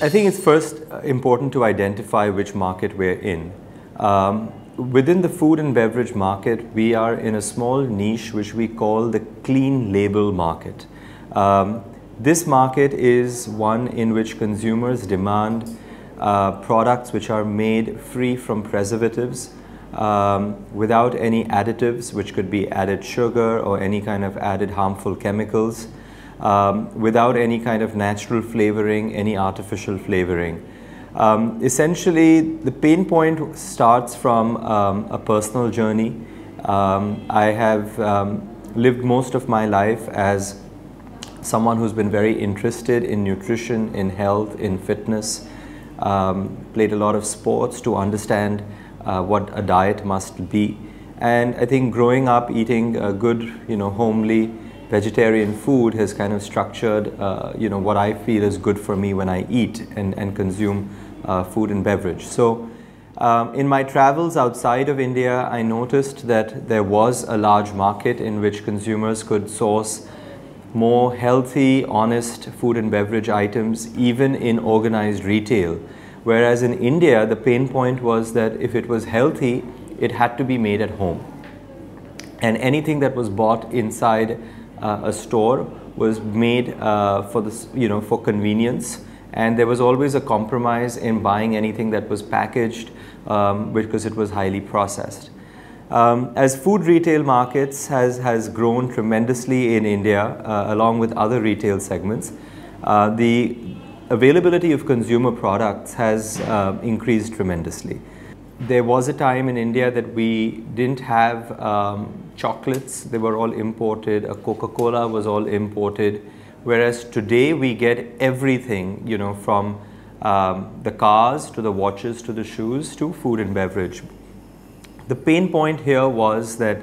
I think it's first important to identify which market we're in. Within the food and beverage market, we are in a small niche which we call the clean label market. This market is one in which consumers demand products which are made free from preservatives, without any additives, which could be added sugar or any kind of added harmful chemicals, without any kind of natural flavoring, any artificial flavoring. Essentially, the pain point starts from a personal journey. I have lived most of my life as someone who's been very interested in nutrition, in health, in fitness, played a lot of sports to understand what a diet must be. And I think growing up eating good, homely vegetarian food has kind of structured, what I feel is good for me when I eat and consume food and beverage. So in my travels outside of India, I noticed that there was a large market in which consumers could source more healthy, honest food and beverage items, even in organized retail. Whereas in India, the pain point was that if it was healthy, it had to be made at home. And anything that was bought inside a store was made for convenience. And there was always a compromise in buying anything that was packaged because it was highly processed. As food retail markets has grown tremendously in India, along with other retail segments, the availability of consumer products has increased tremendously. There was a time in India that we didn't have chocolates, they were all imported, Coca-Cola was all imported, whereas today we get everything, from the cars to the watches to the shoes to food and beverage. The pain point here was that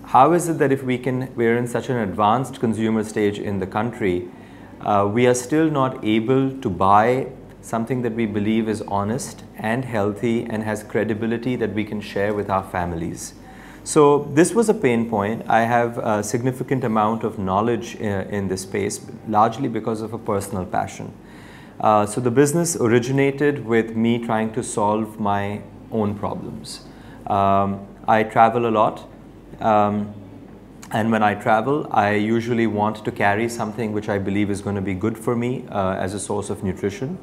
how is it that if we're in such an advanced consumer stage in the country, we are still not able to buy something that we believe is honest and healthy and has credibility that we can share with our families. So this was a pain point. I have a significant amount of knowledge in this space, largely because of a personal passion. So the business originated with me trying to solve my own problems. I travel a lot, and when I travel, I usually want to carry something which I believe is going to be good for me as a source of nutrition.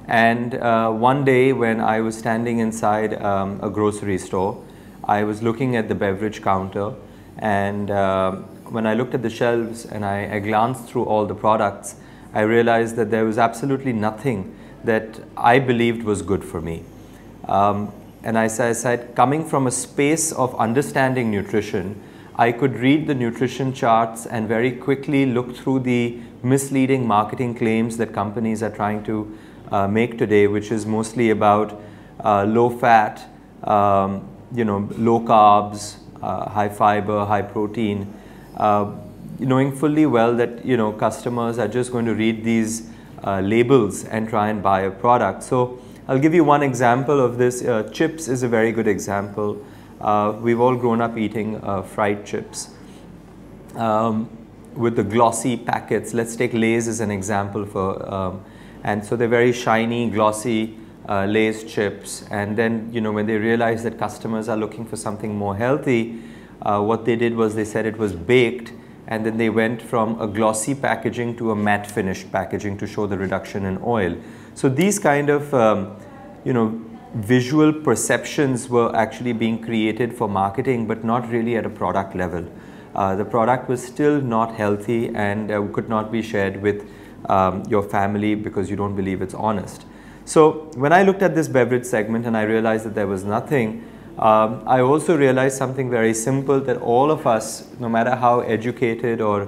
And one day when I was standing inside a grocery store, I was looking at the beverage counter, and when I looked at the shelves and I glanced through all the products, I realized that there was absolutely nothing that I believed was good for me. And I said, coming from a space of understanding nutrition, I could read the nutrition charts and very quickly look through the misleading marketing claims that companies are trying to make today, which is mostly about low fat, low carbs, high fiber, high protein, knowing fully well that customers are just going to read these labels and try and buy a product. So I'll give you one example of this. Chips is a very good example. We've all grown up eating fried chips with the glossy packets. Let's take Lay's as an example and so they're very shiny, glossy Lay's chips. And then, when they realized that customers are looking for something more healthy, what they did was they said it was baked, and then they went from a glossy packaging to a matte finished packaging to show the reduction in oil. So these kind of, visual perceptions were actually being created for marketing, but not really at a product level. The product was still not healthy and could not be shared with your family because you don't believe it's honest. So when I looked at this beverage segment and I realized that there was nothing, I also realized something very simple, that all of us, no matter how educated or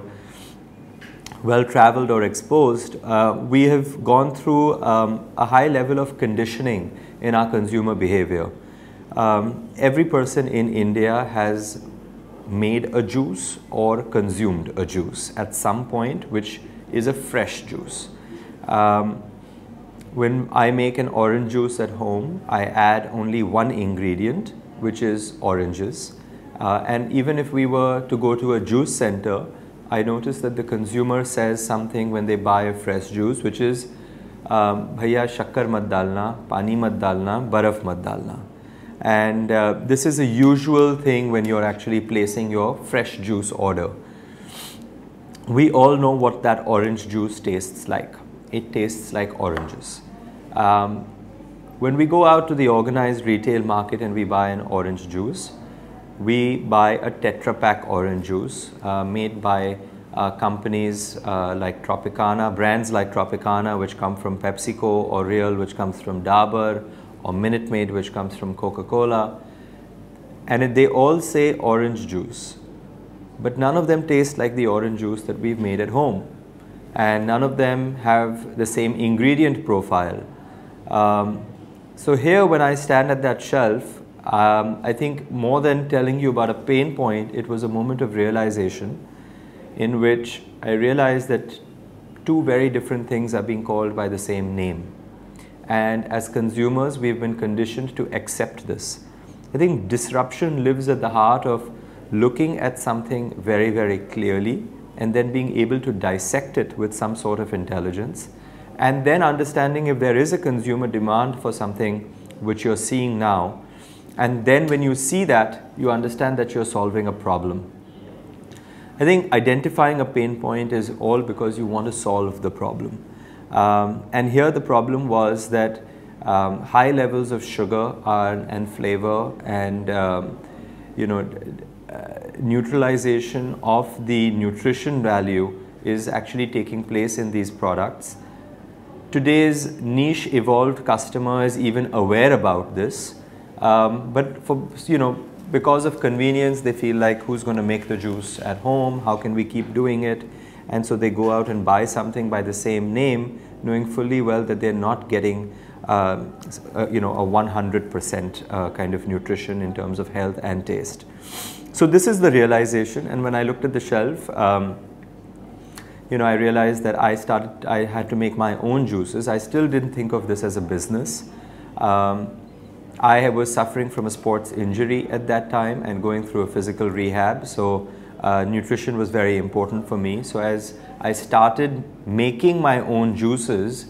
well-traveled or exposed, we have gone through a high level of conditioning in our consumer behavior. Every person in India has made a juice or consumed a juice at some point, which is a fresh juice. When I make an orange juice at home, I add only one ingredient, which is oranges. And even if we were to go to a juice center, I noticed that the consumer says something when they buy a fresh juice, which is भैया शक्कर मत डालना, पानी मत डालना, बर्फ मत डालना. And this is a usual thing when you're actually placing your fresh juice order. We all know what that orange juice tastes like. It tastes like oranges. When we go out to the organized retail market and we buy an orange juice, we buy a Tetra Pack orange juice made by companies like Tropicana, brands like Tropicana, which come from PepsiCo, or Real, which comes from Dabur, or Minute Maid, which comes from Coca-Cola. And they all say orange juice, but none of them taste like the orange juice that we've made at home. And none of them have the same ingredient profile. So here, when I stand at that shelf, I think more than telling you about a pain point, it was a moment of realization in which I realized that two very different things are being called by the same name. And as consumers, we've been conditioned to accept this. I think disruption lives at the heart of looking at something very, very clearly and then being able to dissect it with some sort of intelligence, and then understanding if there is a consumer demand for something which you're seeing now. And then when you see that, you understand that you're solving a problem. I think identifying a pain point is all because you want to solve the problem. And here the problem was that high levels of sugar and flavor and neutralization of the nutrition value is actually taking place in these products. Today's niche evolved customer is even aware about this, but for because of convenience, they feel like, who's going to make the juice at home? How can we keep doing it? And so they go out and buy something by the same name, knowing fully well that they're not getting a 100% kind of nutrition in terms of health and taste. So this is the realization. And when I looked at the shelf, I realized that I had to make my own juices. I still didn't think of this as a business. I was suffering from a sports injury at that time and going through a physical rehab. So nutrition was very important for me. So as I started making my own juices,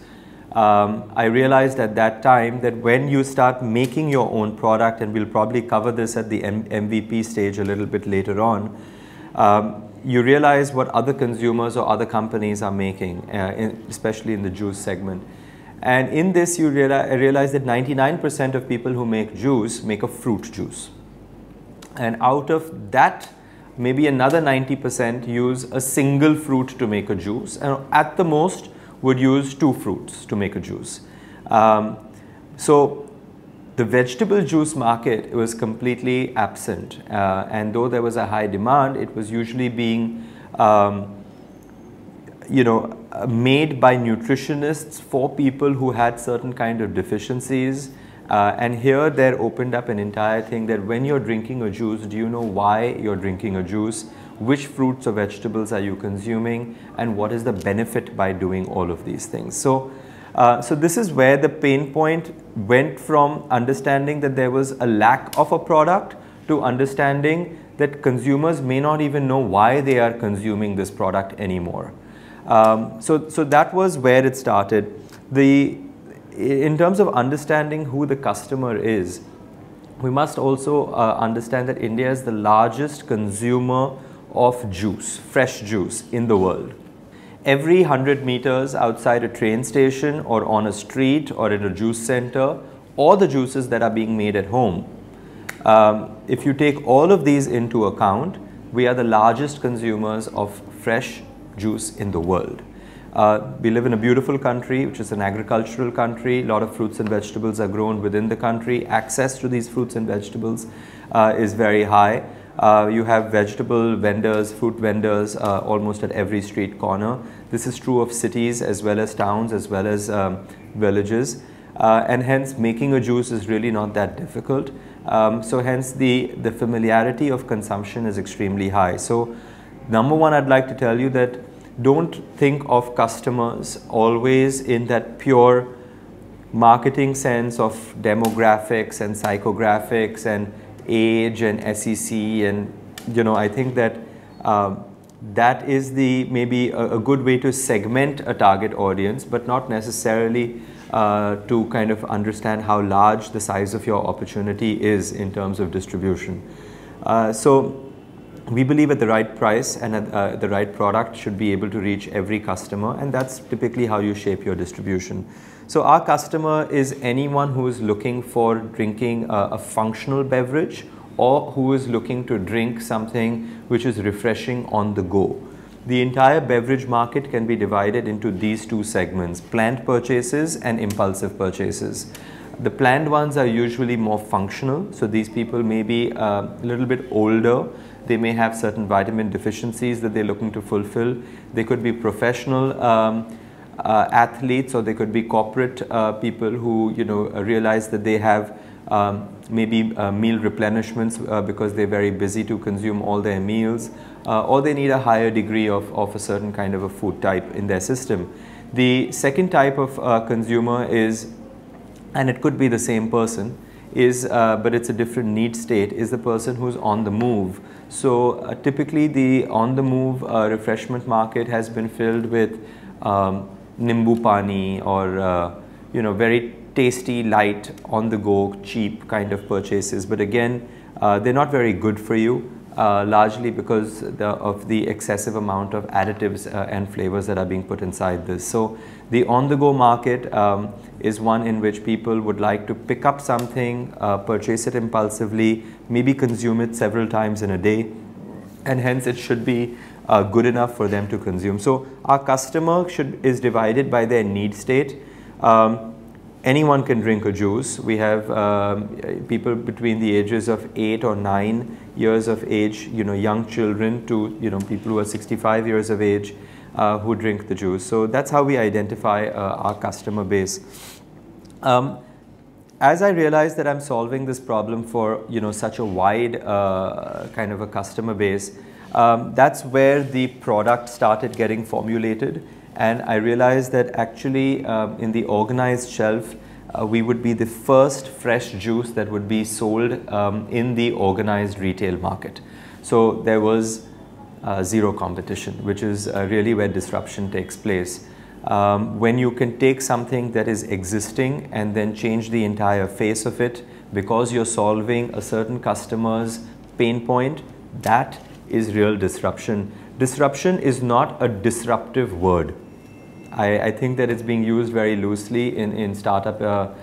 I realized at that time that when you start making your own product, and we'll probably cover this at the MVP stage a little bit later on, you realize what other consumers or other companies are making, especially in the juice segment. And in this, I realized that 99% of people who make juice make a fruit juice. And out of that, maybe another 90% use a single fruit to make a juice, and at the most would use 2 fruits to make a juice. So the vegetable juice market was completely absent, and though there was a high demand, it was usually being made by nutritionists for people who had certain kind of deficiencies. And here there opened up an entire thing that when you're drinking a juice, do you know why you're drinking a juice? Which fruits or vegetables are you consuming? And what is the benefit by doing all of these things? So this is where the pain point went from understanding that there was a lack of a product to understanding that consumers may not even know why they are consuming this product anymore. So that was where it started. In terms of understanding who the customer is, we must also understand that India is the largest consumer of juice, fresh juice in the world. Every 100 meters outside a train station or on a street or in a juice center, or the juices that are being made at home, if you take all of these into account, we are the largest consumers of fresh juice in the world. We live in a beautiful country, which is an agricultural country. A lot of fruits and vegetables are grown within the country. Access to these fruits and vegetables is very high. You have vegetable vendors, fruit vendors almost at every street corner. This is true of cities as well as towns as well as villages. And hence making a juice is really not that difficult. So hence the familiarity of consumption is extremely high. So number one, I'd like to tell you that don't think of customers always in that pure marketing sense of demographics and psychographics and age and SEC, and I think that that is maybe a good way to segment a target audience, but not necessarily to kind of understand how large the size of your opportunity is in terms of distribution. So we believe at the right price and at the right product should be able to reach every customer, and that's typically how you shape your distribution. So our customer is anyone who is looking for drinking a functional beverage, or who is looking to drink something which is refreshing on the go. The entire beverage market can be divided into these two segments: planned purchases and impulsive purchases. The planned ones are usually more functional, so these people may be a little bit older. They may have certain vitamin deficiencies that they're looking to fulfill. They could be professional athletes, or they could be corporate people who realize that they have maybe meal replenishments because they're very busy to consume all their meals, or they need a higher degree of a certain kind of a food type in their system. The second type of consumer is, and it could be the same person, but it's a different need state, is the person who's on the move. So typically the on the move refreshment market has been filled with nimbu pani, or very tasty, light, on the go, cheap kind of purchases. But again, they're not very good for you, largely because of the excessive amount of additives and flavors that are being put inside this. So the on the go market is one in which people would like to pick up something, purchase it impulsively, maybe consume it several times in a day, and hence it should be good enough for them to consume. So our customer is divided by their need state. Anyone can drink a juice. We have people between the ages of 8 or 9 years of age, young children, to people who are 65 years of age who drink the juice. So that's how we identify our customer base. As I realized that I'm solving this problem for such a wide kind of a customer base, that's where the product started getting formulated. And I realized that actually in the organized shelf, we would be the first fresh juice that would be sold in the organized retail market. So there was zero competition, which is really where disruption takes place. When you can take something that is existing and then change the entire face of it because you're solving a certain customer's pain point, that is real disruption. Disruption is not a disruptive word. I think that it's being used very loosely in startup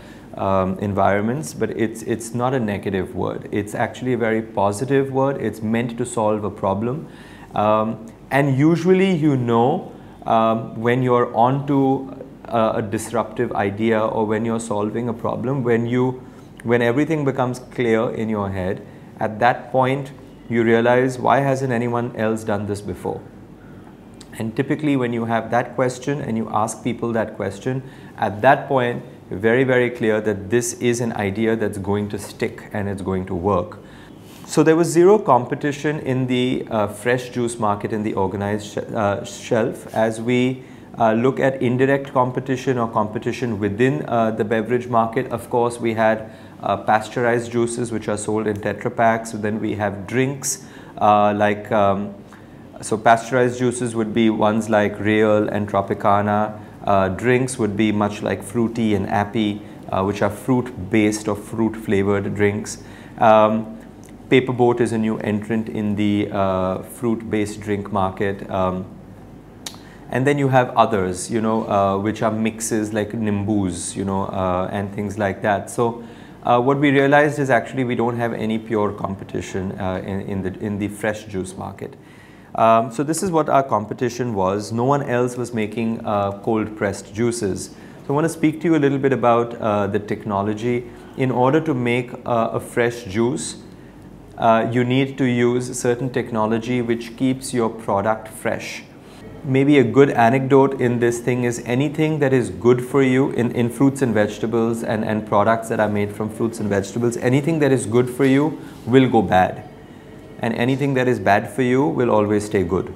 environments, but it's not a negative word. It's actually a very positive word. It's meant to solve a problem. And usually when you're onto a disruptive idea, or when you're solving a problem, when everything becomes clear in your head, at that point you realize, why hasn't anyone else done this before? And typically when you have that question and you ask people that question, at that point you're very, very clear that this is an idea that's going to stick and it's going to work. So there was zero competition in the fresh juice market in the organized shelf. As we look at indirect competition or competition within the beverage market, of course we had pasteurized juices which are sold in Tetra Packs. Then we have drinks so pasteurized juices would be ones like Real and Tropicana. Drinks would be much like Fruity and Appy, which are fruit-based or fruit-flavored drinks. Paperboat is a new entrant in the fruit-based drink market. And then you have others, which are mixes like Nimbus, and things like that. So what we realized is actually we don't have any pure competition in the fresh juice market. So this is what our competition was. No one else was making cold pressed juices. So I want to speak to you a little bit about the technology. In order to make a fresh juice, you need to use certain technology which keeps your product fresh. Maybe a good anecdote in this thing is anything that is good for you in fruits and vegetables and products that are made from fruits and vegetables, anything that is good for you will go bad. And anything that is bad for you will always stay good.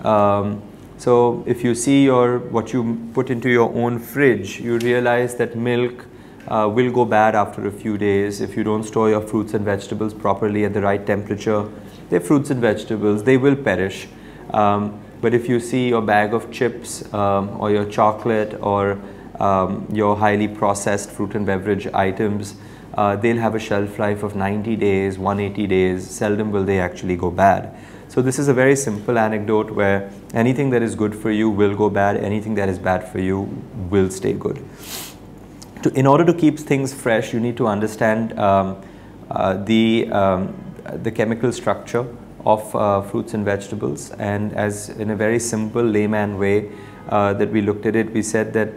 So if you see what you put into your own fridge, you realize that milk will go bad after a few days if you don't store your fruits and vegetables properly at the right temperature. They're fruits and vegetables, they will perish. But if you see your bag of chips or your chocolate or your highly processed fruit and beverage items, they'll have a shelf life of 90 days, 180 days. Seldom will they actually go bad. So this is a very simple anecdote where anything that is good for you will go bad, anything that is bad for you will stay good. In order to keep things fresh, you need to understand the chemical structure of fruits and vegetables. And as in a very simple layman way that we looked at it, we said that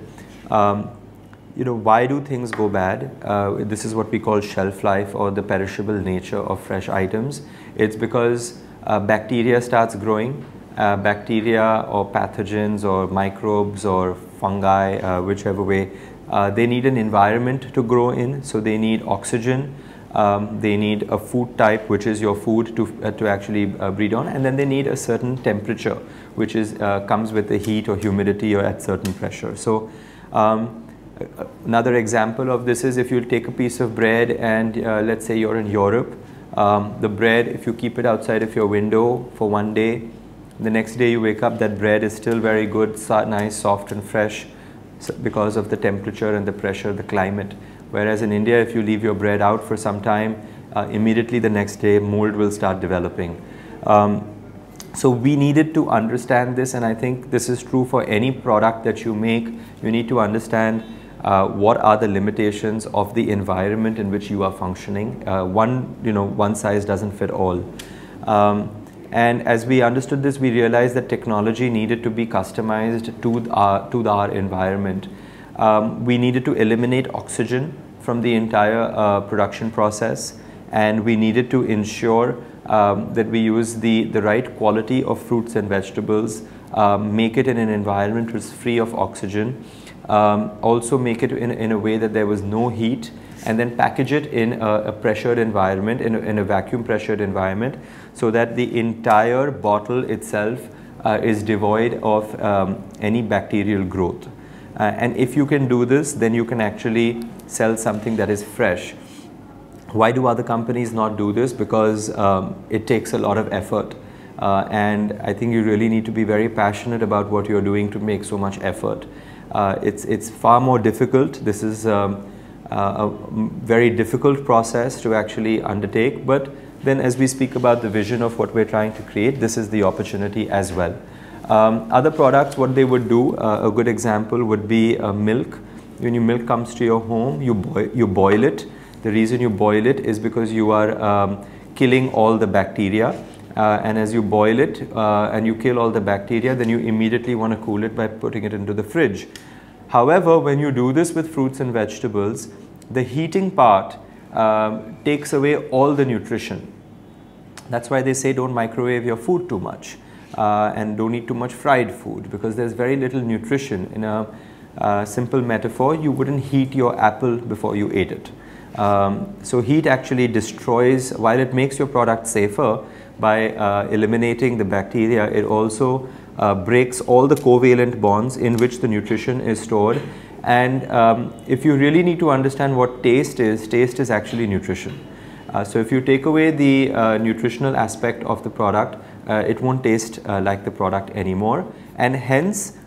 why do things go bad? This is what we call shelf life, or the perishable nature of fresh items. It's because bacteria starts growing. Bacteria or pathogens or microbes or fungi, whichever way, they need an environment to grow in. So they need oxygen, they need a food type, which is your food to actually breed on, and then they need a certain temperature, which is comes with the heat or humidity or at certain pressure. So another example of this is if you take a piece of bread and let's say you're in Europe, the bread, if you keep it outside of your window for one day, the next day you wake up, that bread is still very good, nice, soft and fresh, because of the temperature and the pressure, the climate. Whereas in India, if you leave your bread out for some time, immediately the next day mold will start developing. So we needed to understand this, and I think this is true for any product that you make. You need to understand what are the limitations of the environment in which you are functioning. One size doesn't fit all. And as we understood this, we realized that technology needed to be customized to our environment. We needed to eliminate oxygen from the entire production process, and we needed to ensure that we use the right quality of fruits and vegetables, make it in an environment which is free of oxygen, also make it in a way that there was no heat, and then package it in a pressured environment, in a vacuum pressured environment, so that the entire bottle itself is devoid of any bacterial growth. And if you can do this, then you can actually sell something that is fresh. Why do other companies not do this? Because it takes a lot of effort. And I think you really need to be very passionate about what you're doing to make so much effort. It's far more difficult. This is a very difficult process to actually undertake, but then as we speak about the vision of what we're trying to create, this is the opportunity as well. Other products, what they would do, a good example would be milk. When your milk comes to your home, you boil it. The reason you boil it is because you are killing all the bacteria, and as you boil it and you kill all the bacteria, then you immediately want to cool it by putting it into the fridge. However, when you do this with fruits and vegetables, the heating part takes away all the nutrition. That's why they say don't microwave your food too much and don't eat too much fried food, because there's very little nutrition. In a simple metaphor, you wouldn't heat your apple before you ate it. So heat actually destroys, while it makes your product safer by eliminating the bacteria, it also breaks all the covalent bonds in which the nutrition is stored. And if you really need to understand what taste is actually nutrition. So if you take away the nutritional aspect of the product, it won't taste like the product anymore. And hence,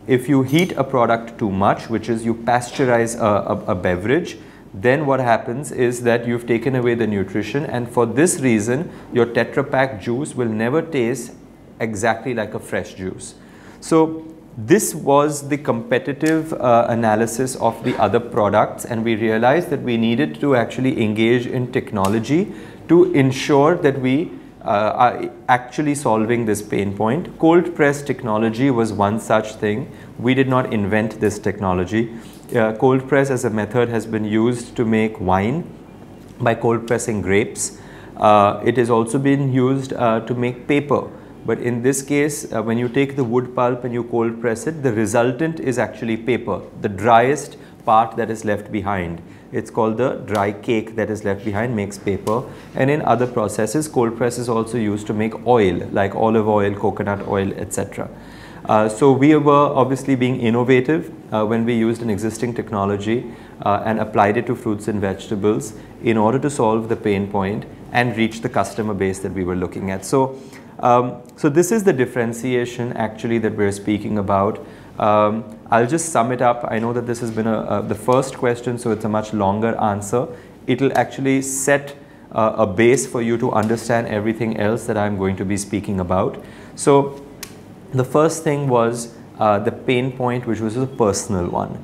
if you heat a product too much, which is you pasteurize a beverage, then what happens is that you've taken away the nutrition, and for this reason your Tetra Pak juice will never taste exactly like a fresh juice. So this was the competitive analysis of the other products, and we realized that we needed to actually engage in technology to ensure that we are actually solving this pain point. Cold press technology was one such thing. We did not invent this technology. Cold press as a method has been used to make wine by cold pressing grapes. It has also been used to make paper. But in this case, when you take the wood pulp and you cold press it, the resultant is actually paper, the driest part that is left behind. It's called the dry cake that is left behind makes paper. And in other processes, cold press is also used to make oil, like olive oil, coconut oil, etc. So we were obviously being innovative when we used an existing technology and applied it to fruits and vegetables in order to solve the pain point and reach the customer base that we were looking at. So So this is the differentiation actually that we're speaking about. I'll just sum it up. I know that this has been the first question, so it's a much longer answer. It'll actually set a base for you to understand everything else that I'm going to be speaking about. So the first thing was the pain point, which was a personal one.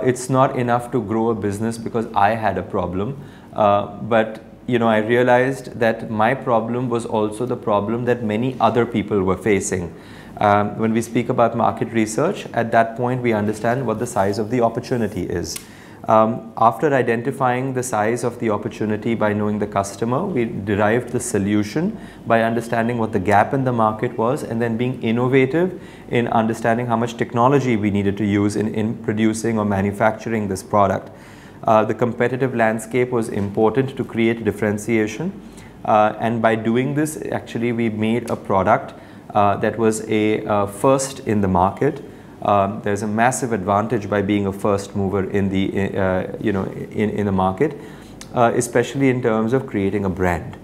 It's not enough to grow a business because I had a problem, but I realized that my problem was also the problem that many other people were facing. When we speak about market research, at that point we understand what the size of the opportunity is. After identifying the size of the opportunity by knowing the customer, we derived the solution by understanding what the gap in the market was, and then being innovative in understanding how much technology we needed to use in producing or manufacturing this product. The competitive landscape was important to create differentiation, and by doing this, actually we made a product that was a first in the market. There's a massive advantage by being a first mover in the in the market, especially in terms of creating a brand.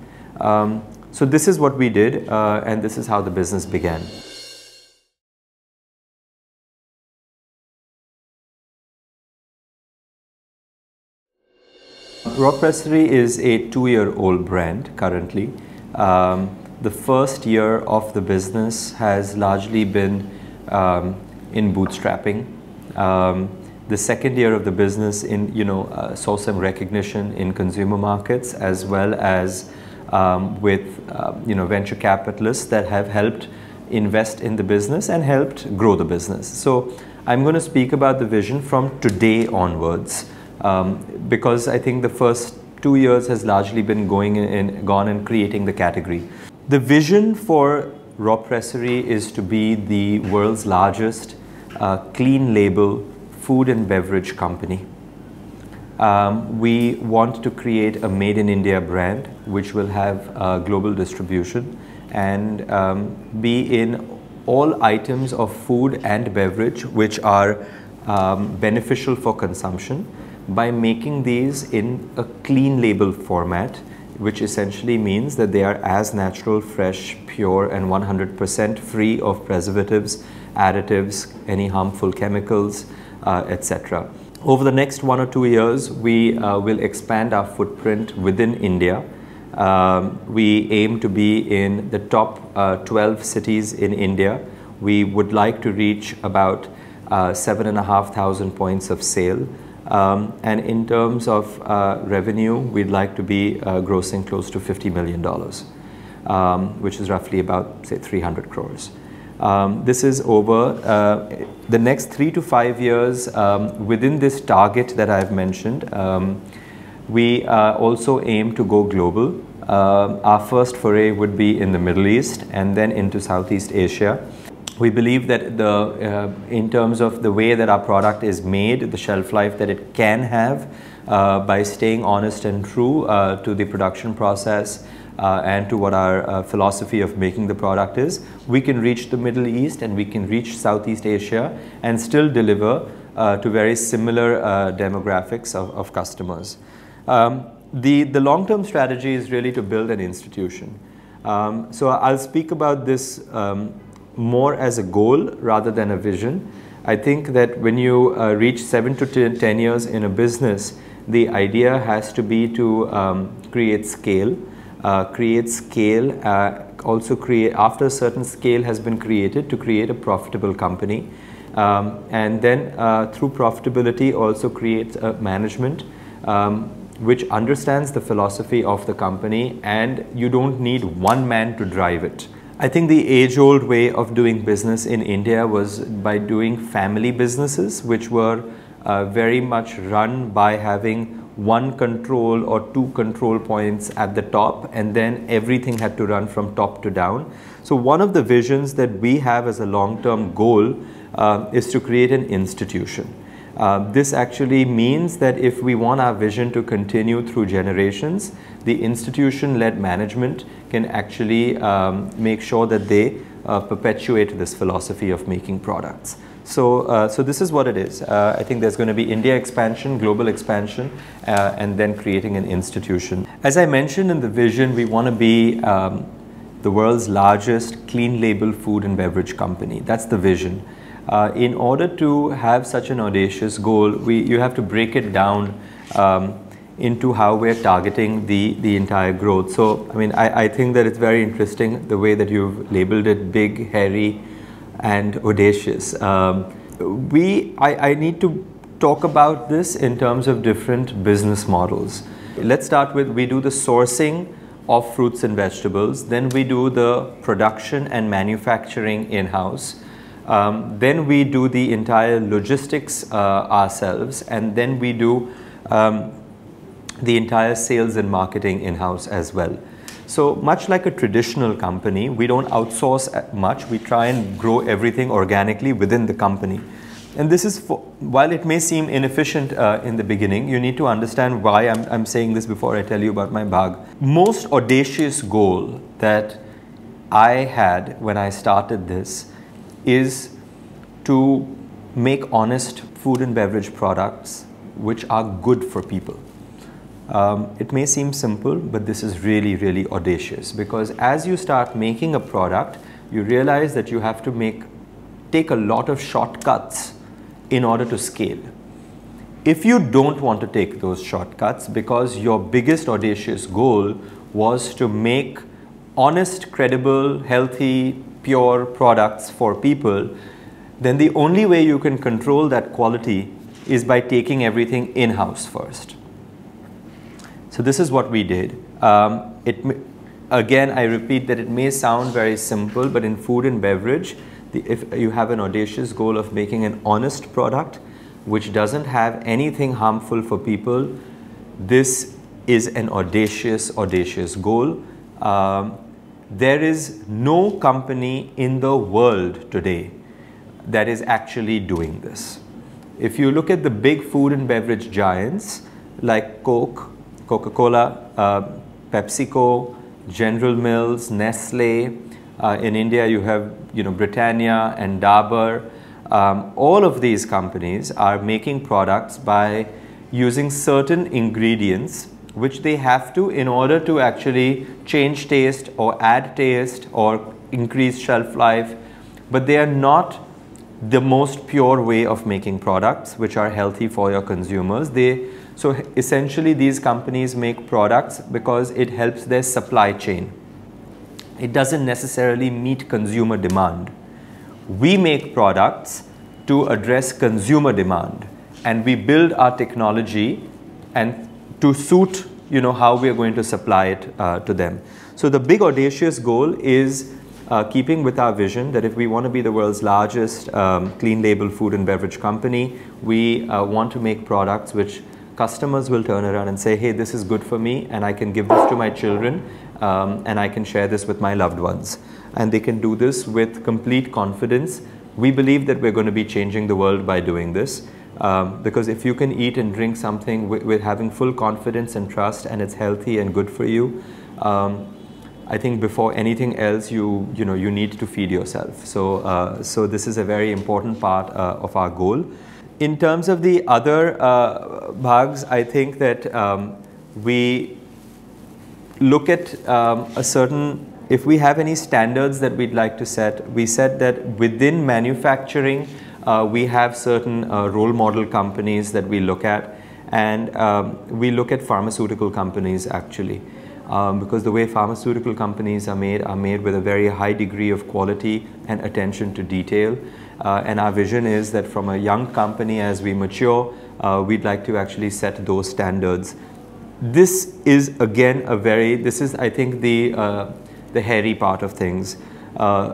So this is what we did, and this is how the business began. Raw Pressery is a 2-year-old brand currently. The first year of the business has largely been in bootstrapping. The second year of the business saw some recognition in consumer markets, as well as with venture capitalists that have helped invest in the business and helped grow the business. So I'm going to speak about the vision from today onwards, because I think the first 2 years has largely been gone and creating the category. The vision for Raw Pressery is to be the world's largest clean label food and beverage company. We want to create a made in India brand which will have global distribution and be in all items of food and beverage which are beneficial for consumption, by making these in a clean label format, which essentially means that they are as natural, fresh, pure and 100% free of preservatives, additives, any harmful chemicals, etc. Over the next 1 or 2 years, we will expand our footprint within India. We aim to be in the top 12 cities in India. We would like to reach about 7,500 points of sale. And in terms of revenue, we'd like to be grossing close to $50 million, which is roughly about, say, 300 crores. This is over the next 3 to 5 years. Within this target that I've mentioned, we also aim to go global. Our first foray would be in the Middle East and then into Southeast Asia. We believe that in terms of the way that our product is made, the shelf life that it can have, by staying honest and true to the production process and to what our philosophy of making the product is, we can reach the Middle East and we can reach Southeast Asia and still deliver to very similar demographics of customers. The long-term strategy is really to build an institution. So I'll speak about this more as a goal rather than a vision. I think that when you reach 7 to 10 years in a business, the idea has to be to create scale. Also create, after a certain scale has been created, to create a profitable company. And then through profitability also create a management which understands the philosophy of the company, and you don't need one man to drive it. I think the age-old way of doing business in India was by doing family businesses, which were very much run by having one control or 2 control points at the top, and then everything had to run from top to down. So one of the visions that we have as a long-term goal is to create an institution. This actually means that if we want our vision to continue through generations, the institution-led management can actually make sure that they perpetuate this philosophy of making products. So this is what it is. I think there's going to be India expansion, global expansion, and then creating an institution. As I mentioned in the vision, we want to be the world's largest clean label food and beverage company. That's the vision. In order to have such an audacious goal, you have to break it down into how we're targeting the entire growth. So, I mean, I think that it's very interesting the way that you've labeled it: big, hairy, and audacious. I need to talk about this in terms of different business models. Let's start with, we do the sourcing of fruits and vegetables, then we do the production and manufacturing in-house, then we do the entire logistics ourselves, and then we do the entire sales and marketing in-house as well. So much like a traditional company, we don't outsource much. We try and grow everything organically within the company. And this is, while it may seem inefficient in the beginning, you need to understand why I'm saying this before I tell you about my bag. Most audacious goal that I had when I started this is to make honest food and beverage products which are good for people. It may seem simple, but this is really, really audacious, because as you start making a product, you realize that you have to take a lot of shortcuts in order to scale. If you don't want to take those shortcuts because your biggest audacious goal was to make honest, credible, healthy, pure products for people, then the only way you can control that quality is by taking everything in-house first. So this is what we did. Again, I repeat that it may sound very simple, but in food and beverage, if you have an audacious goal of making an honest product which doesn't have anything harmful for people, this is an audacious goal. There is no company in the world today that is actually doing this. If you look at the big food and beverage giants like Coke, Coca-Cola, PepsiCo, General Mills, Nestle, in India you have Britannia and Dabur. All of these companies are making products by using certain ingredients which they have to in order to actually change taste or add taste or increase shelf life, but they are not the most pure way of making products which are healthy for your consumers. So essentially these companies make products because it helps their supply chain. It doesn't necessarily meet consumer demand. We make products to address consumer demand, and we build our technology and to suit how we are going to supply it to them. So the big audacious goal is keeping with our vision that if we want to be the world's largest clean label food and beverage company, we want to make products which customers will turn around and say, hey, this is good for me, and I can give this to my children, and I can share this with my loved ones. And they can do this with complete confidence. We believe that we're going to be changing the world by doing this, because if you can eat and drink something with having full confidence and trust, and it's healthy and good for you, I think before anything else, you need to feed yourself. So this is a very important part of our goal. In terms of the other bhags, I think that we look at if we have any standards that we'd like to set. We said that within manufacturing, we have certain role model companies that we look at, and we look at pharmaceutical companies actually. Because the way pharmaceutical companies are made with a very high degree of quality and attention to detail. And our vision is that from a young company, as we mature, we'd like to actually set those standards. This is again this is, I think, the hairy part of things,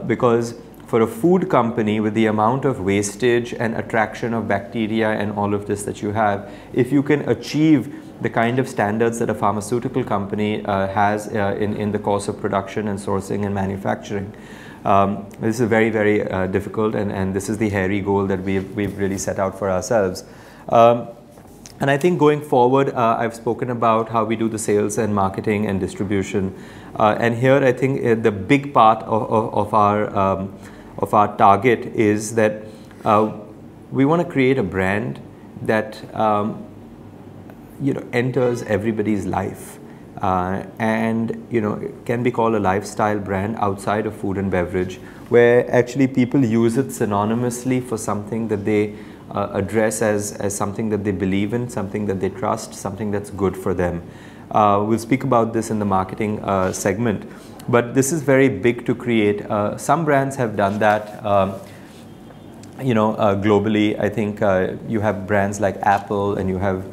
because for a food company, with the amount of wastage and attraction of bacteria and all of this that you have, if you can achieve the kind of standards that a pharmaceutical company has in the course of production and sourcing and manufacturing, this is very, very difficult, and this is the hairy goal that we've really set out for ourselves. And I think going forward, I've spoken about how we do the sales and marketing and distribution. And here I think the big part of our target is that we want to create a brand that enters everybody's life. and it can be called a lifestyle brand outside of food and beverage, where actually people use it synonymously for something that they address as something that they believe in, something that they trust, something that's good for them. We'll speak about this in the marketing segment, but this is very big to create. Some brands have done that globally. I think you have brands like Apple, and you have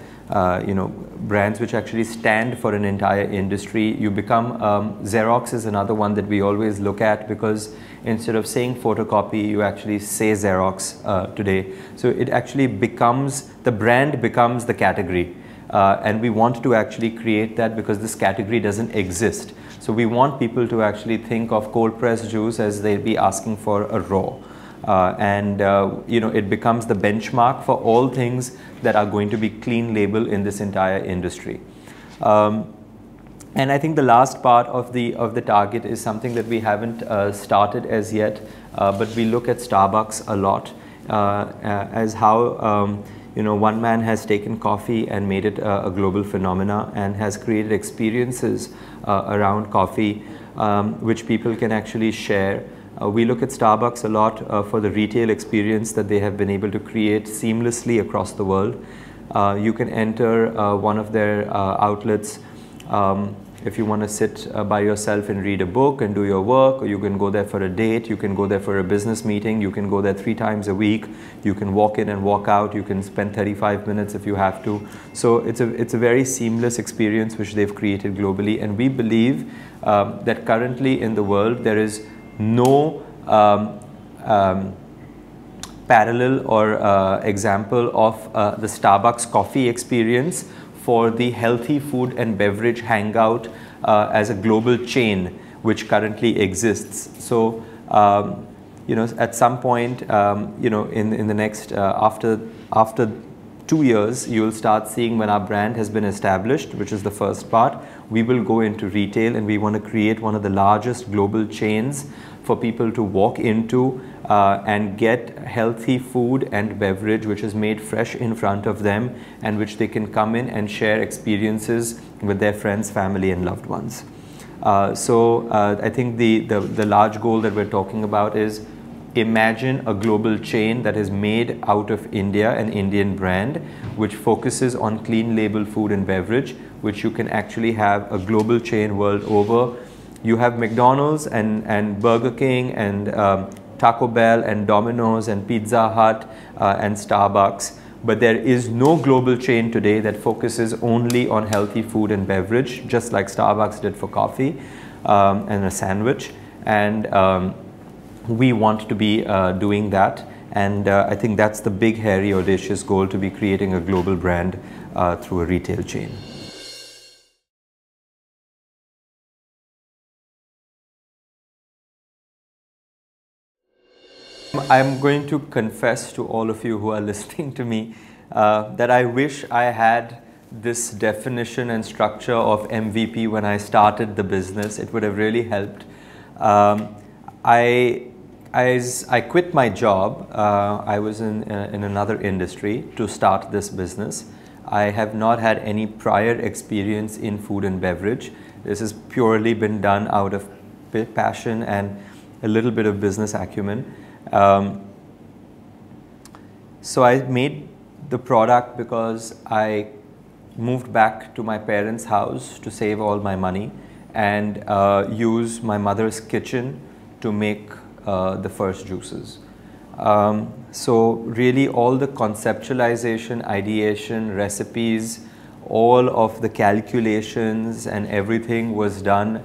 brands which actually stand for an entire industry. You become, Xerox is another one that we always look at, because instead of saying photocopy, you actually say Xerox today. So it actually becomes, the brand becomes the category. And we want to actually create that, because this category doesn't exist. So we want people to actually think of cold pressed juice as they'd be asking for a raw. It becomes the benchmark for all things that are going to be clean label in this entire industry. And I think the last part of the target is something that we haven't started as yet, but we look at Starbucks a lot as how one man has taken coffee and made it a global phenomena, and has created experiences around coffee which people can actually share. We look at Starbucks a lot for the retail experience that they have been able to create seamlessly across the world. You can enter one of their outlets if you want to sit by yourself and read a book and do your work, or you can go there for a date, you can go there for a business meeting, you can go there 3 times a week, you can walk in and walk out, you can spend 35 minutes if you have to. So it's a very seamless experience which they've created globally, and we believe that currently in the world there is no parallel or example of the Starbucks coffee experience for the healthy food and beverage hangout as a global chain which currently exists. So at some point in the next after 2 years, you will start seeing, when our brand has been established, which is the first part, we will go into retail, and we want to create one of the largest global chains for people to walk into and get healthy food and beverage which is made fresh in front of them, and which they can come in and share experiences with their friends, family and loved ones. I think the large goal that we're talking about is, imagine a global chain that is made out of India, an Indian brand, which focuses on clean label food and beverage, which you can actually have a global chain world over. You have McDonald's and Burger King and Taco Bell and Domino's and Pizza Hut and Starbucks, but there is no global chain today that focuses only on healthy food and beverage, just like Starbucks did for coffee and a sandwich. And we want to be doing that, and I think that's the big, hairy, audacious goal, to be creating a global brand through a retail chain. I'm going to confess to all of you who are listening to me that I wish I had this definition and structure of MVP when I started the business. It would have really helped. I quit my job. I was in another industry to start this business. I have not had any prior experience in food and beverage. This has purely been done out of passion and a little bit of business acumen. So I made the product because I moved back to my parents' house to save all my money and use my mother's kitchen to make the first juices. So really all the conceptualization, ideation, recipes, all of the calculations and everything was done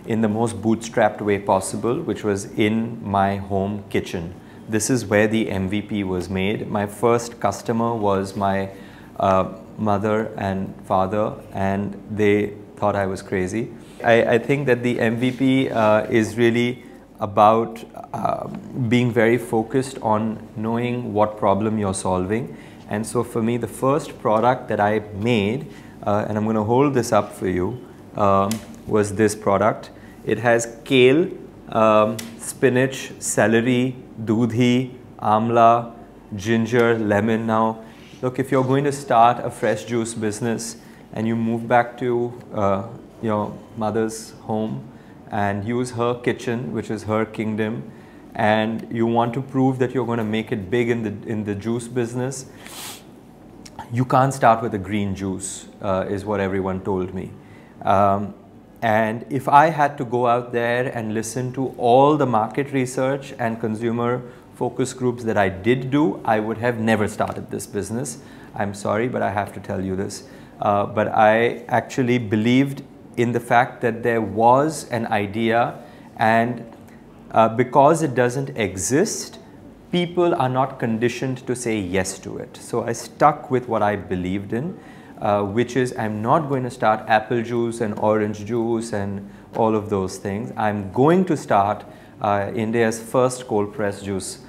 in the most bootstrapped way possible, which was in my home kitchen. This is where the MVP was made. My first customer was my mother and father, and they thought I was crazy. I think that the MVP is really about being very focused on knowing what problem you're solving. And so for me, the first product that I made, and I'm going to hold this up for you, was this product. It has kale, spinach, celery, doodhi, amla, ginger, lemon. Now, look, if you're going to start a fresh juice business and you move back to your mother's home and use her kitchen, which is her kingdom, and you want to prove that you're going to make it big in the juice business, you can't start with a green juice, is what everyone told me. And if I had to go out there and listen to all the market research and consumer focus groups that I did do, I would have never started this business. I'm sorry, but I have to tell you this. But I actually believed in the fact that there was an idea, and because it doesn't exist, people are not conditioned to say yes to it. So I stuck with what I believed in, which is I'm not going to start apple juice and orange juice and all of those things. I'm going to start India's first cold press juice,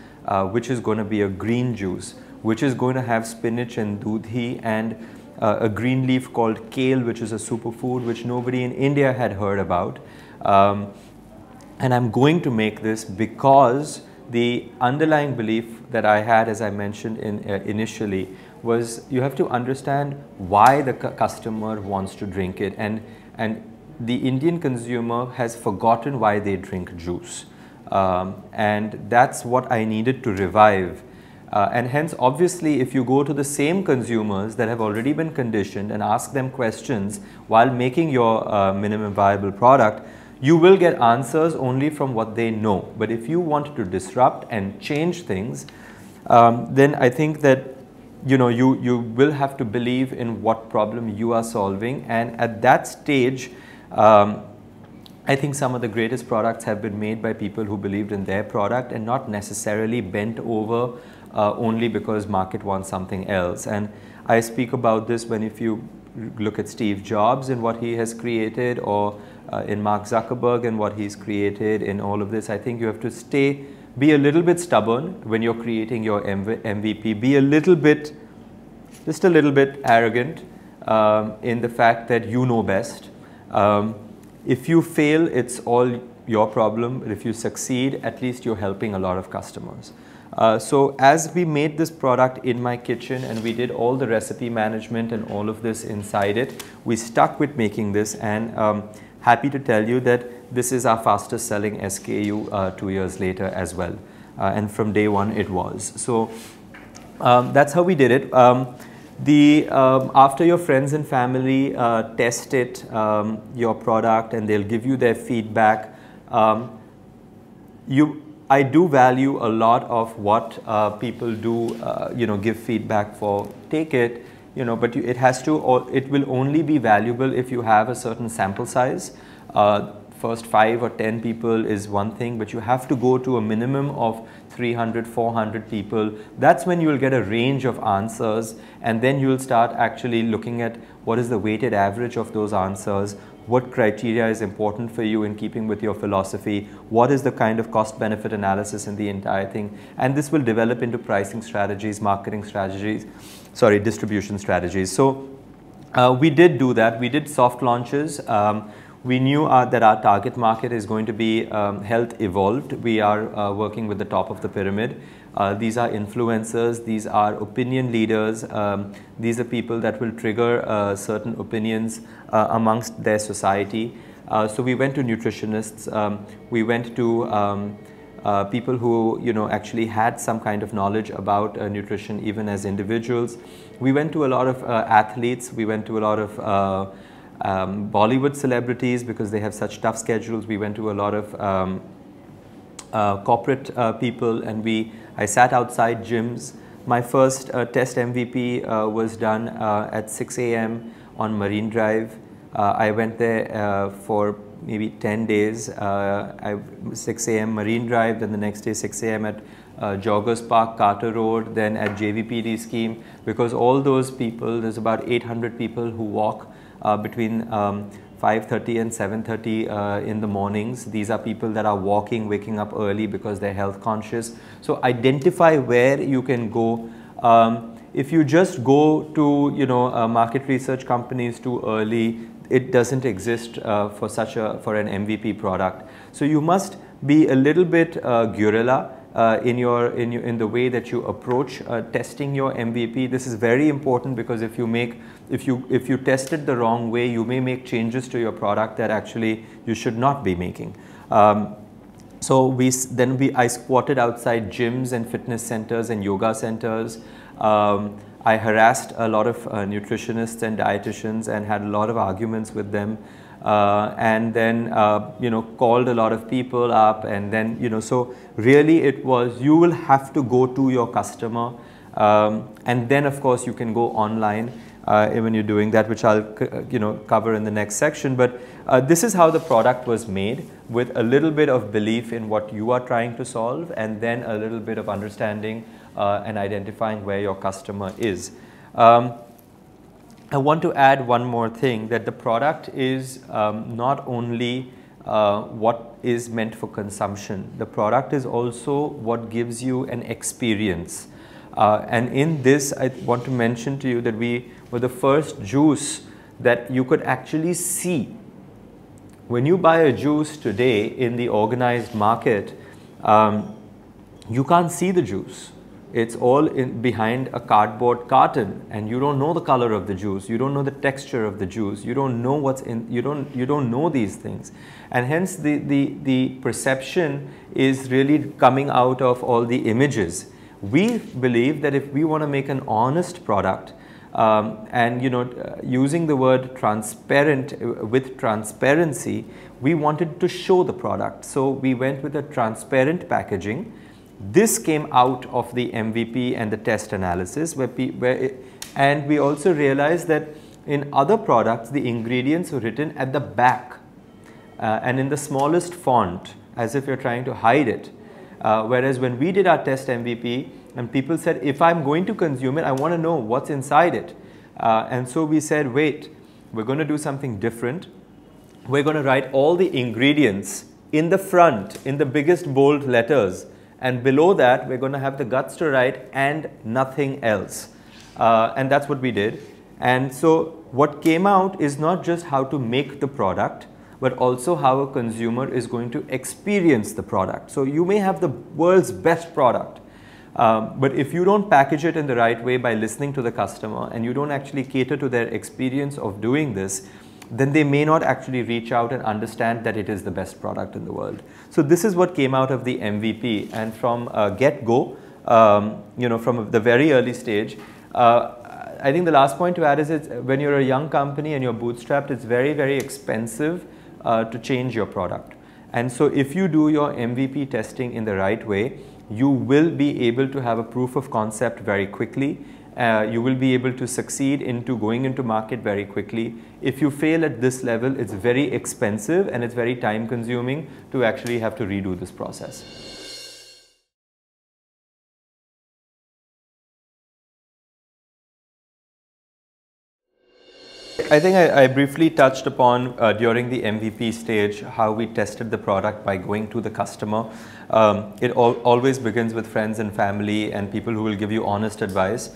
which is going to be a green juice, which is going to have spinach and dudhi and a green leaf called kale, which is a superfood which nobody in India had heard about. And I'm going to make this because the underlying belief that I had, as I mentioned initially, was you have to understand why the customer wants to drink it. And the Indian consumer has forgotten why they drink juice. And that's what I needed to revive. And hence, obviously, if you go to the same consumers that have already been conditioned and ask them questions while making your minimum viable product, you will get answers only from what they know. But if you want to disrupt and change things, then I think that you will have to believe in what problem you are solving. And at that stage, I think some of the greatest products have been made by people who believed in their product and not necessarily bent over only because market wants something else. And I speak about this when if you look at Steve Jobs and what he has created, or in Mark Zuckerberg and what he's created in all of this, I think you have to be a little bit stubborn when you're creating your MVP, be a little bit, just a little bit arrogant in the fact that you know best. If you fail, it's all your problem, but if you succeed, at least you're helping a lot of customers. So as we made this product in my kitchen and we did all the recipe management and all of this inside it, we stuck with making this, and happy to tell you that this is our fastest selling SKU 2 years later as well. And from day one it was. So that's how we did it. After your friends and family test it, your product, and they'll give you their feedback, I do value a lot of what people do, give feedback for. Take it, but it will only be valuable if you have a certain sample size. First 5 or 10 people is one thing, but you have to go to a minimum of 300, 400 people. That's when you will get a range of answers, and then you will start actually looking at what is the weighted average of those answers, what criteria is important for you in keeping with your philosophy, what is the kind of cost-benefit analysis in the entire thing, and this will develop into pricing strategies, marketing strategies, distribution strategies. So we did do that. We did soft launches. We knew that our target market is going to be health evolved. We are working with the top of the pyramid. These are influencers, these are opinion leaders, these are people that will trigger certain opinions amongst their society. So we went to nutritionists, we went to people who actually had some kind of knowledge about nutrition even as individuals. We went to a lot of athletes, we went to a lot of Bollywood celebrities because they have such tough schedules. We went to a lot of corporate people, and I sat outside gyms. My first test MVP was done at 6 a.m. on Marine Drive. I went there for maybe 10 days, 6 a.m. Marine Drive, then the next day 6 a.m. at Joggers Park, Carter Road, then at JVPD scheme, because all those people, there's about 800 people who walk between 5:30 and 7:30 in the mornings. These are people that are waking up early because they're health conscious. So identify where you can go. If you just go to market research companies too early, it doesn't exist for an MVP product. So you must be a little bit guerrilla. in the way that you approach testing your MVP. This is very important because if you test it the wrong way, you may make changes to your product that actually you should not be making. So I squatted outside gyms and fitness centers and yoga centers. I harassed a lot of nutritionists and dietitians and had a lot of arguments with them. And then called a lot of people up, and then so really it was, you will have to go to your customer, and then of course you can go online when you're doing that, which I'll cover in the next section. But this is how the product was made, with a little bit of belief in what you are trying to solve, and then a little bit of understanding and identifying where your customer is. I want to add one more thing, that the product is not only what is meant for consumption. The product is also what gives you an experience. And in this, I want to mention to you that we were the first juice that you could actually see. When you buy a juice today in the organized market, you can't see the juice. It's all behind a cardboard carton, and you don't know the color of the juice, you don't know the texture of the juice, you don't know what's in, you don't know these things, and hence the perception is really coming out of all the images. We believe that if we want to make an honest product, and using the word transparent with transparency, we wanted to show the product, so we went with a transparent packaging. This came out of the MVP and the test analysis, and we also realized that in other products the ingredients were written at the back and in the smallest font, as if you're trying to hide it. Whereas when we did our test MVP, and people said, if I'm going to consume it, I want to know what's inside it. And so we said, wait, we're going to do something different. We're going to write all the ingredients in the front in the biggest bold letters. And below that, we're going to have the guts to write "and nothing else." And that's what we did. And so what came out is not just how to make the product, but also how a consumer is going to experience the product. So you may have the world's best product, but if you don't package it in the right way by listening to the customer, and you don't actually cater to their experience of doing this, then they may not actually reach out and understand that it is the best product in the world. So this is what came out of the MVP, and from get-go, from the very early stage, I think the last point to add is when you're a young company and you're bootstrapped, it's very, very expensive to change your product. And so if you do your MVP testing in the right way, you will be able to have a proof of concept very quickly. You will be able to succeed into going into market very quickly. If you fail at this level, it's very expensive and it's very time consuming to actually have to redo this process. I think I briefly touched upon during the MVP stage how we tested the product by going to the customer. It always begins with friends and family and people who will give you honest advice.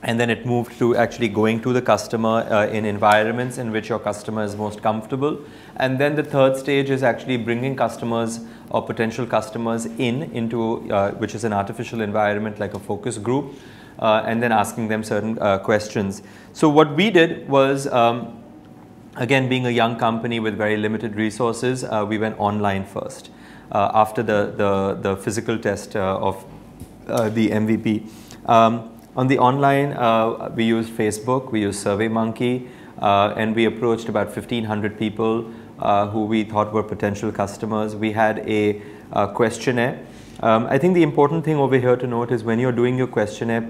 And then it moved to actually going to the customer in environments in which your customer is most comfortable. And then the third stage is actually bringing customers or potential customers into which is an artificial environment like a focus group, and then asking them certain questions. So what we did was, again, being a young company with very limited resources, we went online first after the physical test of the MVP. On the online, we used Facebook, we used SurveyMonkey, and we approached about 1,500 people who we thought were potential customers. We had a questionnaire. I think the important thing over here to note is when you're doing your questionnaire,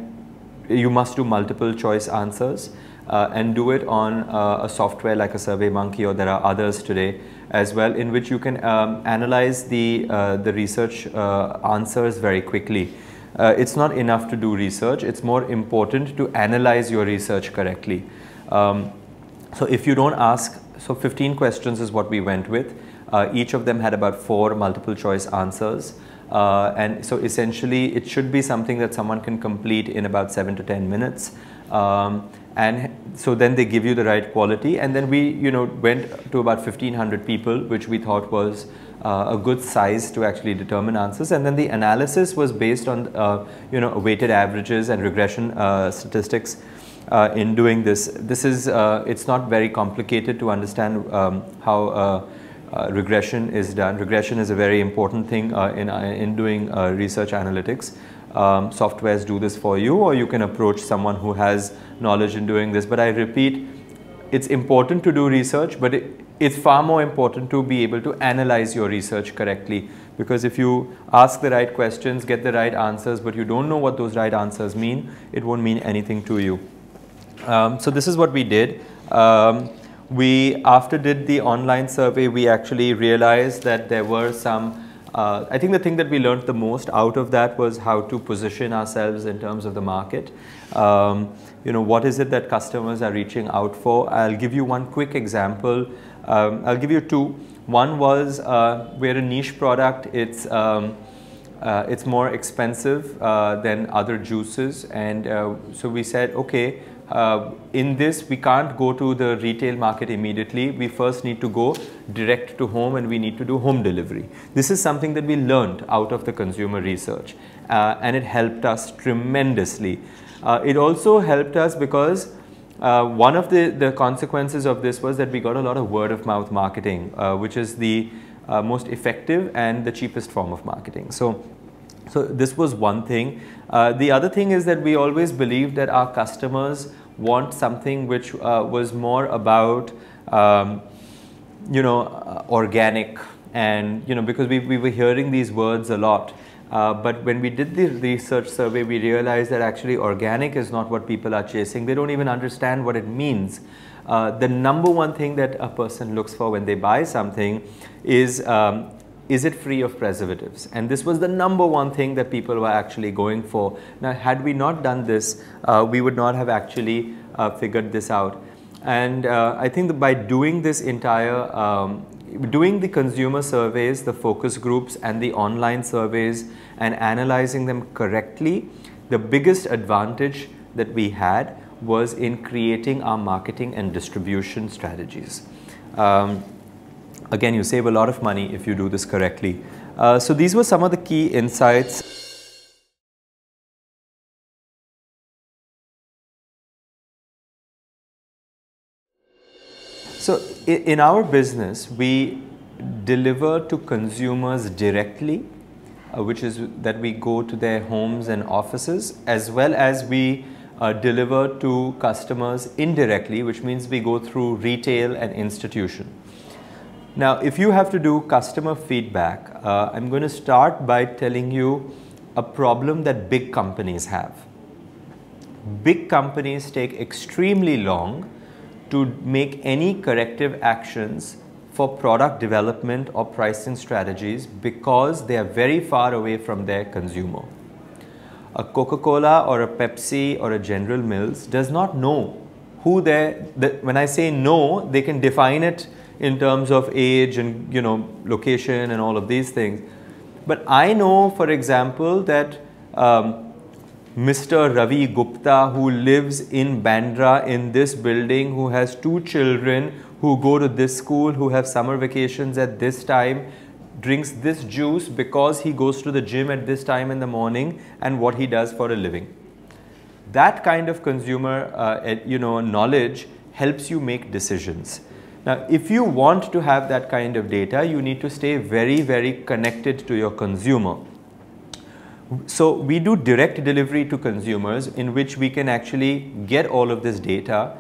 you must do multiple choice answers and do it on a software like a SurveyMonkey, or there are others today as well, in which you can analyze the research answers very quickly. It's not enough to do research, it's more important to analyze your research correctly. So if you don't ask, so 15 questions is what we went with. Each of them had about 4 multiple choice answers. And so essentially it should be something that someone can complete in about 7 to 10 minutes. And So then they give you the right quality, and then we went to about 1,500 people, which we thought was a good size to actually determine answers. And then the analysis was based on weighted averages and regression statistics. In doing this, it's not very complicated to understand how regression is done. Regression is a very important thing in doing research analytics. Softwares do this for you, or you can approach someone who has knowledge in doing this. But I repeat, it's important to do research, but it's far more important to be able to analyze your research correctly. Because if you ask the right questions, get the right answers, but you don't know what those right answers mean, it won't mean anything to you. So this is what we did. We, after did the online survey, we actually realized that there were some, I think the thing that we learned the most out of that was how to position ourselves in terms of the market. What is it that customers are reaching out for? I'll give you one quick example. I'll give you two. One was, we're a niche product. It's more expensive than other juices, and so we said, okay, in this we can't go to the retail market immediately. We first need to go direct to home, and we need to do home delivery. This is something that we learned out of the consumer research, and it helped us tremendously. It also helped us because one of the consequences of this was that we got a lot of word of mouth marketing, which is the most effective and the cheapest form of marketing. So this was one thing. The other thing is that we always believed that our customers want something which was more about organic, and because we were hearing these words a lot. But when we did the research survey, we realized that actually organic is not what people are chasing. They don't even understand what it means. The number one thing that a person looks for when they buy something is it free of preservatives? And this was the number one thing that people were actually going for. Now, had we not done this, we would not have actually figured this out. And I think that by doing this entire, doing the consumer surveys, the focus groups, and the online surveys, and analyzing them correctly, the biggest advantage that we had was in creating our marketing and distribution strategies. Again, you save a lot of money if you do this correctly. So these were some of the key insights. So in our business, we deliver to consumers directly, which is that we go to their homes and offices, as well as we deliver to customers indirectly, which means we go through retail and institution. Now, if you have to do customer feedback, I'm going to start by telling you a problem that big companies have. Big companies take extremely long to make any corrective actions for product development or pricing strategies because they are very far away from their consumer. A Coca-Cola or a Pepsi or a General Mills does not know who when I say know, they can define it in terms of age and location and all of these things. But I know, for example, that Mr. Ravi Gupta, who lives in Bandra in this building, who has 2 children, who go to this school, who have summer vacations at this time, drinks this juice because he goes to the gym at this time in the morning, and what he does for a living. That kind of consumer knowledge helps you make decisions. Now, if you want to have that kind of data, you need to stay very, very connected to your consumer. So we do direct delivery to consumers, in which we can actually get all of this data.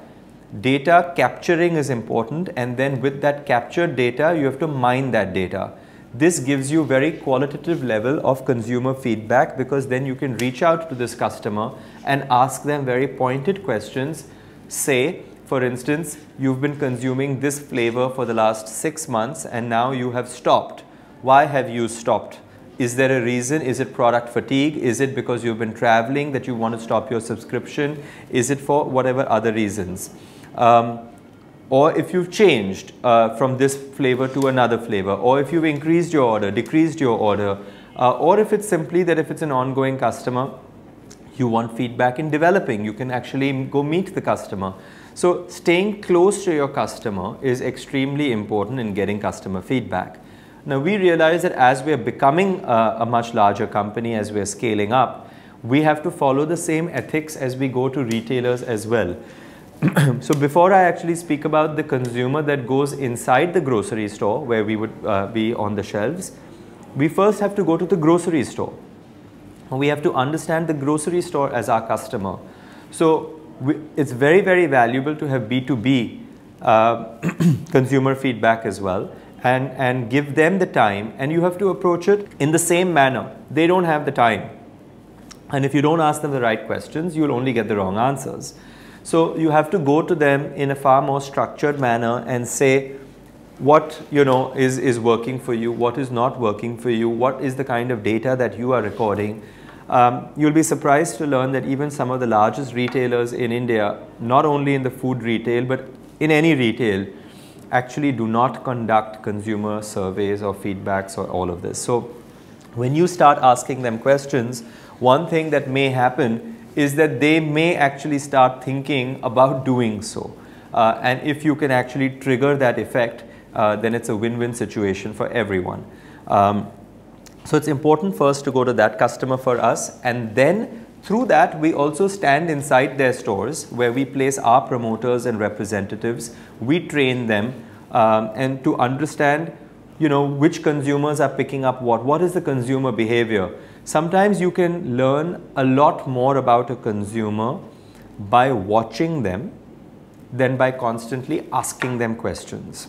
Data capturing is important, and then with that captured data, you have to mine that data. This gives you very qualitative level of consumer feedback, because then you can reach out to this customer and ask them very pointed questions. Say, for instance, you've been consuming this flavor for the last 6 months and now you have stopped. Why have you stopped? Is there a reason? Is it product fatigue? Is it because you've been traveling that you want to stop your subscription? Is it for whatever other reasons? Or if you've changed from this flavor to another flavor, or if you've increased your order, decreased your order, or if it's simply that if it's an ongoing customer, you want feedback in developing, you can actually go meet the customer. So staying close to your customer is extremely important in getting customer feedback. Now we realize that as we are becoming a much larger company, as we are scaling up, we have to follow the same ethics as we go to retailers as well. So before I actually speak about the consumer that goes inside the grocery store where we would be on the shelves, we first have to go to the grocery store. We have to understand the grocery store as our customer. So it's very, very valuable to have B2B consumer feedback as well, and give them the time, and you have to approach it in the same manner. They don't have the time. And if you don't ask them the right questions, you'll only get the wrong answers. So you have to go to them in a far more structured manner and say what is working for you, what is not working for you, what is the kind of data that you are recording. You'll be surprised to learn that even some of the largest retailers in India, not only in the food retail but in any retail, actually do not conduct consumer surveys or feedbacks or all of this. So when you start asking them questions, one thing that may happen is that they may actually start thinking about doing so. And if you can actually trigger that effect, then it's a win-win situation for everyone. So it's important first to go to that customer for us, and then through that we also stand inside their stores where we place our promoters and representatives. We train them and to understand which consumers are picking up what is the consumer behavior. Sometimes you can learn a lot more about a consumer by watching them than by constantly asking them questions.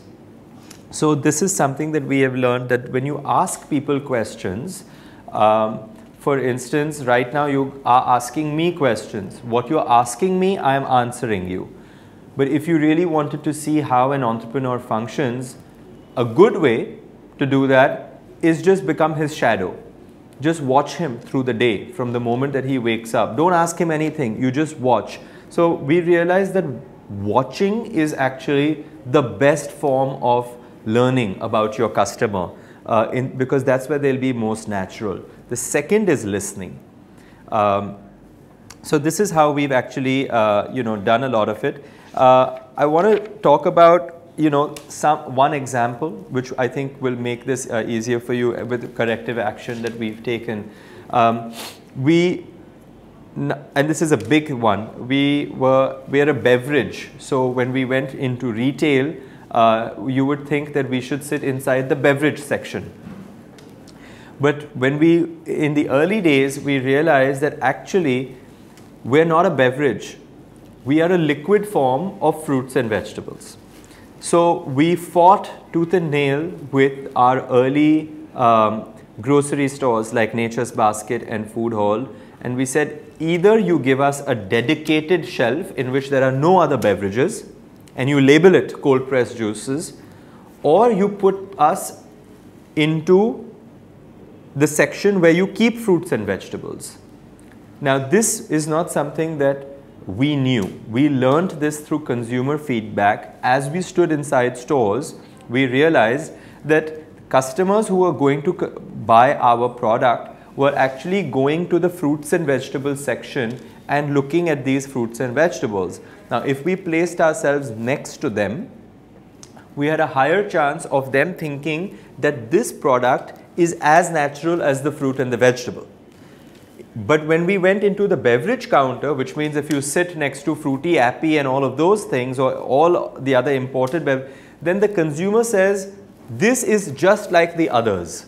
So this is something that we have learned, that when you ask people questions, for instance, right now you are asking me questions. What you're asking me, I am answering you. But if you really wanted to see how an entrepreneur functions, a good way to do that is just become his shadow. Just watch him through the day from the moment that he wakes up. Don't ask him anything, you just watch. So we realize that watching is actually the best form of learning about your customer because that's where they'll be most natural. The second is listening. So this is how we've actually done a lot of it. I want to talk about one example which I think will make this easier for you with corrective action that we've taken. And this is a big one. We are a beverage, so when we went into retail, you would think that we should sit inside the beverage section. But when in the early days, we realized that actually we're not a beverage. We are a liquid form of fruits and vegetables. So we fought tooth and nail with our early grocery stores like Nature's Basket and Food Hall, and we said either you give us a dedicated shelf in which there are no other beverages and you label it cold pressed juices, or you put us into the section where you keep fruits and vegetables. Now this is not something that we knew. We learned this through consumer feedback. As we stood inside stores, we realized that customers who were going to buy our product were actually going to the fruits and vegetables section and looking at these fruits and vegetables. Now, if we placed ourselves next to them, we had a higher chance of them thinking that this product is as natural as the fruit and the vegetable. But when we went into the beverage counter, which means if you sit next to Fruity, Appy and all of those things, or all the other imported beverages, then the consumer says, this is just like the others.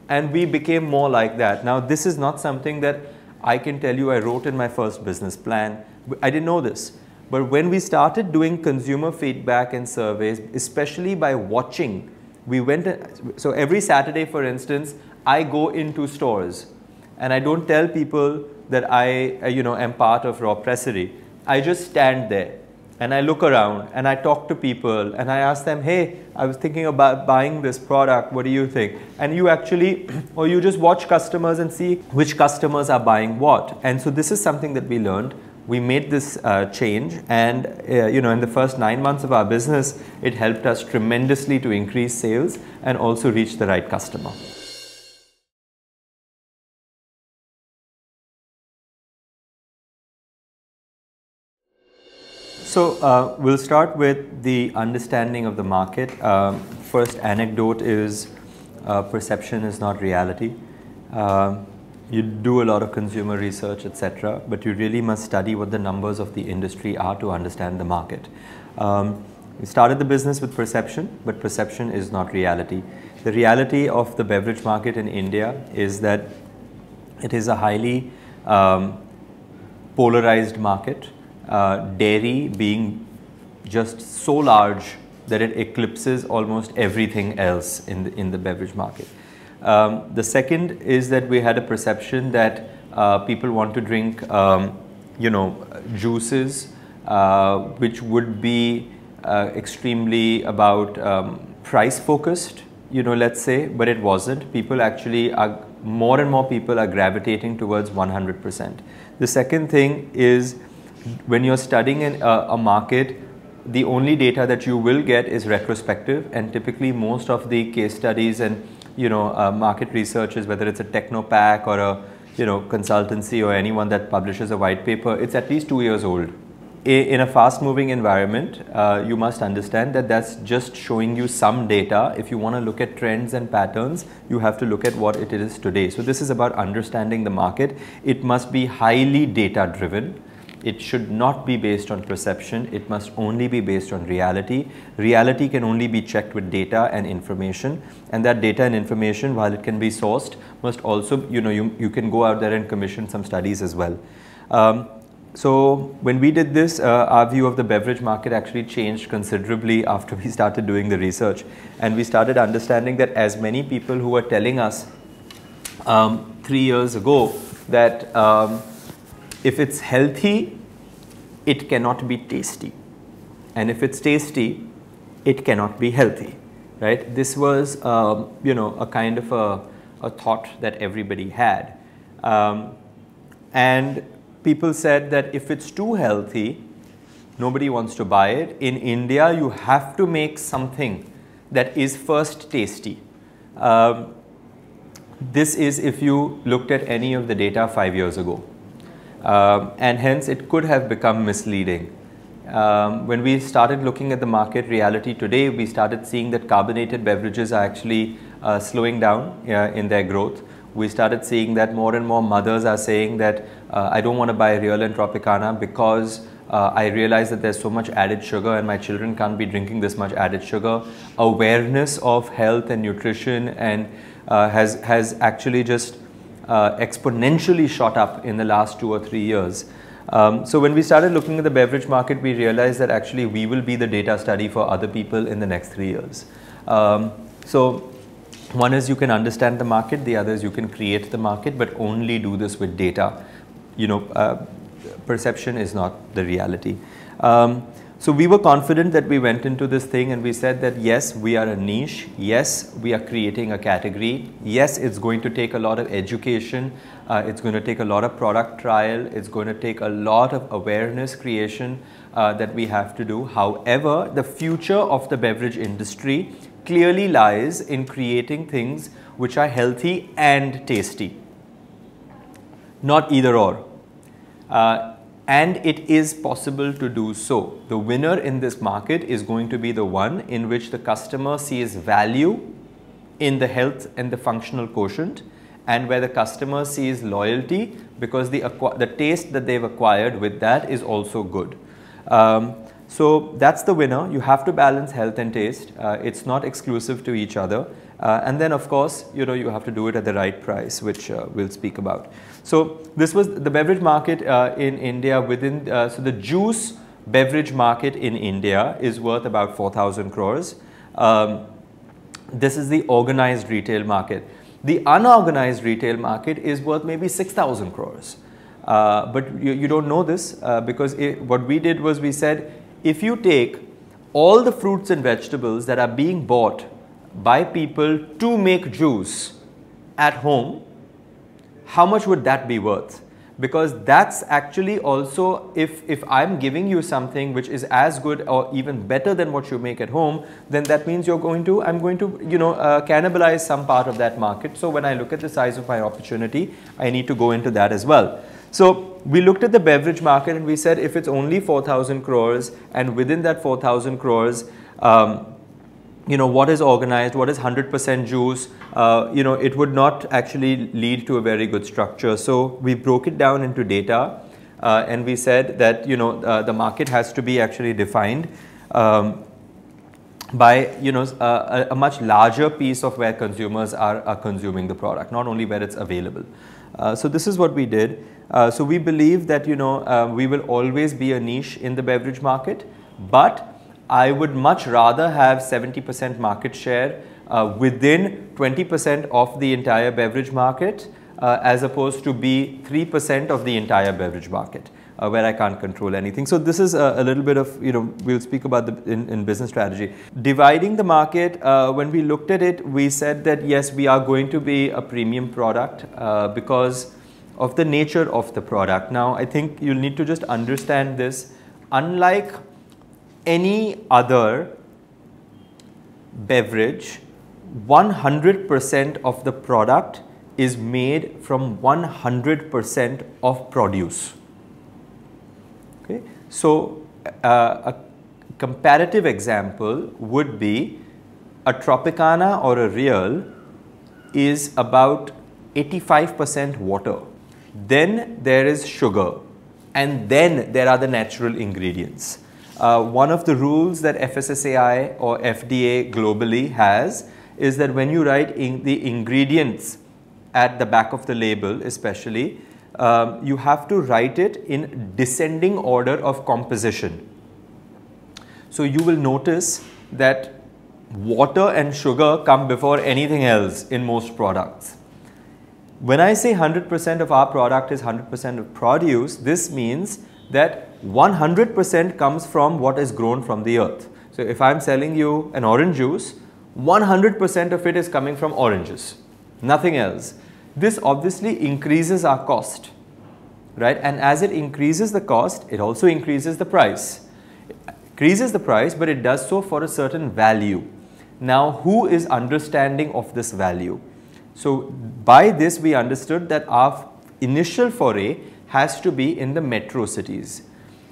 And we became more like that. Now, this is not something that I can tell you I wrote in my first business plan. I didn't know this. But when we started doing consumer feedback and surveys, especially by watching, we went, so every Saturday, for instance, I go into stores. And I don't tell people that I am part of Raw Pressery. I just stand there and I look around and I talk to people and I ask them, hey, I was thinking about buying this product, what do you think? And you actually, or you just watch customers and see which customers are buying what. And so this is something that we learned. We made this change, and in the first 9 months of our business, it helped us tremendously to increase sales and also reach the right customer. We'll start with the understanding of the market. First anecdote is perception is not reality. You do a lot of consumer research, etc., but you really must study what the numbers of the industry are to understand the market. We started the business with perception, but perception is not reality. The reality of the beverage market in India is that it is a highly polarized market, dairy being just so large that it eclipses almost everything else in the beverage market. The second is that we had a perception that people want to drink, juices, which would be extremely about price focused, let's say, but it wasn't. People actually are, more and more people are gravitating towards 100%. The second thing is when you're studying a market, the only data that you will get is retrospective, and typically most of the case studies and market researches, whether it's a Tetra Pack or a consultancy or anyone that publishes a white paper, it's at least 2 years old. In a fast-moving environment, you must understand that that's just showing you some data. If you want to look at trends and patterns, you have to look at what it is today. So this is about understanding the market. It must be highly data-driven. It should not be based on perception. It must only be based on reality. Reality can only be checked with data and information, and that data and information, while it can be sourced, must also, you can go out there and commission some studies as well. So when we did this, our view of the beverage market actually changed considerably after we started doing the research, and we started understanding that as many people who were telling us 3 years ago that if it's healthy, it cannot be tasty, and if it's tasty, it cannot be healthy, right? This was a kind of a thought that everybody had, and people said that if it's too healthy, nobody wants to buy it. In India, you have to make something that is first tasty. This is if you looked at any of the data 5 years ago. And hence it could have become misleading. When we started looking at the market reality today, we started seeing that carbonated beverages are actually slowing down in their growth. We started seeing that more and more mothers are saying that I don't want to buy Real and Tropicana because I realize that there's so much added sugar and my children can't be drinking this much added sugar. Awareness of health and nutrition and has actually just exponentially shot up in the last 2 or 3 years. So when we started looking at the beverage market, we realized that actually we will be the data study for other people in the next 3 years. So one is you can understand the market, the other is you can create the market, but only do this with data. Perception is not the reality. So we were confident that we went into this thing and we said that yes, we are a niche. Yes, we are creating a category. Yes, it's going to take a lot of education. It's going to take a lot of product trial. It's going to take a lot of awareness creation that we have to do. However, the future of the beverage industry clearly lies in creating things which are healthy and tasty, not either or. And it is possible to do so. The winner in this market is going to be the one in which the customer sees value in the health and the functional quotient, and where the customer sees loyalty because the taste that they've acquired with that is also good. So that's the winner. You have to balance health and taste. It's not exclusive to each other. And then of course, you have to do it at the right price, which we'll speak about. So this was the beverage market in India so the juice beverage market in India is worth about 4,000 crores. This is the organized retail market. The unorganized retail market is worth maybe 6,000 crores. But you don't know this because what we did was we said, if you take all the fruits and vegetables that are being bought by people to make juice at home, how much would that be worth? Because that's actually also, if I'm giving you something which is as good or even better than what you make at home, then that means I'm going to cannibalize some part of that market. So when I look at the size of my opportunity, I need to go into that as well. So we looked at the beverage market and we said if it's only 4,000 crores and within that 4,000 crores, what is organized, what is 100% juice, it would not actually lead to a very good structure. So we broke it down into data and we said that, the market has to be actually defined by, a much larger piece of where consumers are consuming the product, not only where it's available. So this is what we did. So we believe that, we will always be a niche in the beverage market, but I would much rather have 70% market share within 20% of the entire beverage market as opposed to be 3% of the entire beverage market where I can't control anything. So this is a little bit of, we'll speak about in business strategy. Dividing the market, when we looked at it, we said that yes, we are going to be a premium product because of the nature of the product. Now, I think you'll need to just understand this. Unlike any other beverage, 100% of the product is made from 100% of produce. Okay? So, a comparative example would be a Tropicana or a Real is about 85% water. Then there is sugar, and then there are the natural ingredients. One of the rules that FSSAI or FDA globally has is that when you write the ingredients at the back of the label especially, you have to write it in descending order of composition. So you will notice that water and sugar come before anything else in most products. When I say 100% of our product is 100% of produce, this means that 100% comes from what is grown from the earth. So if I'm selling you an orange juice, 100% of it is coming from oranges, nothing else. This obviously increases our cost, right? And as it increases the cost, it also increases the price. It increases the price, but it does so for a certain value. Now, who is understanding of this value? So by this, we understood that our initial foray has to be in the metro cities,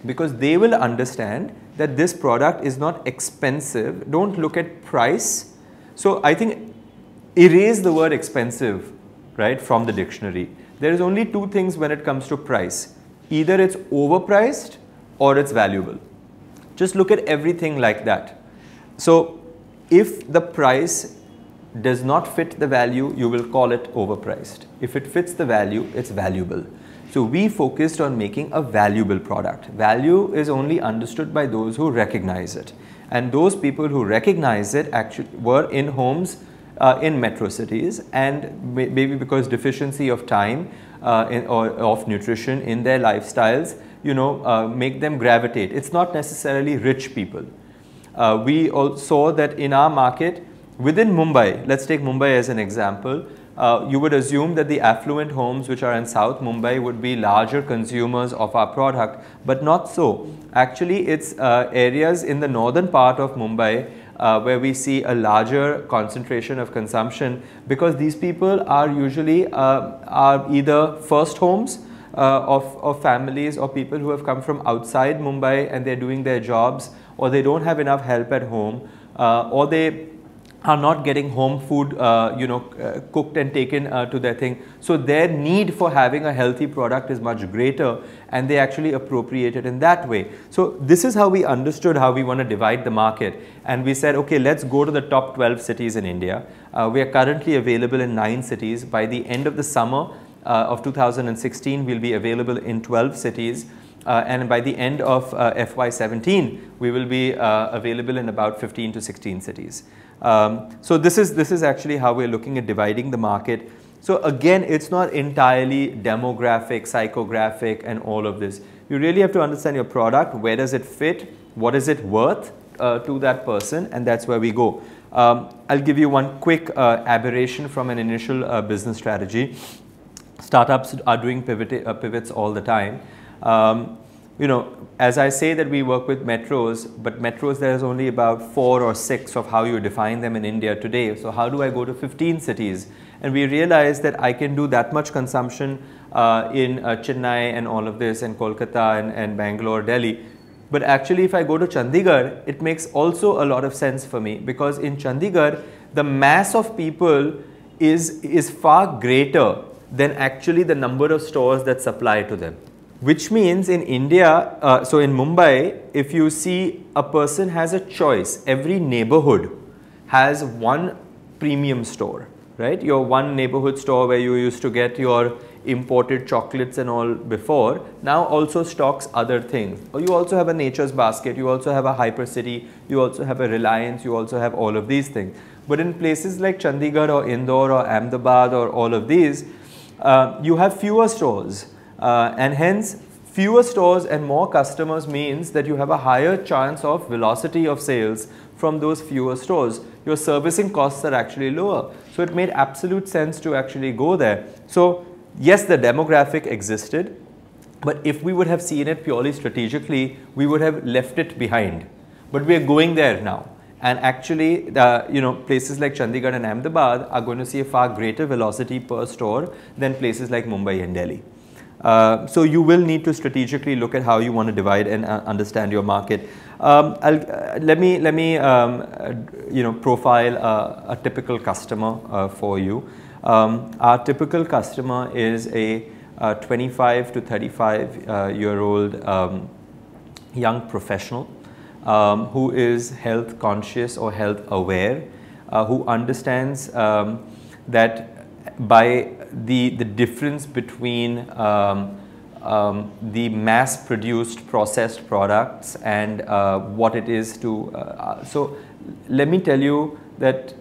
because they will understand that this product is not expensive. Don't look at price. So I think erase the word expensive, right, from the dictionary. There is only two things when it comes to price. Either it's overpriced or it's valuable. Just look at everything like that. So if the price does not fit the value, you will call it overpriced. If it fits the value, it's valuable. So we focused on making a valuable product. Value is only understood by those who recognize it. And those people who recognize it actually were in homes in metro cities, and maybe because deficiency of time or of nutrition in their lifestyles, make them gravitate. It's not necessarily rich people. We all saw that in our market, within Mumbai, let's take Mumbai as an example, you would assume that the affluent homes which are in South Mumbai would be larger consumers of our product, but not so. Actually, it's areas in the northern part of Mumbai where we see a larger concentration of consumption, because these people are usually are either first homes of families or people who have come from outside Mumbai and they're doing their jobs, or they don't have enough help at home, or they are not getting home food cooked and taken to their thing. So their need for having a healthy product is much greater, and they actually appropriate it in that way. So this is how we understood how we want to divide the market, and we said, okay, let's go to the top 12 cities in India. We are currently available in 9 cities. By the end of the summer of 2016, we'll be available in 12 cities. And by the end of FY17, we will be available in about 15 to 16 cities. So this is actually how we're looking at dividing the market. So again, it's not entirely demographic, psychographic, and all of this. You really have to understand your product. Where does it fit? What is it worth to that person? And that's where we go. I'll give you one quick aberration from an initial business strategy. Startups are doing pivots all the time. as I say that we work with metros, but metros there's only about 4 or 6 of how you define them in India today. So how do I go to 15 cities? And we realized that I can do that much consumption in Chennai and all of this, and Kolkata and Bangalore, Delhi. But actually if I go to Chandigarh, it makes also a lot of sense for me, because in Chandigarh, the mass of people is far greater than actually the number of stores that supply to them. Which means in India, so in Mumbai, if you see a person has a choice, every neighborhood has one premium store, right? Your one neighborhood store where you used to get your imported chocolates and all before, now also stocks other things. Or you also have a Nature's Basket, you also have a Hypercity, you also have a Reliance, you also have all of these things. But in places like Chandigarh or Indore or Ahmedabad or all of these, you have fewer stores. And hence fewer stores and more customers means that you have a higher chance of velocity of sales from those fewer stores. Your servicing costs are actually lower. So it made absolute sense to actually go there. So yes, the demographic existed, but if we would have seen it purely strategically, we would have left it behind. But we are going there now. And actually, places like Chandigarh and Ahmedabad are going to see a far greater velocity per store than places like Mumbai and Delhi. So you will need to strategically look at how you want to divide and understand your market. Let me profile a typical customer for you. Our typical customer is a 25 to 35 year old young professional who is health conscious or health aware, who understands that by the difference between the mass-produced processed products and what it is to. So let me tell you that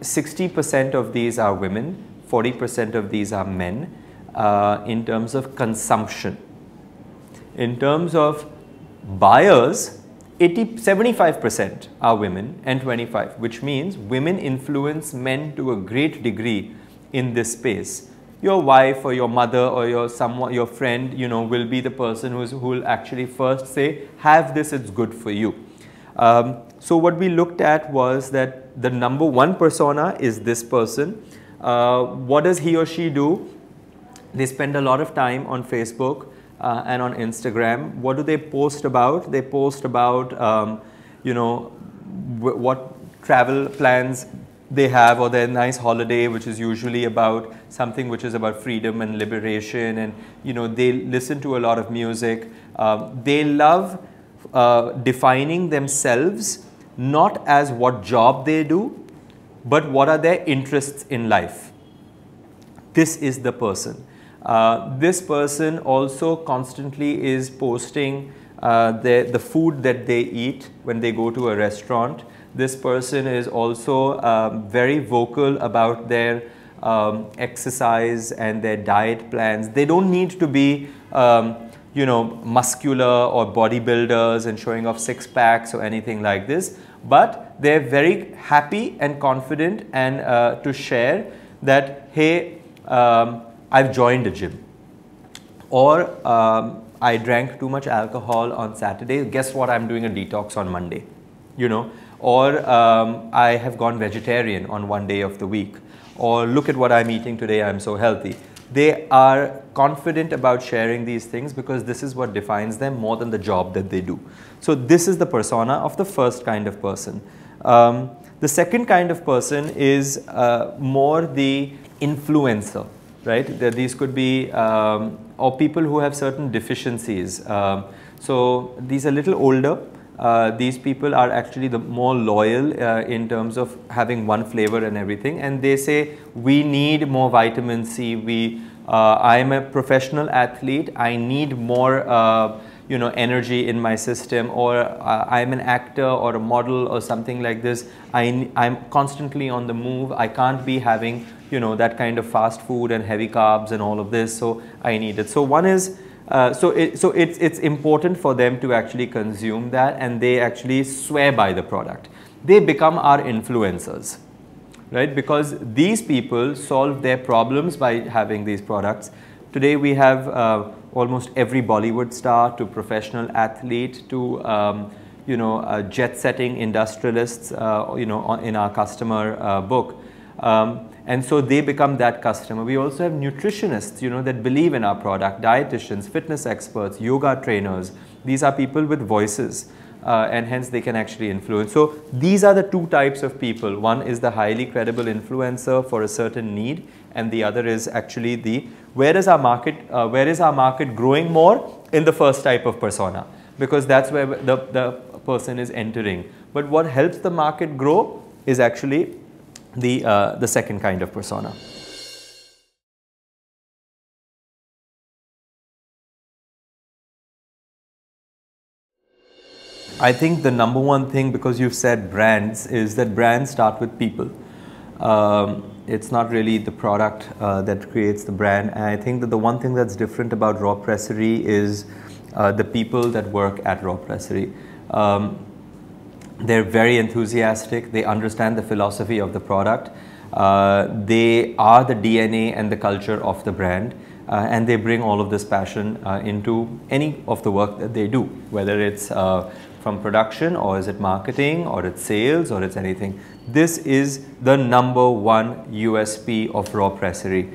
60% of these are women, 40% of these are men in terms of consumption. In terms of buyers, 75% are women and 25%, which means women influence men to a great degree in this space. Your wife or your mother or your friend, will be the person who will actually first say, have this, it's good for you. So what we looked at was that the number one persona is this person. What does he or she do? They spend a lot of time on Facebook and on Instagram. What do they post about? They post about, what travel plans they have, or their nice holiday, which is usually about something which is about freedom and liberation. And, they listen to a lot of music. They love defining themselves not as what job they do, but what are their interests in life. This is the person. This person also constantly is posting the food that they eat when they go to a restaurant. This person is also very vocal about their exercise and their diet plans. They don't need to be muscular or bodybuilders and showing off six packs or anything like this, but they're very happy and confident and to share that, hey, I've joined a gym, or I drank too much alcohol on Saturday. Guess what? I'm doing a detox on Monday, or I have gone vegetarian on one day of the week, or look at what I'm eating today. I'm so healthy. They are confident about sharing these things because this is what defines them more than the job that they do. So this is the persona of the first kind of person. The second kind of person is more the influencer, right? These could be or people who have certain deficiencies. So these are a little older. These people are actually the more loyal in terms of having one flavor and everything, and they say we need more vitamin C. I am a professional athlete. I need more energy in my system, or I'm an actor or a model or something like this. I'm constantly on the move. I can't be having that kind of fast food and heavy carbs and all of this. So I need it. So one is. So it's important for them to actually consume that, and they actually swear by the product. They become our influencers, right? Because these people solve their problems by having these products. Today we have almost every Bollywood star to professional athlete to jet-setting industrialists, in our customer book. And so they become that customer. We also have nutritionists, that believe in our product, dietitians, fitness experts, yoga trainers. These are people with voices, and hence they can actually influence. So these are the two types of people. One is the highly credible influencer for a certain need, and the other is actually where is our market growing more? In the first type of persona, because that's where the person is entering. But what helps the market grow is actually the second kind of persona. I think the number one thing, because you've said brands, is that brands start with people. It's not really the product that creates the brand. And I think that the one thing that's different about Raw Pressery is the people that work at Raw Pressery. They're very enthusiastic. They understand the philosophy of the product. They are the DNA and the culture of the brand. And they bring all of this passion into any of the work that they do, whether it's from production, or is it marketing, or it's sales, or it's anything. This is the number one USP of Raw Pressery.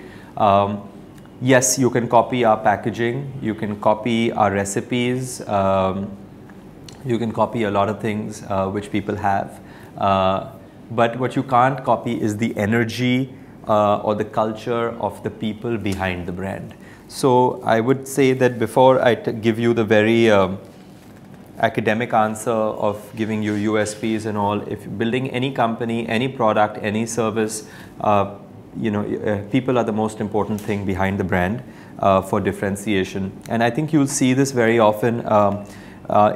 Yes, you can copy our packaging, you can copy our recipes, you can copy a lot of things which people have. But what you can't copy is the energy or the culture of the people behind the brand. So I would say that before I give you the very academic answer of giving you USPs and all, if you're building any company, any product, any service, people are the most important thing behind the brand for differentiation. And I think you'll see this very often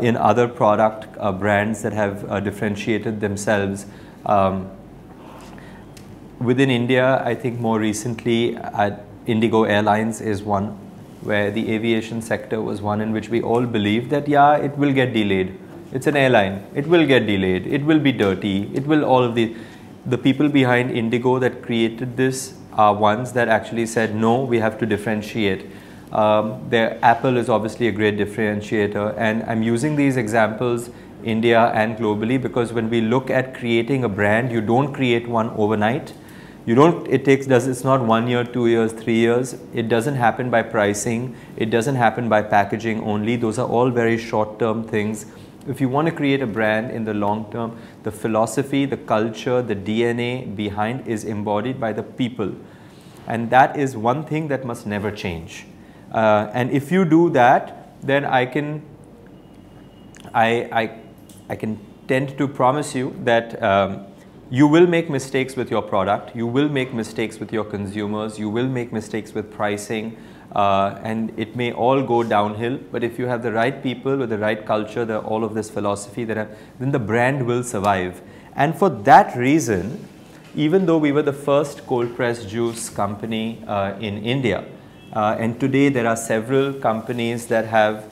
in other product brands that have differentiated themselves. Within India, I think more recently, Indigo Airlines is one, where the aviation sector was one in which we all believed that, yeah, it will get delayed. It's an airline. It will get delayed. It will be dirty. It will all of the people behind Indigo that created this are ones that actually said, no, we have to differentiate. Apple is obviously a great differentiator, and I'm using these examples India and globally because when we look at creating a brand, you don't create one overnight. It's not 1 year, 2 years, 3 years. It doesn't happen by pricing. It doesn't happen by packaging only. Those are all very short-term things. If you want to create a brand in the long term, the philosophy, the culture, the DNA behind is embodied by the people. And that is one thing that must never change. And if you do that, then I can tend to promise you that you will make mistakes with your product, you will make mistakes with your consumers, you will make mistakes with pricing, and it may all go downhill. But if you have the right people with the right culture, all of this philosophy, then the brand will survive. And for that reason, even though we were the first cold pressed juice company in India, and today there are several companies that have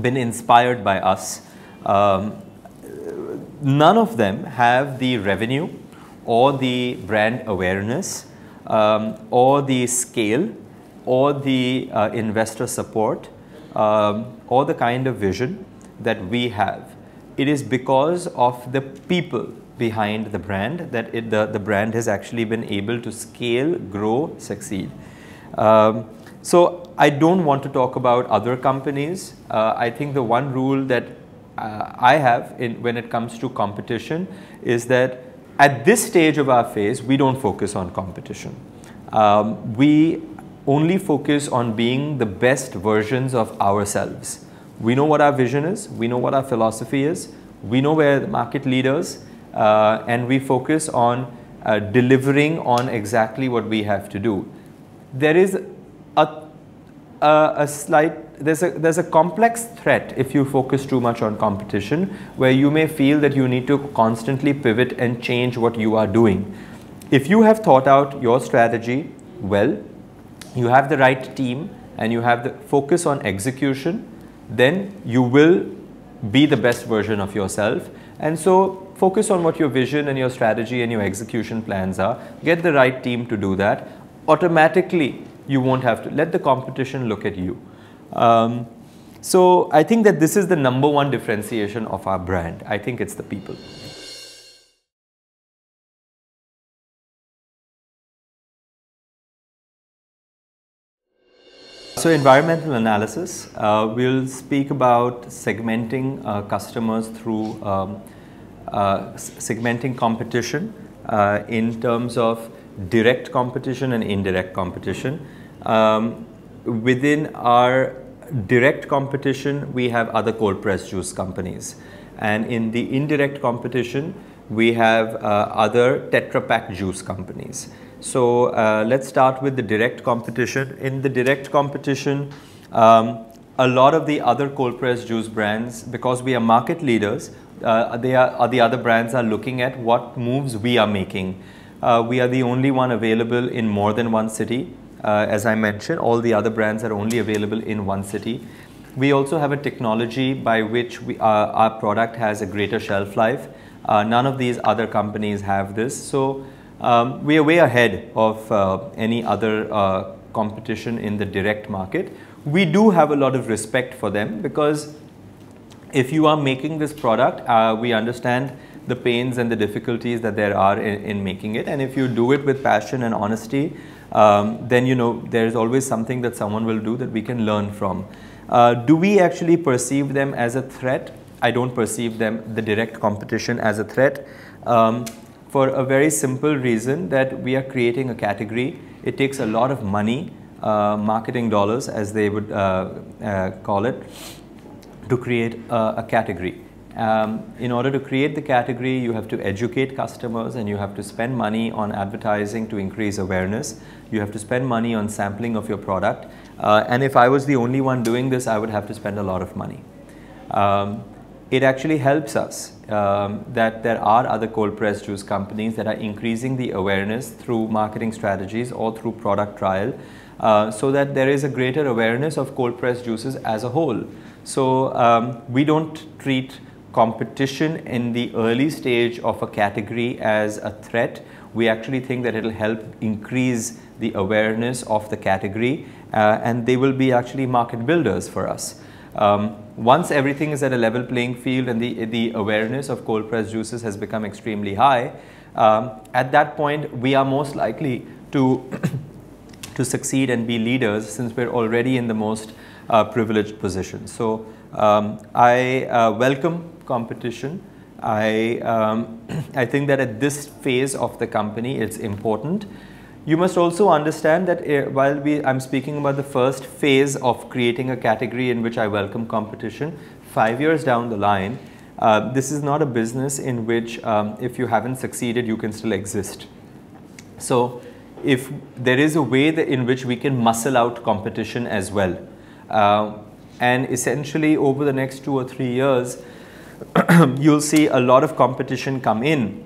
been inspired by us, none of them have the revenue or the brand awareness or the scale or the investor support or the kind of vision that we have. It is because of the people behind the brand that the brand has actually been able to scale, grow, succeed. So I don't want to talk about other companies. I think the one rule that I have when it comes to competition is that at this stage of our phase, we don't focus on competition. We only focus on being the best versions of ourselves. We know what our vision is, we know what our philosophy is, we know where the market leaders, and we focus on delivering on exactly what we have to do. There is there's a complex threat if you focus too much on competition, where you may feel that you need to constantly pivot and change what you are doing. If you have thought out your strategy well, you have the right team, and you have the focus on execution, then you will be the best version of yourself. And so focus on what your vision and your strategy and your execution plans are. Get the right team to do that. Automatically, You won't have to let the competition look at you. So I think that this is the number one differentiation of our brand. I think it's the people. So environmental analysis, we'll speak about segmenting customers through segmenting competition in terms of direct competition and indirect competition. Within our direct competition, we have other cold pressed juice companies, and in the indirect competition, we have other Tetra Pak juice companies. So let's start with the direct competition. In the direct competition, a lot of the other cold pressed juice brands, because we are market leaders, the other brands are looking at what moves we are making. We are the only one available in more than one city. As I mentioned, all the other brands are only available in one city. We also have a technology by which our product has a greater shelf life. None of these other companies have this. So we are way ahead of any other competition in the direct market. We do have a lot of respect for them, because if you are making this product, we understand the pains and the difficulties that there are in making it. And if you do it with passion and honesty, then you know there is always something that someone will do that we can learn from. Do we actually perceive them as a threat? I don't perceive them, the direct competition, as a threat. For a very simple reason, that we are creating a category. It takes a lot of money, marketing dollars as they would call it, to create a category. In order to create the category, you have to educate customers, and you have to spend money on advertising to increase awareness. You have to spend money on sampling of your product. And if I was the only one doing this, I would have to spend a lot of money. It actually helps us that there are other cold pressed juice companies that are increasing the awareness through marketing strategies or through product trial, so that there is a greater awareness of cold pressed juices as a whole. So we don't treat competition in the early stage of a category as a threat. We actually think that it will help increase the awareness of the category, and they will be actually market builders for us. Once everything is at a level playing field and the awareness of cold pressed juices has become extremely high, at that point we are most likely to to succeed and be leaders, since we're already in the most privileged position. So I welcome competition. I think that at this phase of the company, it's important. You must also understand that while I'm speaking about the first phase of creating a category in which I welcome competition, 5 years down the line, this is not a business in which if you haven't succeeded, you can still exist. So if there is a way in which we can muscle out competition as well, and essentially over the next 2 or 3 years, you'll see a lot of competition come in,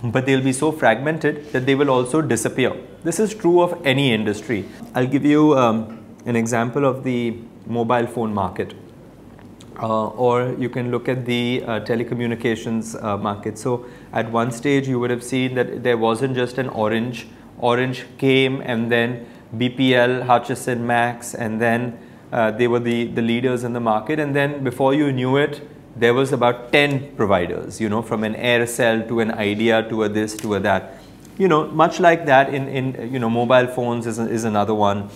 but they'll be so fragmented that they will also disappear. This is true of any industry. I'll give you an example of the mobile phone market, or you can look at the telecommunications market. So at one stage you would have seen that there wasn't just an Orange. Orange came, and then BPL, Hutchison, Max, and then they were the leaders in the market, and then before you knew it, there was about 10 providers, you know, from an Aircel to an Idea to a this to a that. You know, much like that in you know, mobile phones is another one.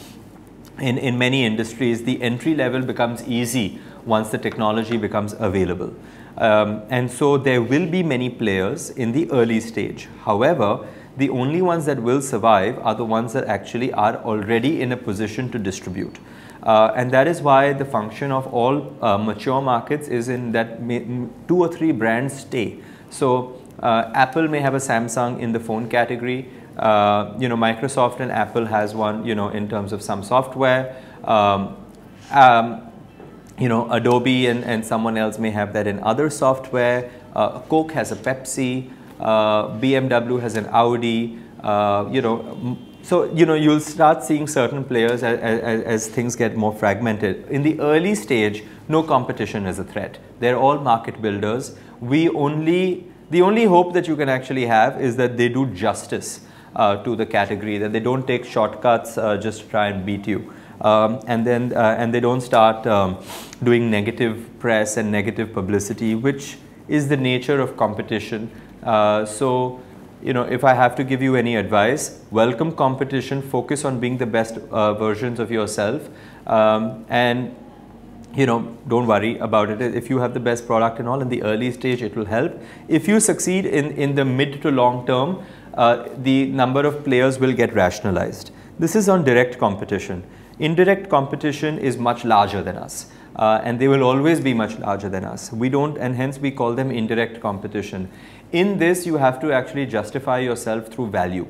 In many industries, the entry level becomes easy once the technology becomes available. And so there will be many players in the early stage. However, the only ones that will survive are the ones that actually are already in a position to distribute. And that is why the function of all mature markets is in that 2 or 3 brands stay. So Apple may have a Samsung in the phone category. You know, Microsoft and Apple has one, you know, in terms of some software. You know, Adobe and someone else may have that in other software. Coke has a Pepsi. BMW has an Audi. You know, so, you know, you'll start seeing certain players as things get more fragmented. In the early stage, no competition is a threat. They're all market builders. The only hope that you can actually have is that they do justice to the category, that they don't take shortcuts just to try and beat you. And they don't start doing negative press and negative publicity, which is the nature of competition. So, you know, if I have to give you any advice, welcome competition, focus on being the best versions of yourself, and, you know, don't worry about it. If you have the best product and all in the early stage, it will help. If you succeed in the mid to long term, the number of players will get rationalized. This is on direct competition. Indirect competition is much larger than us. And they will always be much larger than us. We don't, and hence we call them indirect competition. In this, you have to actually justify yourself through value.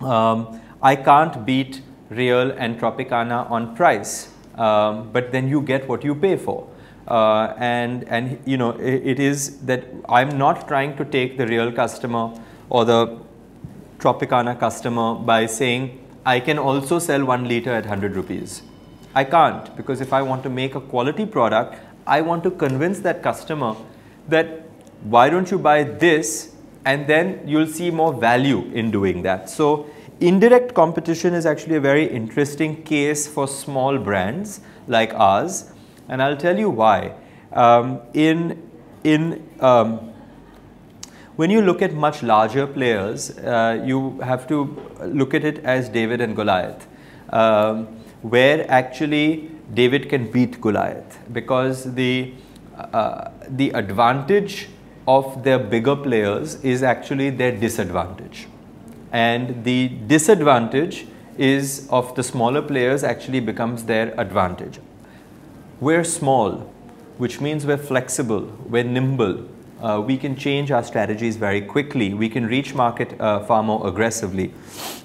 I can't beat Real and Tropicana on price, but then you get what you pay for. And you know, it is that I'm not trying to take the Real customer or the Tropicana customer by saying, I can also sell 1 liter at 100 rupees. I can't, because if I want to make a quality product, I want to convince that customer that why don't you buy this, and then you'll see more value in doing that. So indirect competition is actually a very interesting case for small brands like ours, and I'll tell you why. When you look at much larger players, you have to look at it as David and Goliath. Where actually David can beat Goliath, because the advantage of their bigger players is actually their disadvantage, and the disadvantage is of the smaller players actually becomes their advantage. We're small, which means we're flexible, we're nimble, we can change our strategies very quickly, we can reach market far more aggressively,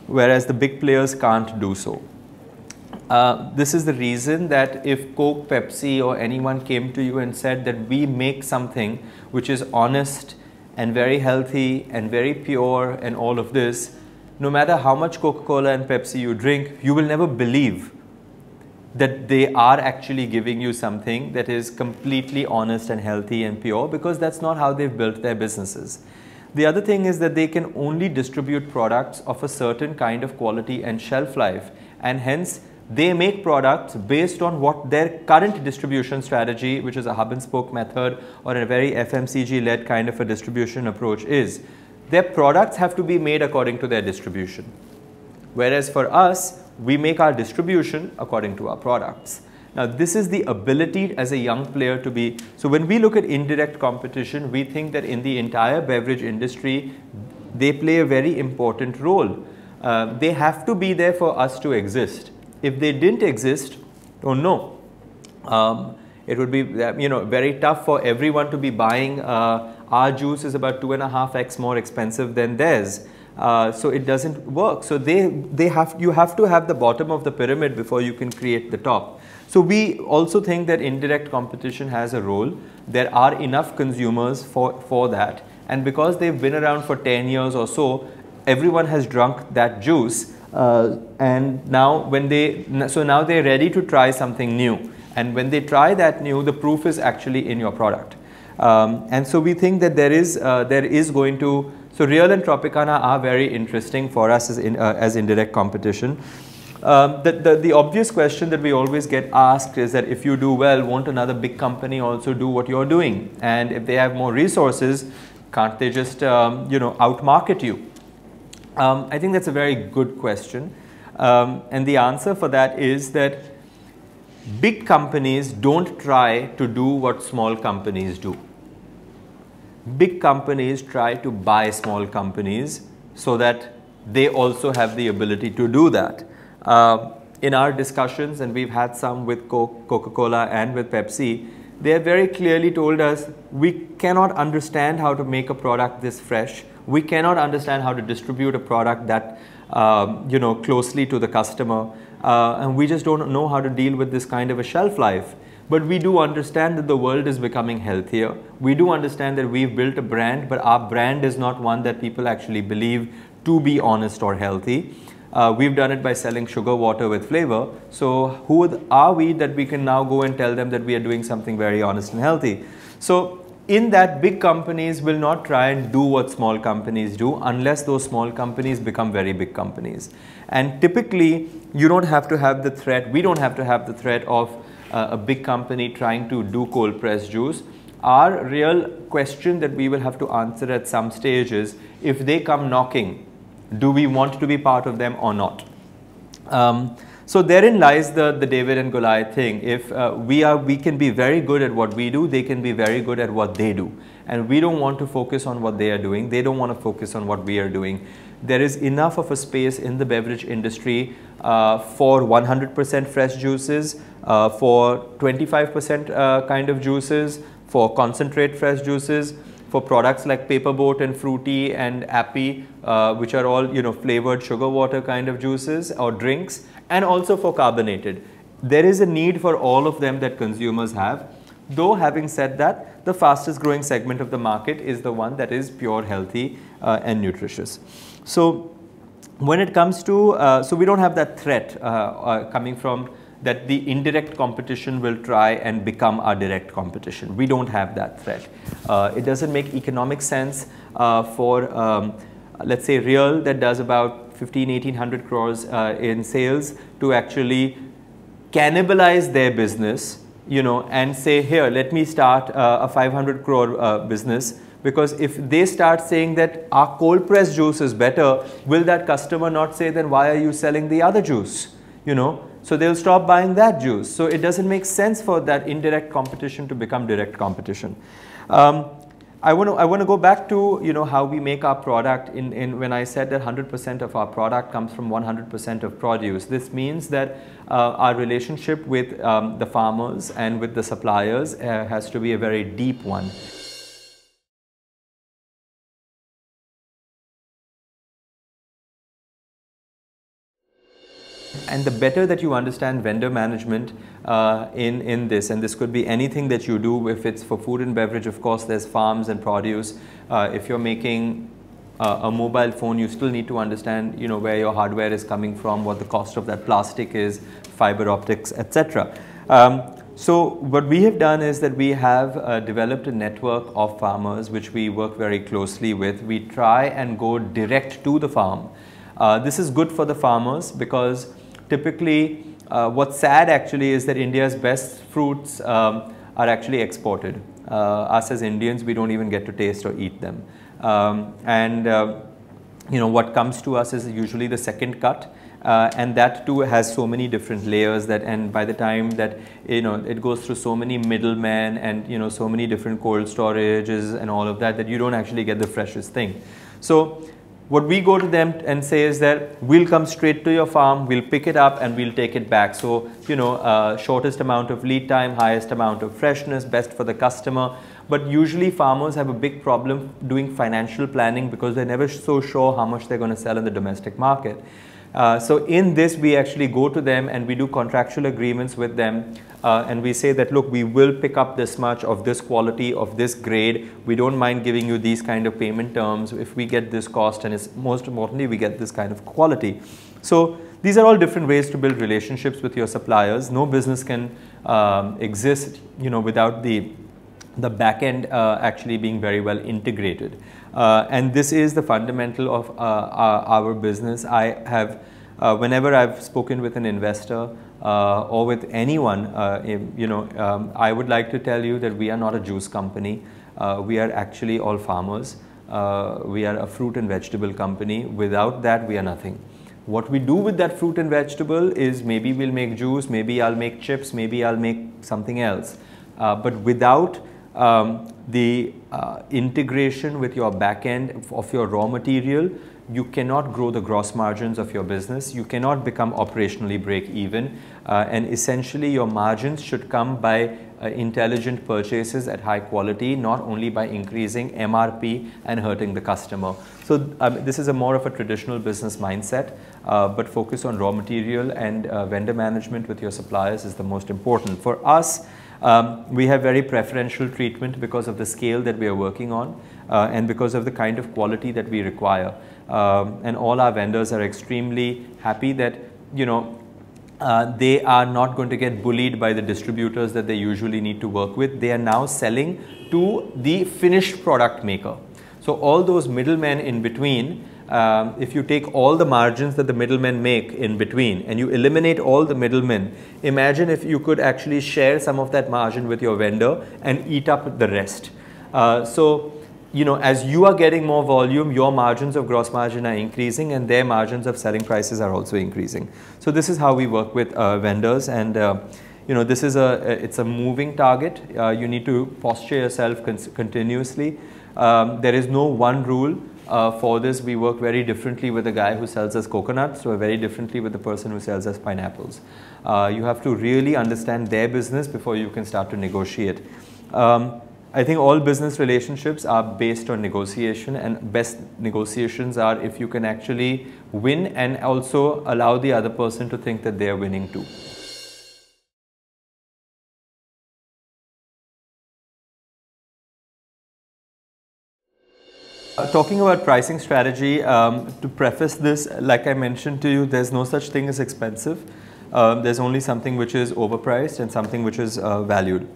whereas the big players can't do so. This is the reason that if Coke, Pepsi or anyone came to you and said that we make something which is honest and very healthy and very pure and all of this, no matter how much Coca-Cola and Pepsi you drink, you will never believe that they are actually giving you something that is completely honest and healthy and pure, because that's not how they've built their businesses. The other thing is that they can only distribute products of a certain kind of quality and shelf life, and hence they make products based on what their current distribution strategy, which is a hub and spoke method or a very FMCG-led kind of a distribution approach is. Their products have to be made according to their distribution. Whereas for us, we make our distribution according to our products. Now, this is the ability as a young player to be. So when we look at indirect competition, we think that in the entire beverage industry, they play a very important role. They have to be there for us to exist. If they didn't exist, don't know. It would be, you know, very tough for everyone to be buying. Our juice is about 2.5x more expensive than theirs. So it doesn't work. So you have to have the bottom of the pyramid before you can create the top. So we also think that indirect competition has a role. There are enough consumers for that. And because they've been around for 10 years or so, everyone has drunk that juice. And now now they're ready to try something new, and when they try that new, the proof is actually in your product. And so we think that there is going to, so Real and Tropicana are very interesting for us as indirect competition. The obvious question that we always get asked is that if you do well, won't another big company also do what you're doing? And if they have more resources, can't they just you know, outmarket you? I think that's a very good question, and the answer for that is that big companies don't try to do what small companies do. Big companies try to buy small companies so that they also have the ability to do that. In our discussions, and we've had some with Coca-Cola and with Pepsi, they have very clearly told us, we cannot understand how to make a product this fresh. We cannot understand how to distribute a product that you know, closely to the customer, and we just don't know how to deal with this kind of a shelf life. But we do understand that the world is becoming healthier. We do understand that we've built a brand, but our brand is not one that people actually believe to be honest or healthy. We've done it by selling sugar water with flavor. So who are we that we can now go and tell them that we are doing something very honest and healthy? So In that, big companies will not try and do what small companies do unless those small companies become very big companies. And typically, you don't have to have the threat, we don't have to have the threat of a big company trying to do cold pressed juice. Our real question that we will have to answer at some stage is, if they come knocking, do we want to be part of them or not? So therein lies the David and Goliath thing. If we can be very good at what we do, they can be very good at what they do. And we don't want to focus on what they are doing. They don't want to focus on what we are doing. There is enough of a space in the beverage industry for 100% fresh juices, for 25% kind of juices, for concentrate fresh juices, for products like Paper Boat and Fruity and Appy, which are all flavored sugar water kind of juices or drinks, and also for carbonated. There is a need for all of them that consumers have. Though having said that, the fastest growing segment of the market is the one that is pure, healthy and nutritious. So when it comes to, so we don't have that threat coming from that the indirect competition will try and become our direct competition. We don't have that threat. It doesn't make economic sense for, let's say, Real, that does about 1,500–1,800 crores in sales, to actually cannibalize their business, and say, here, let me start a 500 crore business. Because if they start saying that our cold pressed juice is better, will that customer not say, then why are you selling the other juice? So they'll stop buying that juice. So it doesn't make sense for that indirect competition to become direct competition. I want to go back to how we make our product. When I said that 100% of our product comes from 100% of produce, this means that our relationship with the farmers and with the suppliers has to be a very deep one. And the better that you understand vendor management in this, and this could be anything that you do. If it's for food and beverage, of course, there's farms and produce. If you're making a mobile phone, you still need to understand, where your hardware is coming from, what the cost of that plastic is, fiber optics, etc. So what we have done is that we have developed a network of farmers which we work very closely with. We try and go direct to the farm. This is good for the farmers because typically, what's sad actually is that India's best fruits are actually exported. Us as Indians, we don't even get to taste or eat them. What comes to us is usually the second cut, and that too has so many different layers that, and by the time that it goes through so many middlemen and so many different cold storages and all of that, that you don't actually get the freshest thing. So what we go to them and say is that we'll come straight to your farm, we'll pick it up and we'll take it back. So, shortest amount of lead time, highest amount of freshness, best for the customer. But usually farmers have a big problem doing financial planning because they're never so sure how much they're going to sell in the domestic market. So in this, we actually go to them and we do contractual agreements with them, and we say that, look, we will pick up this much of this quality, of this grade. We don't mind giving you these kind of payment terms if we get this cost, and it's most importantly, we get this kind of quality. So these are all different ways to build relationships with your suppliers. No business can exist, without the back end actually being very well integrated. And this is the fundamental of our business. I have, whenever I've spoken with an investor or with anyone, I would like to tell you that we are not a juice company. We are actually all farmers. We are a fruit and vegetable company. Without that, we are nothing. What we do with that fruit and vegetable is maybe we'll make juice, maybe I'll make chips, maybe I'll make something else. But without the integration with your back end of your raw material, you cannot grow the gross margins of your business. You cannot become operationally break even. And essentially your margins should come by intelligent purchases at high quality, not only by increasing MRP and hurting the customer. So this is a more of a traditional business mindset, but focus on raw material and vendor management with your suppliers is the most important. For us, we have very preferential treatment because of the scale that we are working on and because of the kind of quality that we require. And all our vendors are extremely happy that, they are not going to get bullied by the distributors that they usually need to work with. They are now selling to the finished product maker. So all those middlemen in between, if you take all the margins that the middlemen make in between and you eliminate all the middlemen, imagine if you could actually share some of that margin with your vendor and eat up the rest. So, you know, as you are getting more volume, your margins of gross margin are increasing and their margins of selling prices are also increasing. So this is how we work with vendors, and you know, this is it's a moving target. You need to posture yourself continuously. There is no one rule for this. We work very differently with the guy who sells us coconuts, or very differently with the person who sells us pineapples. You have to really understand their business before you can start to negotiate. I think all business relationships are based on negotiation, and best negotiations are if you can actually win and also allow the other person to think that they are winning too. Talking about pricing strategy, to preface this, like I mentioned to you, there's no such thing as expensive. There's only something which is overpriced and something which is valued.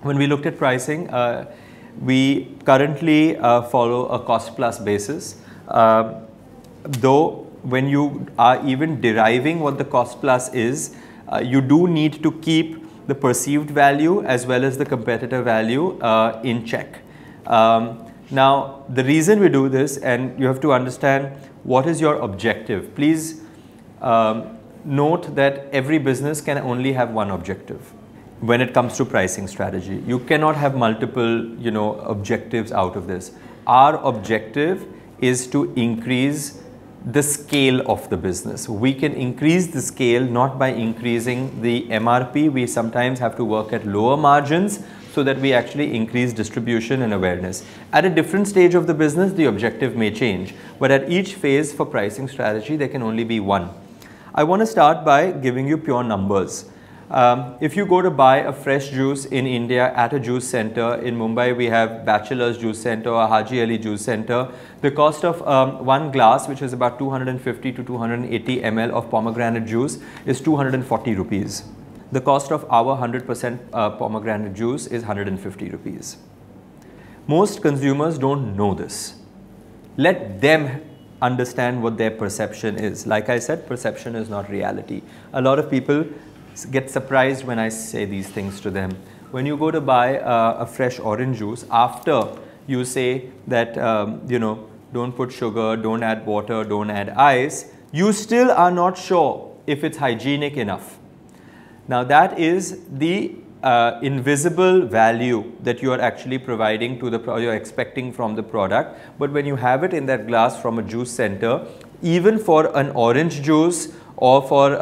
When we looked at pricing, we currently follow a cost plus basis. Though when you are even deriving what the cost plus is, you do need to keep the perceived value as well as the competitor value in check. Now, the reason we do this, and you have to understand what is your objective. Please note that every business can only have one objective when it comes to pricing strategy. You cannot have multiple, you know, objectives out of this. Our objective is to increase the scale of the business. We can increase the scale not by increasing the MRP. We sometimes have to work at lower margins so that we actually increase distribution and awareness. At a different stage of the business, the objective may change, but at each phase for pricing strategy, there can only be one. I want to start by giving you pure numbers. If you go to buy a fresh juice in India at a juice center, in Mumbai we have Bachelor's Juice Center or Haji Ali Juice Center, the cost of one glass, which is about 250 to 280 ml of pomegranate juice, is 240 rupees. The cost of our 100% pomegranate juice is 150 rupees. Most consumers don't know this. Let them understand what their perception is. Like I said, perception is not reality. A lot of people get surprised when I say these things to them. When you go to buy a fresh orange juice, after you say that, you know, don't put sugar, don't add water, don't add ice, you still are not sure if it's hygienic enough. Now that is the invisible value that you are actually providing to the you're expecting from the product. But when you have it in that glass from a juice center, even for an orange juice or for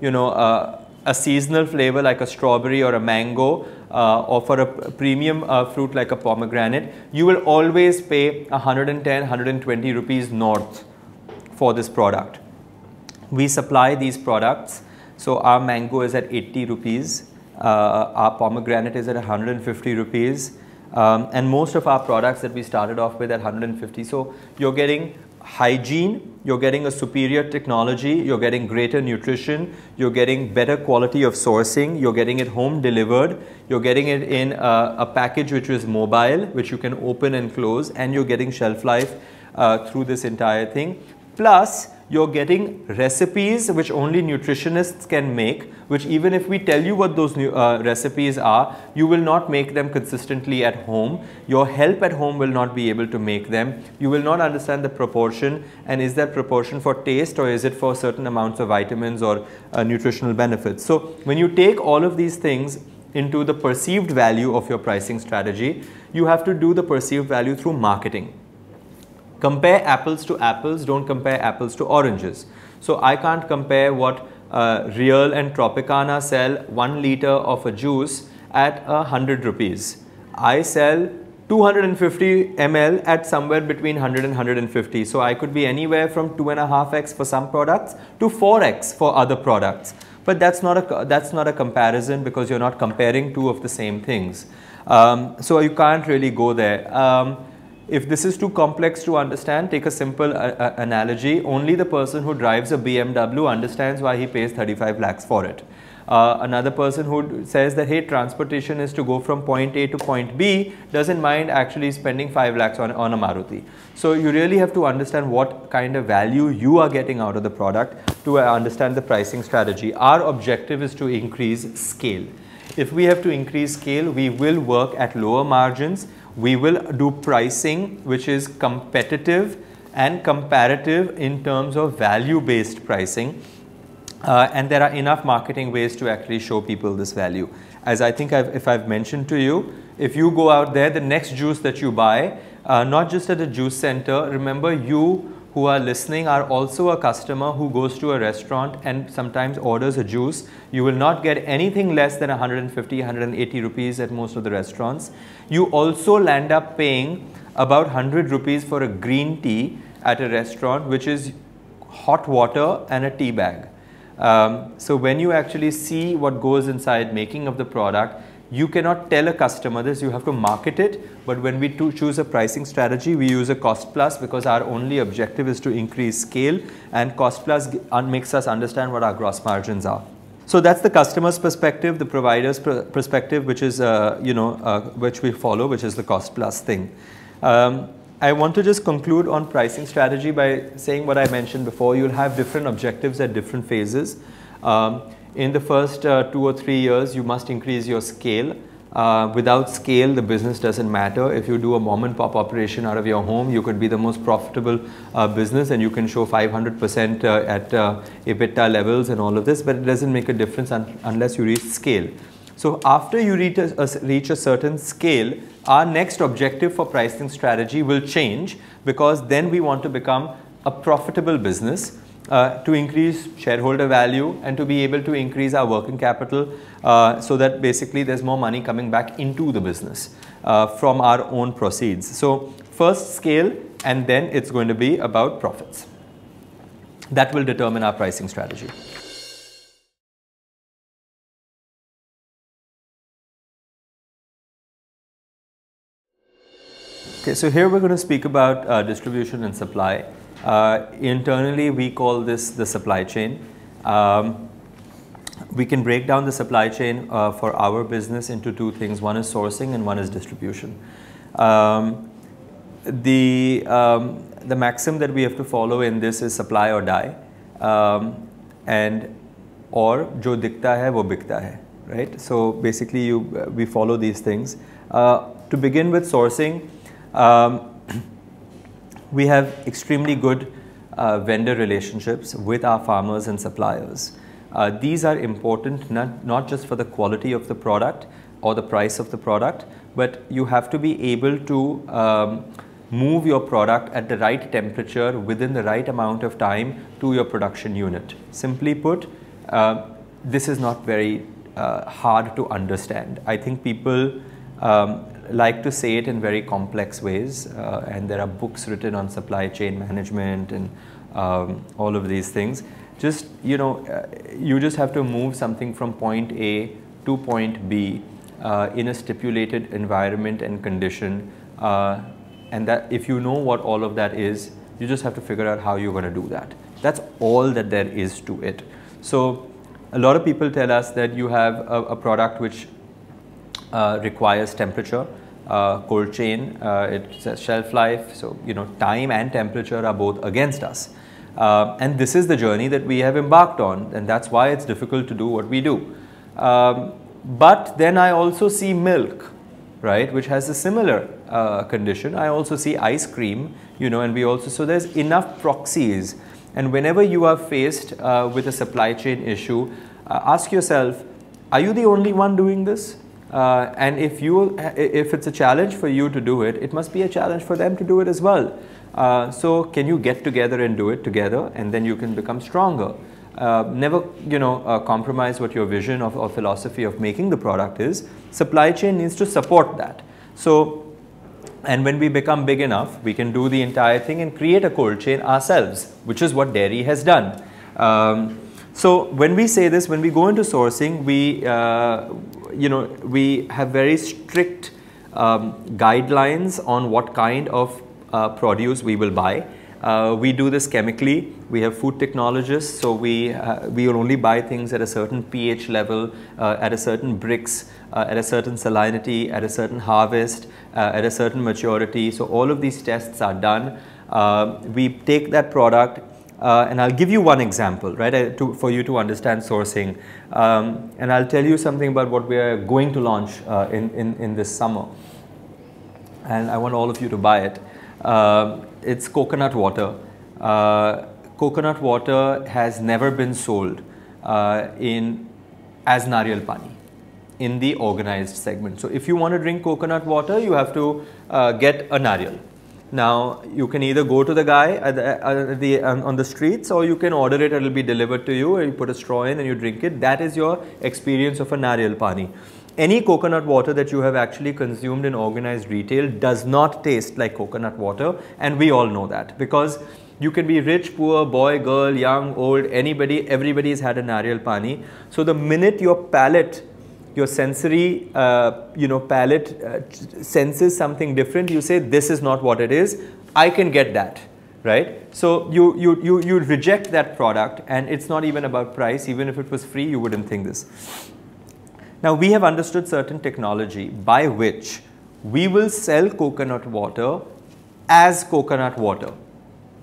you know, a seasonal flavor like a strawberry or a mango, or for a premium fruit like a pomegranate, you will always pay 110, 120 rupees north for this product. We supply these products. So our mango is at 80 rupees, our pomegranate is at 150 rupees, and most of our products that we started off with at 150. So you're getting hygiene, you're getting a superior technology, you're getting greater nutrition, you're getting better quality of sourcing, you're getting it home delivered, you're getting it in a package which is mobile, which you can open and close, and you're getting shelf life through this entire thing. Plus, you're getting recipes which only nutritionists can make, which even if we tell you what those recipes are, you will not make them consistently at home. Your help at home will not be able to make them. You will not understand the proportion, and is that proportion for taste or is it for certain amounts of vitamins or nutritional benefits. So when you take all of these things into the perceived value of your pricing strategy, you have to do the perceived value through marketing. Compare apples to apples, don't compare apples to oranges. So I can't compare what Real and Tropicana sell 1 liter of a juice at 100 rupees. I sell 250 ml at somewhere between 100 and 150. So I could be anywhere from 2.5x for some products to 4x for other products. But that's not a comparison, because you're not comparing two of the same things. So you can't really go there. If this is too complex to understand, take a simple analogy. Only the person who drives a BMW understands why he pays 35 lakhs for it. Another person who says that, hey, transportation is to go from point A to point B, doesn't mind actually spending 5 lakhs on a Maruti. So you really have to understand what kind of value you are getting out of the product to understand the pricing strategy. Our objective is to increase scale. If we have to increase scale, we will work at lower margins. We will do pricing which is competitive and comparative in terms of value-based pricing. And there are enough marketing ways to actually show people this value. As I think if I've mentioned to you, if you go out there, the next juice that you buy, not just at a juice center, remember you who are listening are also a customer who goes to a restaurant and sometimes orders a juice. You will not get anything less than 150, 180 rupees at most of the restaurants. You also land up paying about 100 rupees for a green tea at a restaurant, which is hot water and a tea bag. So when you actually see what goes inside making of the product, you cannot tell a customer this, you have to market it. But when we choose a pricing strategy, we use a cost plus because our only objective is to increase scale, and cost plus makes us understand what our gross margins are. So that's the customer's perspective, the provider's perspective, which is, which we follow, which is the cost plus thing. I want to just conclude on pricing strategy by saying what I mentioned before. You'll have different objectives at different phases. In the first 2 or 3 years, you must increase your scale. Without scale, the business doesn't matter. If you do a mom and pop operation out of your home, you could be the most profitable business and you can show 500% at EBITDA levels and all of this, but it doesn't make a difference unless you reach scale. So after you reach a certain scale, our next objective for pricing strategy will change, because then we want to become a profitable business to increase shareholder value and to be able to increase our working capital so that basically there's more money coming back into the business from our own proceeds. So first scale, and then it's going to be about profits. That will determine our pricing strategy. Okay, so here we're going to speak about distribution and supply. Internally, we call this the supply chain. We can break down the supply chain for our business into two things. One is sourcing and one is distribution. The maxim that we have to follow in this is supply or die, and or jo dikta hai wo bikta hai, right? So basically we follow these things. To begin with sourcing, we have extremely good vendor relationships with our farmers and suppliers. These are important not just for the quality of the product or the price of the product, but you have to be able to move your product at the right temperature within the right amount of time to your production unit. Simply put, this is not very hard to understand. I think people like to say it in very complex ways, and there are books written on supply chain management and all of these things. Just, you just have to move something from point A to point B in a stipulated environment and condition, and that if you know what all of that is, you just have to figure out how you're going to do that. That's all that there is to it. So a lot of people tell us that you have a product which requires temperature, cold chain, it's a shelf life, so time and temperature are both against us. And this is the journey that we have embarked on, and that's why it's difficult to do what we do. But then I also see milk, right, which has a similar condition. I also see ice cream, and we also, so there's enough proxies. And whenever you are faced with a supply chain issue, ask yourself, are you the only one doing this? And if it's a challenge for you to do it, it must be a challenge for them to do it as well. So can you get together and do it together, and then you can become stronger. Never compromise what your vision or philosophy of making the product is. Supply chain needs to support that. So, and when we become big enough, we can do the entire thing and create a cold chain ourselves, which is what dairy has done. So when we say this, when we go into sourcing, we have very strict guidelines on what kind of produce we will buy. We do this chemically. We have food technologists, so we will only buy things at a certain pH level, at a certain Brix, at a certain salinity, at a certain harvest, at a certain maturity. So all of these tests are done. We take that product, and I'll give you one example, right, for you to understand sourcing. And I'll tell you something about what we are going to launch in this summer. And I want all of you to buy it. It's coconut water. Coconut water has never been sold as nariyal pani in the organized segment. So if you want to drink coconut water, you have to get a nariyal. Now you can either go to the guy on the streets, or you can order it. It will be delivered to you, and you put a straw in and you drink it. That is your experience of a nariyal pani. Any coconut water that you have actually consumed in organized retail does not taste like coconut water, and we all know that, because you can be rich, poor, boy, girl, young, old, anybody, everybody has had a nariyal pani. So the minute your palate, your sensory palate senses something different, you say, this is not what it is, I can get that, right? So you reject that product, and it's not even about price. Even if it was free, you wouldn't think this. Now we have understood certain technology by which we will sell coconut water as coconut water.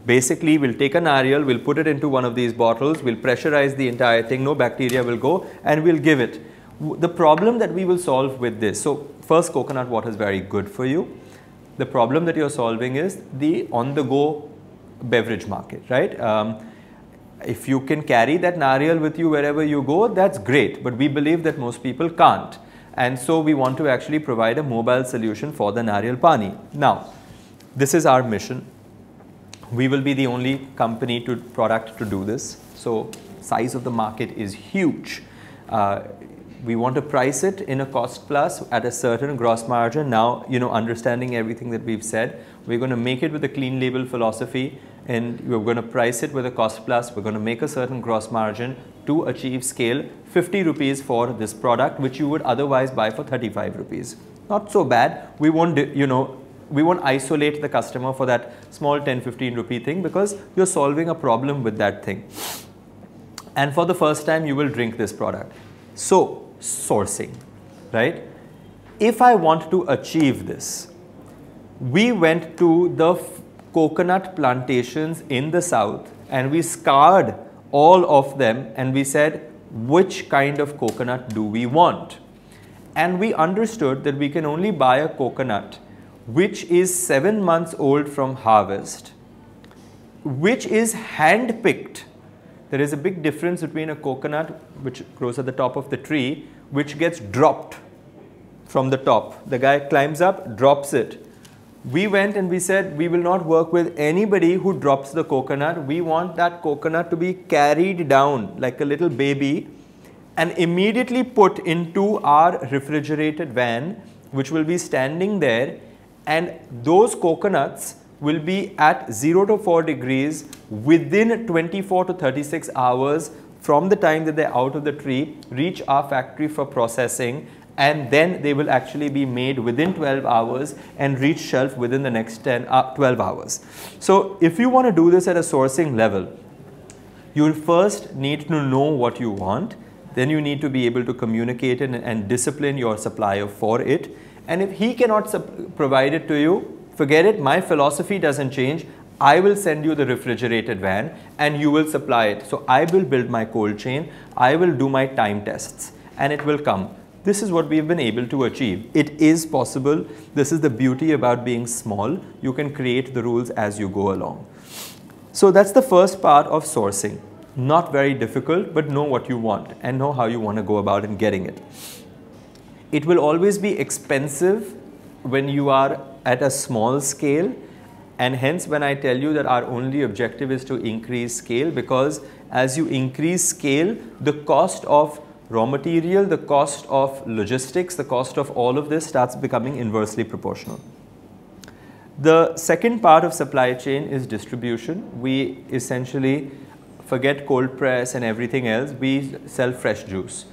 Basically, we'll take a nariyal, we'll put it into one of these bottles, we'll pressurize the entire thing, no bacteria will go, and we'll give it. The problem that we will solve with this, so first, coconut water is very good for you. The problem that you're solving is the on-the-go beverage market, right? If you can carry that nariyal with you wherever you go, that's great, but we believe that most people can't. And so we want to actually provide a mobile solution for the nariyal pani. Now, this is our mission. We will be the only product to do this. So size of the market is huge. We want to price it in a cost plus at a certain gross margin. Now, understanding everything that we've said, we're going to make it with a clean label philosophy, and we're going to price it with a cost plus. We're going to make a certain gross margin to achieve scale. 50 rupees for this product, which you would otherwise buy for 35 rupees. Not so bad. We won't, we won't isolate the customer for that small 10-15 rupee thing, because you're solving a problem with that thing. And for the first time, you will drink this product. So, sourcing, right? If I want to achieve this, we went to the coconut plantations in the south, and we scoured all of them, and we said, which kind of coconut do we want? And we understood that we can only buy a coconut which is 7 months old from harvest, which is hand-picked. There is a big difference between a coconut which grows at the top of the tree, which gets dropped from the top. The guy climbs up, drops it. We went and we said, we will not work with anybody who drops the coconut. We want that coconut to be carried down like a little baby and immediately put into our refrigerated van, which will be standing there, and those coconuts will be at 0 to 4 degrees within 24 to 36 hours from the time that they're out of the tree, reach our factory for processing, and then they will actually be made within 12 hours and reach shelf within the next 12 hours. So if you want to do this at a sourcing level, you'll first need to know what you want. Then you need to be able to communicate it and discipline your supplier for it. And if he cannot provide it to you, forget it. My philosophy doesn't change. I will send you the refrigerated van and you will supply it. So I will build my cold chain. I will do my time tests and it will come. This is what we've been able to achieve. It is possible. This is the beauty about being small. You can create the rules as you go along. So that's the first part of sourcing. Not very difficult, but know what you want and know how you want to go about in getting it. It will always be expensive when you are at a small scale, and hence when I tell you that our only objective is to increase scale, because as you increase scale, the cost of raw material, the cost of logistics, the cost of all of this starts becoming inversely proportional. The second part of supply chain is distribution. We essentially forget cold press and everything else. We sell fresh juice.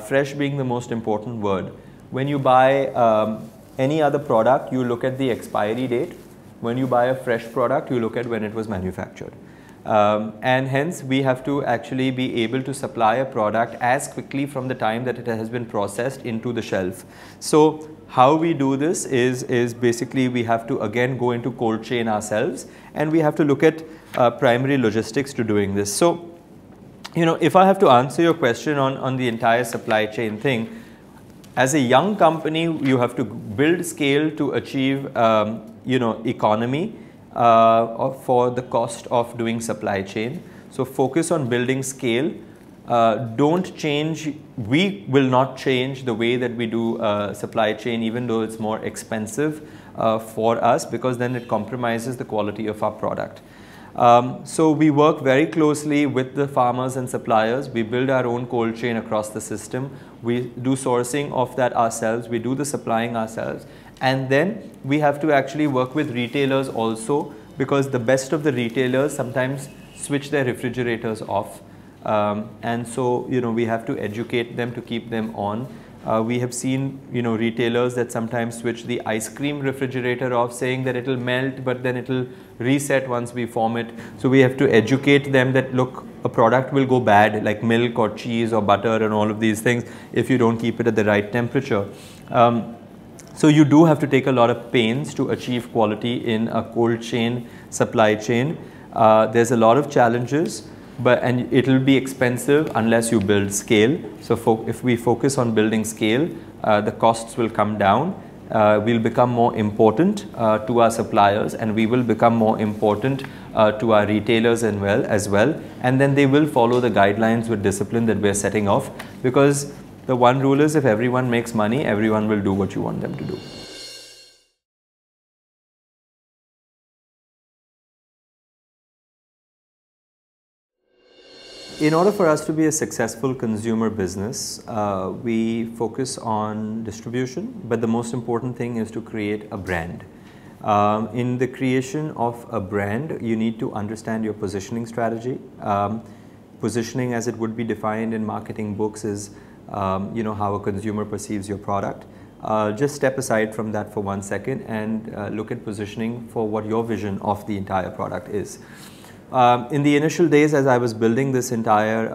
Fresh being the most important word. When you buy any other product, you look at the expiry date. When you buy a fresh product, you look at when it was manufactured. And hence, we have to actually be able to supply a product as quickly from the time that it has been processed into the shelf. So how we do this is basically we have to again go into cold chain ourselves, and we have to look at primary logistics to doing this. So, you know, if I have to answer your question on the entire supply chain thing, as a young company, you have to build scale to achieve, you know, economy for the cost of doing supply chain. So focus on building scale. Don't change, we will not change the way that we do supply chain, even though it's more expensive for us, because then it compromises the quality of our product. So we work very closely with the farmers and suppliers. We build our own cold chain across the system. We do sourcing of that ourselves. We do the supplying ourselves. And then we have to actually work with retailers also, because the best of the retailers sometimes switch their refrigerators off. And so, you know, we have to educate them to keep them on. We have seen, you know, retailers that sometimes switch the ice cream refrigerator off, saying that it'll melt, but then it'll reset once we form it. So we have to educate them that, look, a product will go bad, like milk or cheese or butter and all of these things, if you don't keep it at the right temperature. So you do have to take a lot of pains to achieve quality in a cold chain supply chain. There's a lot of challenges, and it will be expensive unless you build scale. So if we focus on building scale, the costs will come down. We'll become more important to our suppliers, and we will become more important to our retailers as well. And then they will follow the guidelines with discipline that we're setting off, because the one rule is, if everyone makes money, everyone will do what you want them to do. In order for us to be a successful consumer business, we focus on distribution, but the most important thing is to create a brand. In the creation of a brand, you need to understand your positioning strategy. Positioning, as it would be defined in marketing books, is you know, how a consumer perceives your product. Just step aside from that for 1 second and look at positioning for what your vision of the entire product is. In the initial days, as I was building this entire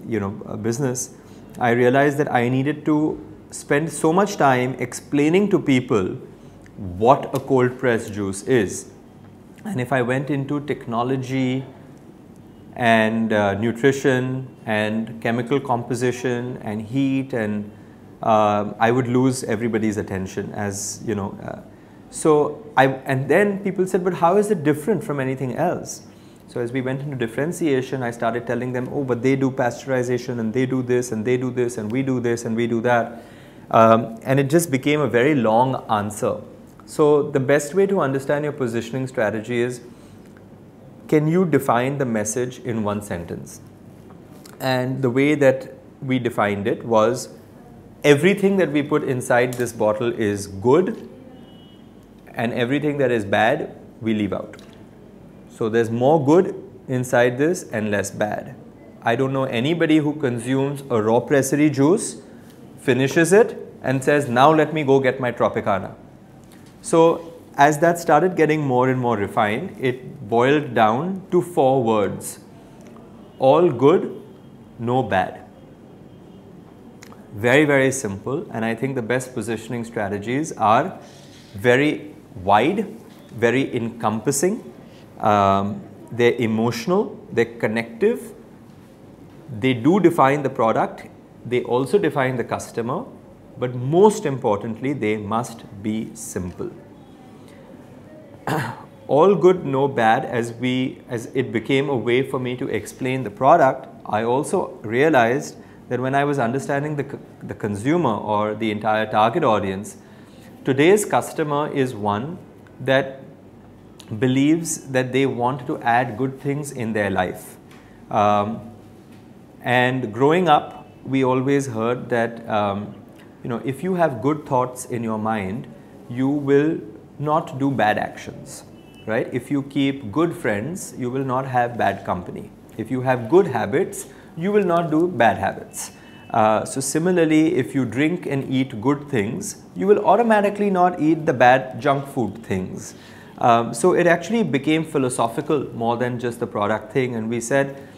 you know, business, I realized that I needed to spend so much time explaining to people what a cold pressed juice is. And if I went into technology and nutrition and chemical composition and heat, and I would lose everybody's attention, as you know. And then people said, but how is it different from anything else? So as we went into differentiation, I started telling them, oh, but they do pasteurization, and they do this, and they do this, and we do this, and we do that. And it just became a very long answer. So the best way to understand your positioning strategy is, can you define the message in one sentence? And the way that we defined it was, everything that we put inside this bottle is good, and everything that is bad, we leave out. So there's more good inside this and less bad. I don't know anybody who consumes a Raw Pressery juice, finishes it, and says, now let me go get my Tropicana. So as that started getting more and more refined, it boiled down to 4 words. All good, no bad. Very, very simple. And I think the best positioning strategies are very wide, very encompassing. They're emotional, they're connective. They do define the product. They also define the customer. But most importantly, they must be simple. All good, no bad. As it became a way for me to explain the product, I also realized that when I was understanding the consumer or the entire target audience, today's customer is one that believes that they want to add good things in their life. And growing up, we always heard that you know, if you have good thoughts in your mind, you will not do bad actions, right? If you keep good friends, you will not have bad company. If you have good habits, you will not do bad habits. So similarly, if you drink and eat good things, you will automatically not eat the bad junk food things. So it actually became philosophical more than just the product thing, and we said,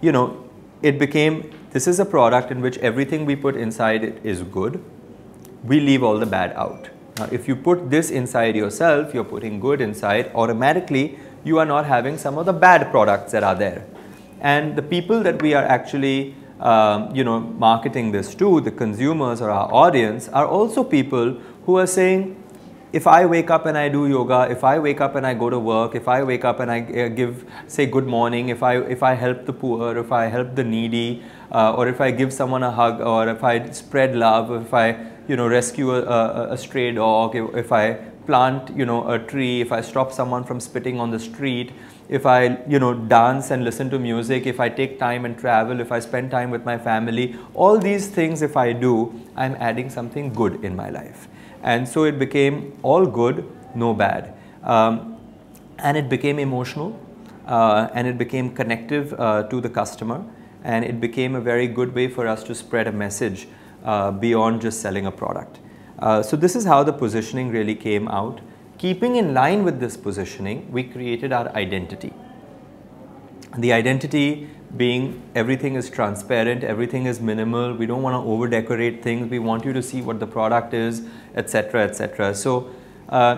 you know, it became, this is a product in which everything we put inside it is good. We leave all the bad out. Now, if you put this inside yourself, you're putting good inside, automatically you are not having some of the bad products that are there. And the people that we are actually you know, marketing this to, the consumers or our audience, are also people who are saying, if I wake up and I do yoga, if I wake up and I go to work, if I wake up and I say good morning, if I help the poor, if I help the needy, or if I give someone a hug, or if I spread love, if I, you know, rescue a stray dog, if I plant, you know, a tree, if I stop someone from spitting on the street, if I, you know, dance and listen to music, if I take time and travel, if I spend time with my family, all these things if I do, I'm adding something good in my life. And so it became all good, no bad. And it became emotional, and it became connective to the customer, and it became a very good way for us to spread a message beyond just selling a product. So this is how the positioning really came out. Keeping in line with this positioning, we created our identity. The identity being everything is transparent, everything is minimal, we don't want to over decorate things, we want you to see what the product is, etc., etc. So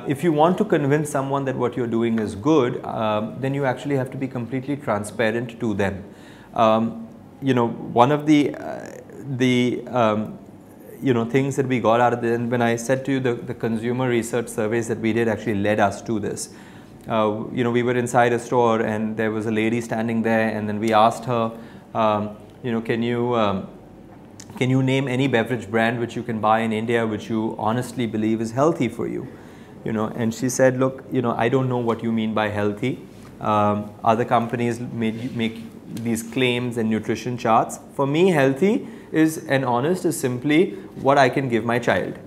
if you want to convince someone that what you're doing is good, then you actually have to be completely transparent to them. You know, one of the you know, things that we got out of it, when I said to you the consumer research surveys that we did actually led us to this. You know, we were inside a store and there was a lady standing there, and then we asked her, you know, can you name any beverage brand which you can buy in India which you honestly believe is healthy for you? You know, and she said, look, you know, I don't know what you mean by healthy. Other companies make these claims and nutrition charts. For me, healthy is, and honest is simply what I can give my child.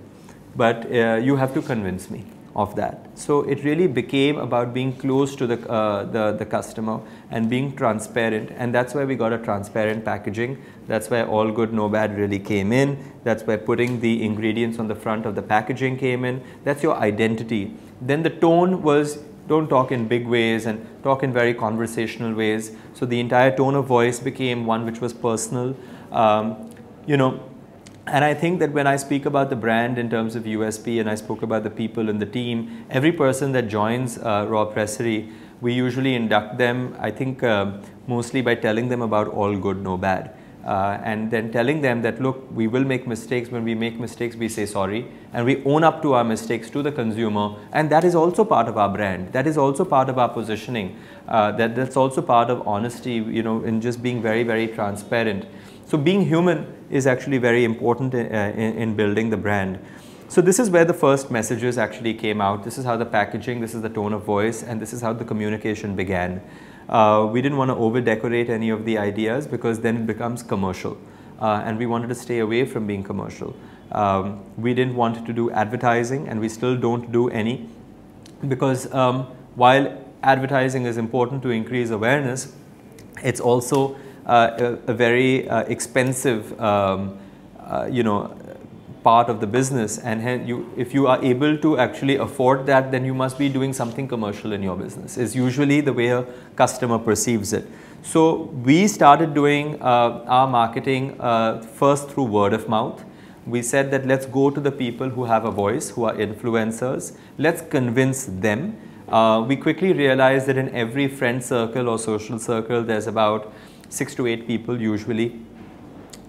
But you have to convince me of that. So it really became about being close to the customer and being transparent, and that's why we got a transparent packaging. That's where all good no bad really came in. That's where putting the ingredients on the front of the packaging came in. That's your identity. Then the tone was, don't talk in big ways and talk in very conversational ways. So the entire tone of voice became one which was personal. You know, and I think that when I speak about the brand in terms of USP, and I spoke about the people in the team, every person that joins Raw Pressery, we usually induct them, I think mostly by telling them about all good, no bad. And then telling them that, look, we will make mistakes. When we make mistakes, we say sorry, and we own up to our mistakes to the consumer, and that is also part of our brand. That is also part of our positioning. That's also part of honesty, you know, in just being very, very transparent. So being human is actually very important in building the brand. So this is where the first messages actually came out. This is how the packaging, this is the tone of voice, and this is how the communication began. We didn't want to over decorate any of the ideas because then it becomes commercial, and we wanted to stay away from being commercial. We didn't want to do advertising, and we still don't do any, because while advertising is important to increase awareness, it's also a very expensive you know, part of the business, and hence if you are able to actually afford that, then you must be doing something commercial in your business, is usually the way a customer perceives it. So we started doing our marketing first through word of mouth. We said that let's go to the people who have a voice, who are influencers, let's convince them. We quickly realized that in every friend circle or social circle there's about 6 to 8 people usually.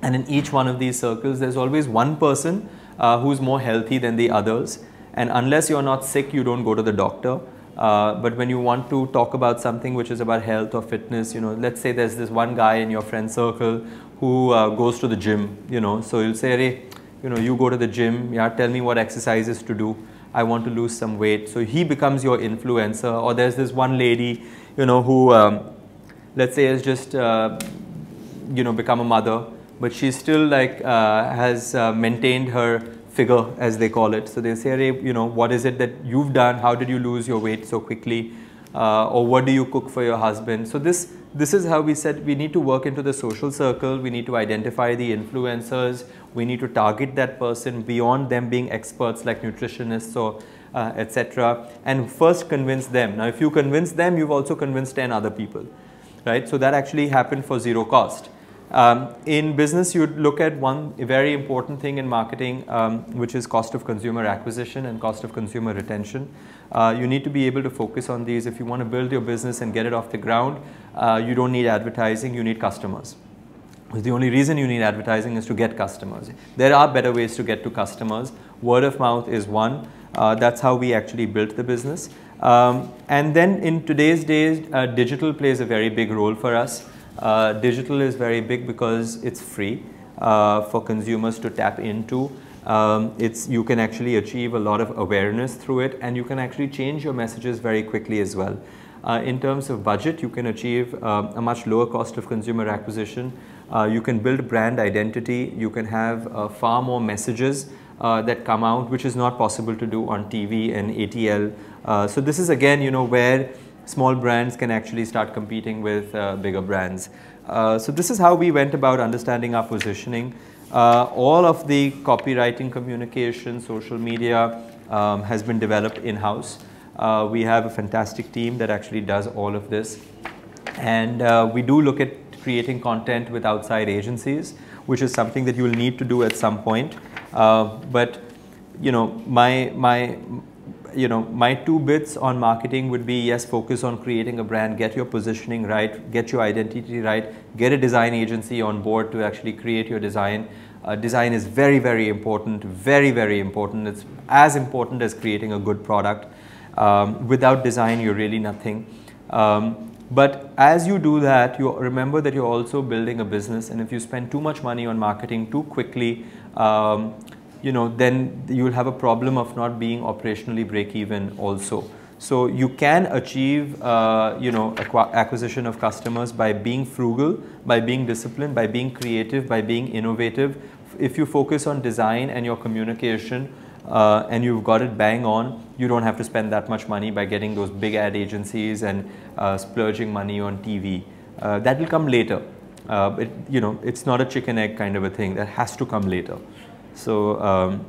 And in each one of these circles, there's always one person who's more healthy than the others. And unless you're not sick, you don't go to the doctor. But when you want to talk about something which is about health or fitness, you know, let's say there's this one guy in your friend circle who goes to the gym, you know, so you'll say, hey, you know, you go to the gym, yeah, tell me what exercises to do. I want to lose some weight. So he becomes your influencer. Or there's this one lady, you know, who, let's say has just, you know, become a mother, but she still like has maintained her figure, as they call it. So they say, hey, you know, what is it that you've done? How did you lose your weight so quickly? or what do you cook for your husband? So this is how we said we need to work into the social circle, we need to identify the influencers, we need to target that person beyond them being experts like nutritionists or etc. and first convince them. Now if you convince them, you've also convinced 10 other people, right? So that actually happened for zero cost. In business, you'd look at one very important thing in marketing, which is cost of consumer acquisition and cost of consumer retention. You need to be able to focus on these. If you want to build your business and get it off the ground, you don't need advertising, you need customers. The only reason you need advertising is to get customers. There are better ways to get to customers. Word of mouth is one. That's how we actually built the business. And then in today's days, digital plays a very big role for us. Digital is very big because it's free for consumers to tap into. You can actually achieve a lot of awareness through it, and you can actually change your messages very quickly as well. In terms of budget, you can achieve a much lower cost of consumer acquisition. You can build brand identity. You can have far more messages that come out, which is not possible to do on TV and ATL. So this is again, where small brands can actually start competing with bigger brands. So this is how we went about understanding our positioning. All of the copywriting, communication, social media has been developed in-house. We have a fantastic team that actually does all of this. And we do look at creating content with outside agencies, which is something that you will need to do at some point. But my 2 bits on marketing would be, yes, focus on creating a brand, get your positioning right, get your identity right, get a design agency on board to actually create your design. Design is very, very important, very, very important. It's as important as creating a good product. Without design, you're really nothing. But as you do that, you remember that you're also building a business, and if you spend too much money on marketing too quickly, then you'll have a problem of not being operationally break-even also. So you can achieve, acquisition of customers by being frugal, by being disciplined, by being creative, by being innovative. If you focus on design and your communication, and you've got it bang on, you don't have to spend that much money by getting those big ad agencies and splurging money on TV. That will come later. It's not a chicken egg kind of a thing. That has to come later. So,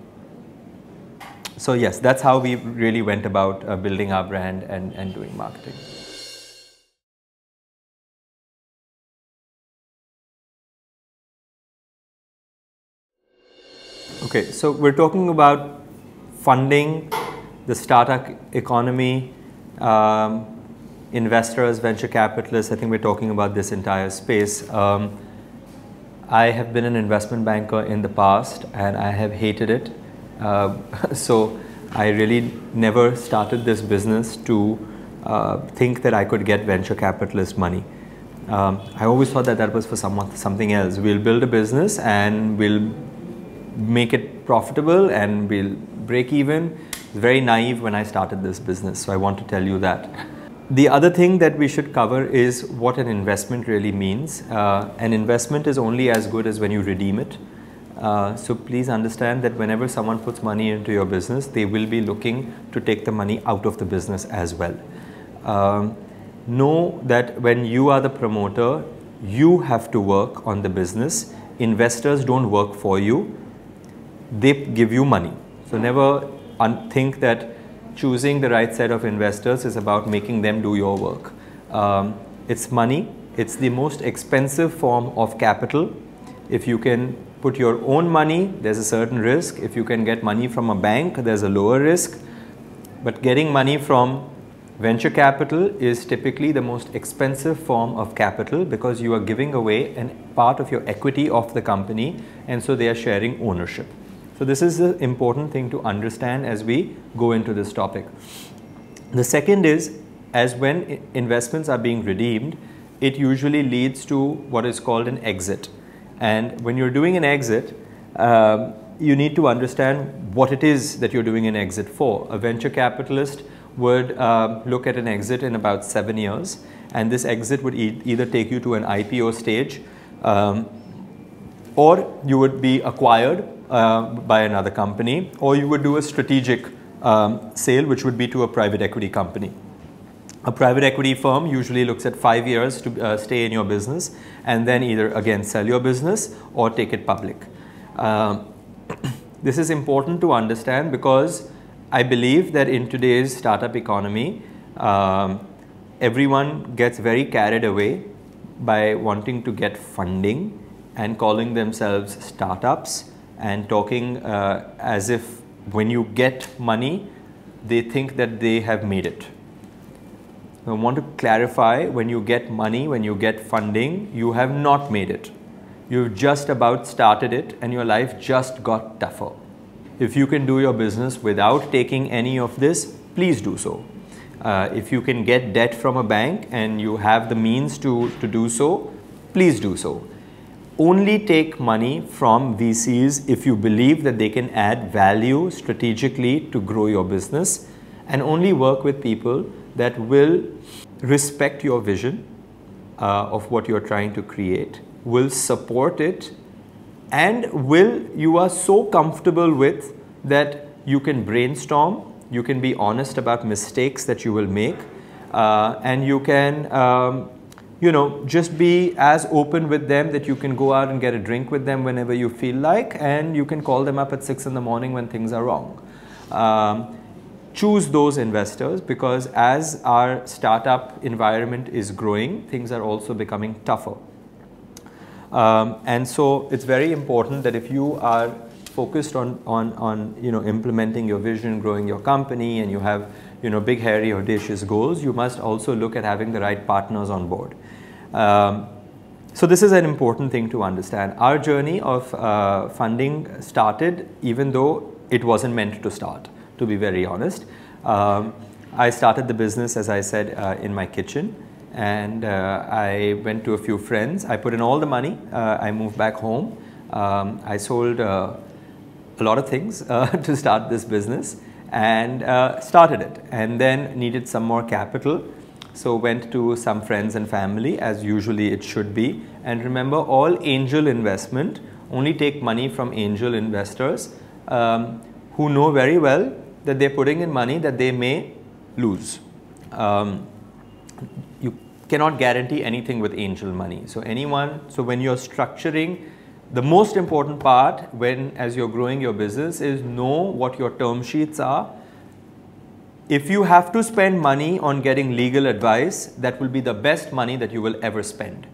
so yes, that's how we really went about building our brand and doing marketing. Okay, so we're talking about funding, the startup economy, investors, venture capitalists. I think we're talking about this entire space. I have been an investment banker in the past and I have hated it. So I really never started this business to think that I could get venture capitalist money. I always thought that was for something else. We'll build a business and we'll make it profitable and we'll break even. It's very naive when I started this business, so I want to tell you that. The other thing that we should cover is what an investment really means. An investment is only as good as when you redeem it. So please understand that whenever someone puts money into your business, they will be looking to take the money out of the business as well. Know that when you are the promoter, you have to work on the business. Investors don't work for you. They give you money. So never think that choosing the right set of investors is about making them do your work. It's money. It's the most expensive form of capital. If you can put your own money, there's a certain risk. If you can get money from a bank, there's a lower risk. But getting money from venture capital is typically the most expensive form of capital because you are giving away a part of your equity of the company, and so they are sharing ownership. So this is the important thing to understand as we go into this topic. The second is, as when investments are being redeemed, it usually leads to what is called an exit. And when you're doing an exit, you need to understand what it is that you're doing an exit for. A venture capitalist would look at an exit in about 7 years, and this exit would either take you to an IPO stage, or you would be acquired by another company, or you would do a strategic sale, which would be to a private equity company. A private equity firm usually looks at 5 years to stay in your business and then either again sell your business or take it public. This is important to understand because I believe that in today's startup economy, everyone gets very carried away by wanting to get funding and calling themselves startups and talking as if when you get money, they think that they have made it. I want to clarify, when you get money, when you get funding, you have not made it. You've just about started it and your life just got tougher. If you can do your business without taking any of this, please do so. If you can get debt from a bank and you have the means to do so, please do so. Only take money from VCs if you believe that they can add value strategically to grow your business, and only work with people that will respect your vision of what you're trying to create, will support it, and you are so comfortable with that you can brainstorm, you can be honest about mistakes that you will make, and you can just be as open with them that you can go out and get a drink with them whenever you feel like, and you can call them up at 6 in the morning when things are wrong. Choose those investors, because as our startup environment is growing, things are also becoming tougher. And so it's very important that if you are focused on implementing your vision, growing your company, and you have big, hairy, audacious goals, you must also look at having the right partners on board. So this is an important thing to understand. Our journey of funding started even though it wasn't meant to start, to be very honest. I started the business, as I said, in my kitchen, and I went to a few friends. I put in all the money. I moved back home. I sold a lot of things to start this business, and started it, and then needed some more capital. So went to some friends and family, as usually it should be. And remember, all angel investment, only take money from angel investors who know very well that they're putting in money that they may lose. You cannot guarantee anything with angel money. So when you're structuring, the most important part as you're growing your business is know what your term sheets are. If you have to spend money on getting legal advice, that will be the best money that you will ever spend.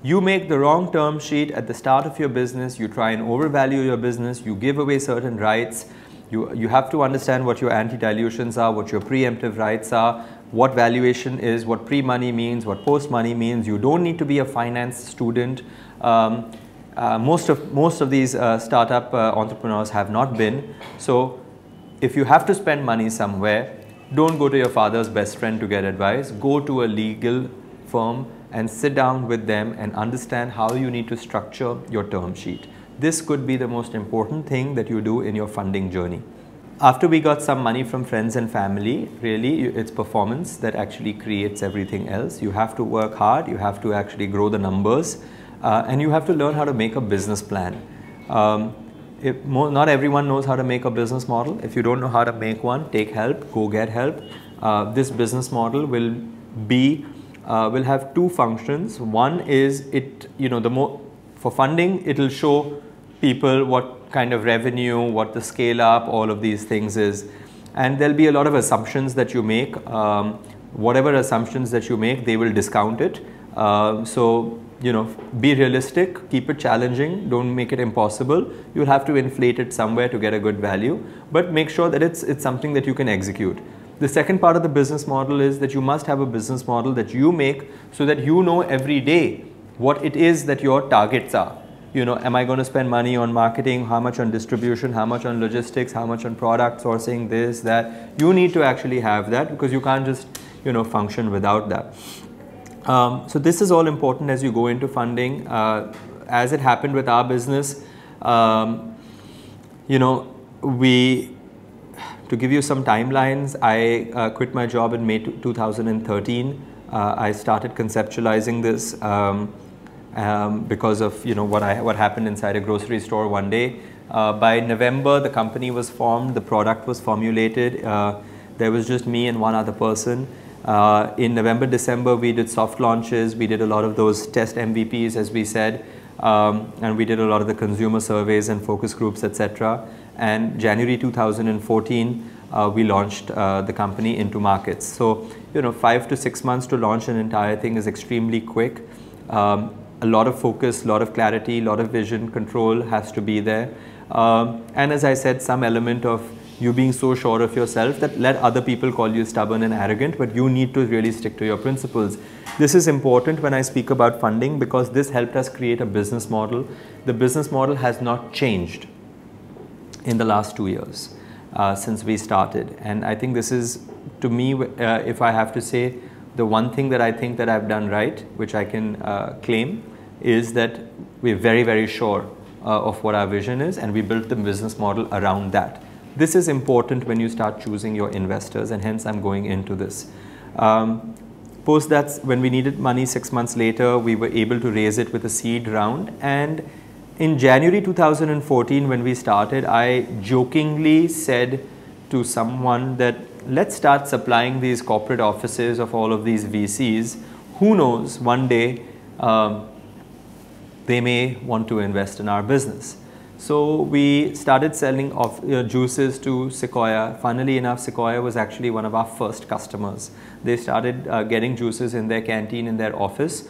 You make the wrong term sheet at the start of your business, you try and overvalue your business, you give away certain rights, you have to understand what your anti-dilutions are, what your preemptive rights are, what valuation is, what pre-money means, what post-money means. You don't need to be a finance student. Most of these startup entrepreneurs have not been. So if you have to spend money somewhere, don't go to your father's best friend to get advice. Go to a legal firm and sit down with them and understand how you need to structure your term sheet. This could be the most important thing that you do in your funding journey. After we got some money from friends and family, really it's performance that actually creates everything else. You have to work hard, you have to actually grow the numbers, and you have to learn how to make a business plan. Not everyone knows how to make a business model. If you don't know how to make one, take help, go get help. This business model will have two functions. One is for funding, it'll show people what kind of revenue, what the scale up, all of these things is. And there'll be a lot of assumptions that you make. Whatever assumptions that you make, they will discount it. So be realistic, keep it challenging, don't make it impossible. You'll have to inflate it somewhere to get a good value, but make sure that it's something that you can execute. The second part of the business model is that you must have a business model that you make so that you know every day what it is that your targets are. Am I going to spend money on marketing, how much on distribution, how much on logistics, how much on product sourcing, this, that. You need to actually have that, because you can't just function without that. So this is all important as you go into funding. As it happened with our business, to give you some timelines, I quit my job in May 2013. I started conceptualizing this because of what happened inside a grocery store one day. By November, the company was formed, the product was formulated. There was just me and one other person. In November, December, we did soft launches. We did a lot of those test MVPs, as we said, and we did a lot of the consumer surveys and focus groups, etc. And January 2014, we launched the company into markets. So, 5 to 6 months to launch an entire thing is extremely quick. A lot of focus, a lot of clarity, a lot of vision, control has to be there. And as I said, some element of you being so sure of yourself that let other people call you stubborn and arrogant, but you need to really stick to your principles. This is important when I speak about funding, because this helped us create a business model. The business model has not changed in the last 2 years since we started. And I think this is, to me, if I have to say, the one thing that I think that I've done right, which I can claim, is that we're very, very sure of what our vision is, and we built the business model around that. This is important when you start choosing your investors, and hence I'm going into this. Post that, when we needed money 6 months later, we were able to raise it with a seed round. And in January 2014, when we started, I jokingly said to someone that let's start supplying these corporate offices of all of these VCs. Who knows, one day they may want to invest in our business. So we started selling juices to Sequoia. Funnily enough, Sequoia was actually one of our first customers. They started getting juices in their canteen, in their office,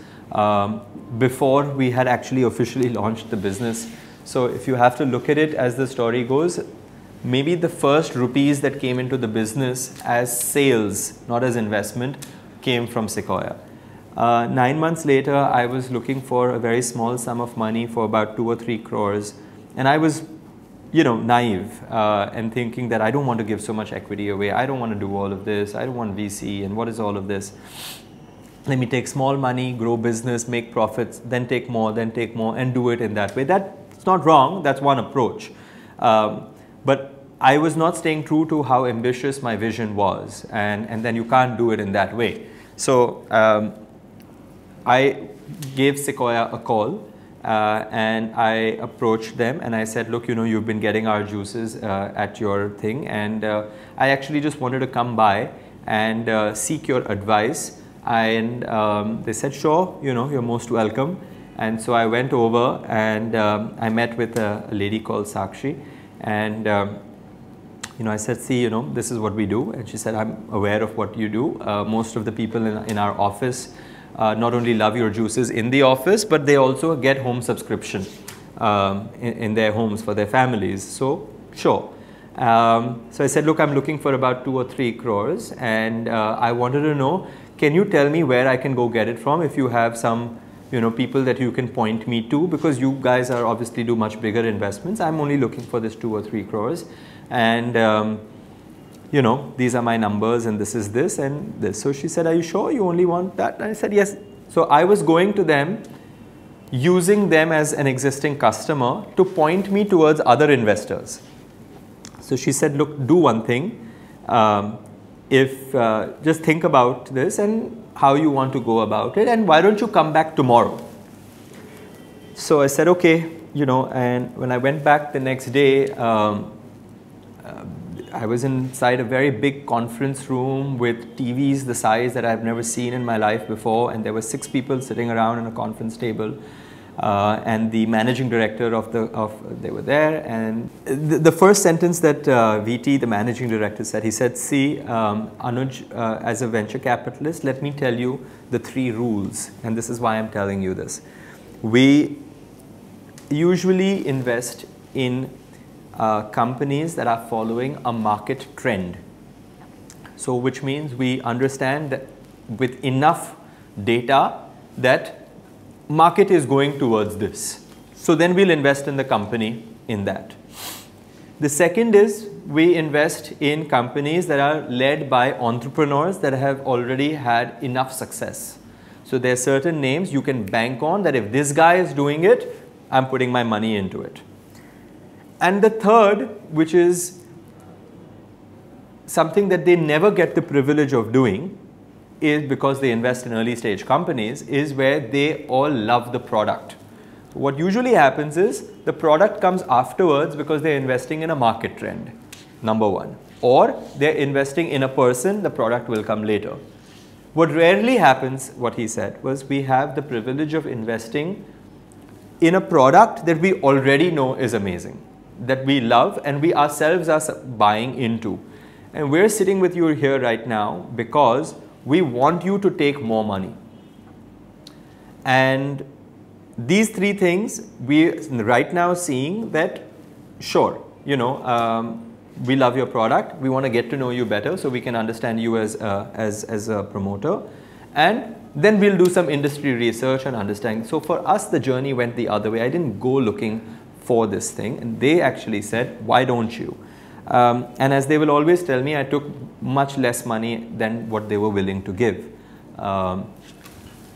before we had actually officially launched the business. So if you have to look at it as the story goes, maybe the first rupees that came into the business as sales, not as investment, came from Sequoia. 9 months later, I was looking for a very small sum of money for about 2 or 3 crores. And I was, naive and thinking that I don't want to give so much equity away. I don't want to do all of this. I don't want VC. And what is all of this? Let me take small money, grow business, make profits, then take more, and do it in that way. That's not wrong. That's one approach. But I was not staying true to how ambitious my vision was. And then you can't do it in that way. So I gave Sequoia a call. And I approached them and I said, look, you've been getting our juices at your thing, and I actually just wanted to come by and seek your advice. And they said, sure, you're most welcome. And so I went over and I met with a lady called Sakshi, and I said, see, this is what we do. And she said, I'm aware of what you do. Most of the people in our office not only love your juices in the office, but they also get home subscription in their homes for their families. So, sure. So I said, look, I'm looking for about 2 or 3 crores, and I wanted to know, can you tell me where I can go get it from if you have some, people that you can point me to, because you guys are obviously do much bigger investments. I'm only looking for this 2 or 3 crores, and these are my numbers, and this is this and this. So she said, are you sure you only want that? And I said, yes. So I was going to them, using them as an existing customer to point me towards other investors. So she said, look, do one thing. Just think about this and how you want to go about it, and why don't you come back tomorrow? So I said, okay, and when I went back the next day, I was inside a very big conference room with TVs the size that I've never seen in my life before, and there were 6 people sitting around in a conference table, and the managing director they were there. And the first sentence that VT, the managing director, said, he said, see, Anuj, as a venture capitalist, let me tell you the 3 rules, and this is why I'm telling you this. We usually invest in companies that are following a market trend. So which means we understand that with enough data that market is going towards this. So then we'll invest in the company in that. The second is we invest in companies that are led by entrepreneurs that have already had enough success. So there are certain names you can bank on that if this guy is doing it, I'm putting my money into it. And the third, which is something that they never get the privilege of doing, is because they invest in early stage companies, is where they all love the product. So what usually happens is the product comes afterwards because they're investing in a market trend, number one. Or they're investing in a person, the product will come later. What rarely happens, what he said, was we have the privilege of investing in a product that we already know is amazing, that we love and we ourselves are buying into. And we're sitting with you here right now because we want you to take more money. And these three things, we right now seeing that, sure, you know, we love your product, we want to get to know you better so we can understand you as a promoter, and then we'll do some industry research and understand. So for us, the journey went the other way. I didn't go looking for this thing, and they actually said, why don't you? And as they will always tell me, I took much less money than what they were willing to give.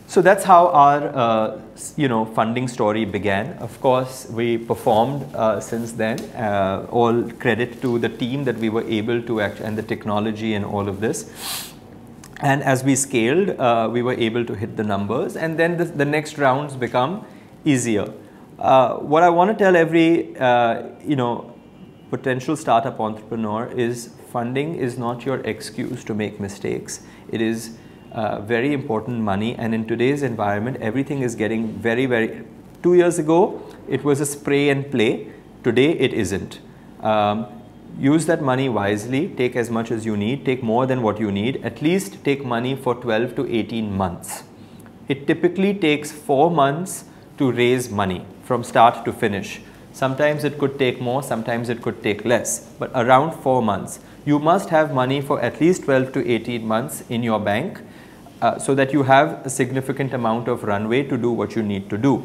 So that's how our funding story began. Of course, we performed since then. All credit to the team that we were able to and the technology and all of this. And as we scaled, we were able to hit the numbers, and then the next rounds become easier. What I want to tell every potential startup entrepreneur is funding is not your excuse to make mistakes. It is very important money, and in today's environment, everything is getting very, very. 2 years ago, it was a spray and play. Today, it isn't. Use that money wisely, take as much as you need, take more than what you need, at least take money for 12 to 18 months. It typically takes 4 months to raise money from start to finish. Sometimes it could take more, sometimes it could take less, but around 4 months. You must have money for at least 12 to 18 months in your bank so that you have a significant amount of runway to do what you need to do.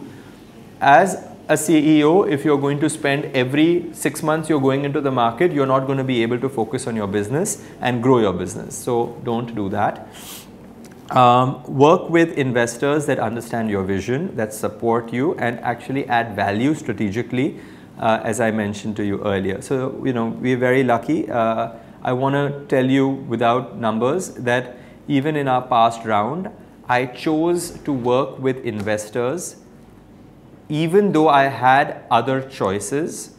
As a CEO, if you're going to spend every 6 months you're going into the market, you're not going to be able to focus on your business and grow your business. So don't do that. Work with investors that understand your vision, that support you and actually add value strategically, as I mentioned to you earlier. So, we're very lucky. I want to tell you without numbers that even in our past round, I chose to work with investors even though I had other choices,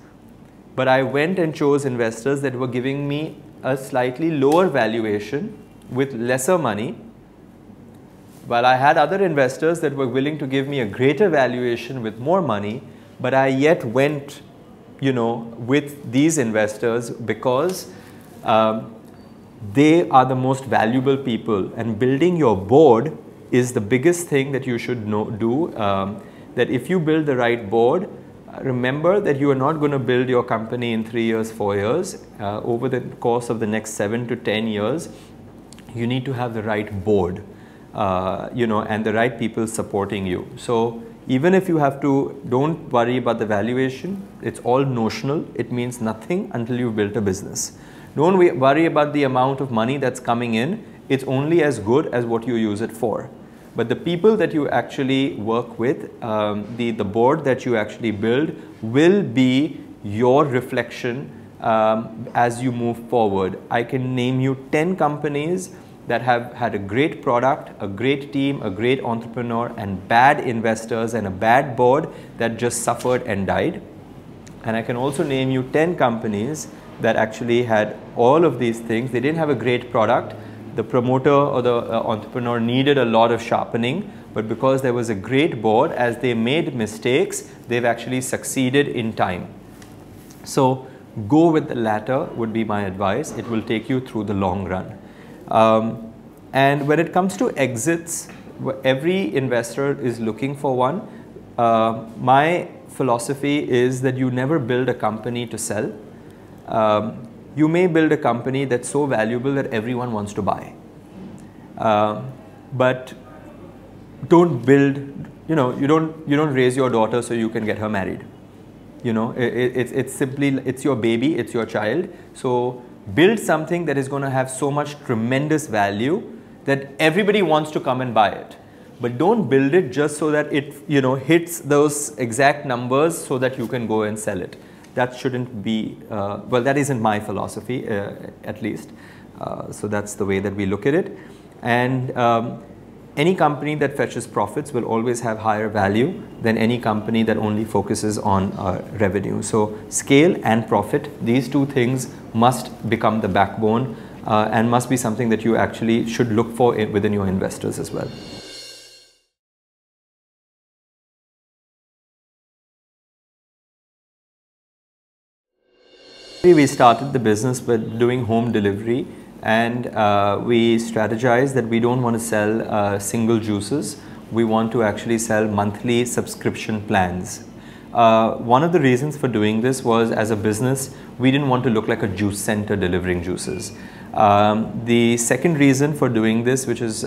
but I went and chose investors that were giving me a slightly lower valuation with lesser money, while I had other investors that were willing to give me a greater valuation with more money, but I yet went, with these investors because they are the most valuable people, and building your board is the biggest thing that you should do. That if you build the right board, remember that you are not going to build your company in 3 years, 4 years. Over the course of the next 7 to 10 years, you need to have the right board, and the right people supporting you. So even if you have to, don't worry about the valuation. It's all notional. It means nothing until you've built a business. Don't worry about the amount of money that's coming in. It's only as good as what you use it for. But the people that you actually work with, the board that you actually build will be your reflection as you move forward. I can name you 10 companies that have had a great product, a great team, a great entrepreneur, and bad investors and a bad board that just suffered and died. And I can also name you 10 companies that actually had all of these things. They didn't have a great product. The promoter or the entrepreneur needed a lot of sharpening, but because there was a great board, as they made mistakes, they've actually succeeded in time. So go with the latter would be my advice. It will take you through the long run. And when it comes to exits, every investor is looking for one. My philosophy is that you never build a company to sell. You may build a company that's so valuable that everyone wants to buy. But don't build, you don't raise your daughter so you can get her married. It's simply, it's your baby, it's your child. So build something that is going to have so much tremendous value that everybody wants to come and buy it. But don't build it just so that it, hits those exact numbers so that you can go and sell it. That shouldn't be, well, that isn't my philosophy, at least. So that's the way that we look at it. And any company that fetches profits will always have higher value than any company that only focuses on revenue. So scale and profit, these two things must become the backbone and must be something that you actually should look for within your investors as well. We started the business with doing home delivery, and we strategized that we don't want to sell single juices. We want to actually sell monthly subscription plans. One of the reasons for doing this was, as a business, we didn't want to look like a juice center delivering juices. The second reason for doing this, which is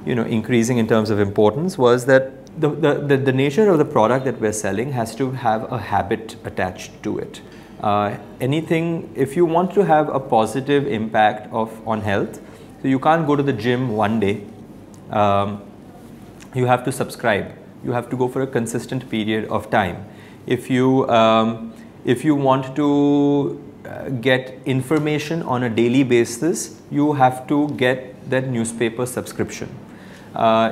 increasing in terms of importance, was that the nature of the product that we're selling has to have a habit attached to it. If you want to have a positive impact on health, so you can't go to the gym one day. You have to subscribe. You have to go for a consistent period of time. If you want to get information on a daily basis, you have to get that newspaper subscription. So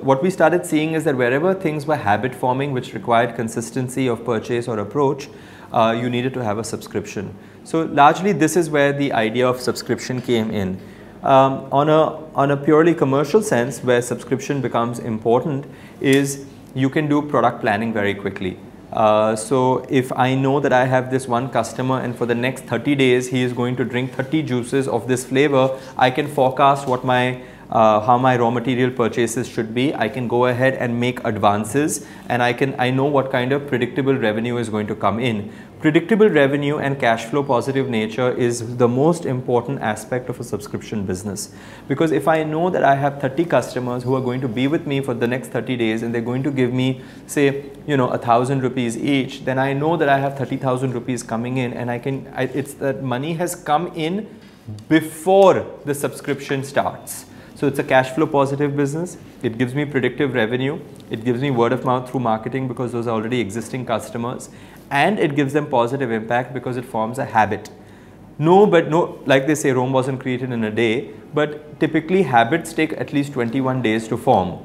what we started seeing is that wherever things were habit forming, which required consistency of purchase or approach, you needed to have a subscription. So largely this is where the idea of subscription came in. On a purely commercial sense, where subscription becomes important is you can do product planning very quickly. So if I know that I have this one customer and for the next 30 days he is going to drink 30 juices of this flavor, I can forecast what how my raw material purchases should be. I can go ahead and make advances, and I know what kind of predictable revenue is going to come in. Predictable revenue and cash flow positive nature is the most important aspect of a subscription business, because if I know that I have 30 customers who are going to be with me for the next 30 days and they're going to give me, say, 1,000 rupees each, then I know that I have 30,000 rupees coming in, and it's that money has come in before the subscription starts. So it's a cash flow positive business. It gives me predictive revenue. It gives me word of mouth through marketing because those are already existing customers. And it gives them positive impact because it forms a habit. Like they say, Rome wasn't created in a day, but typically habits take at least 21 days to form.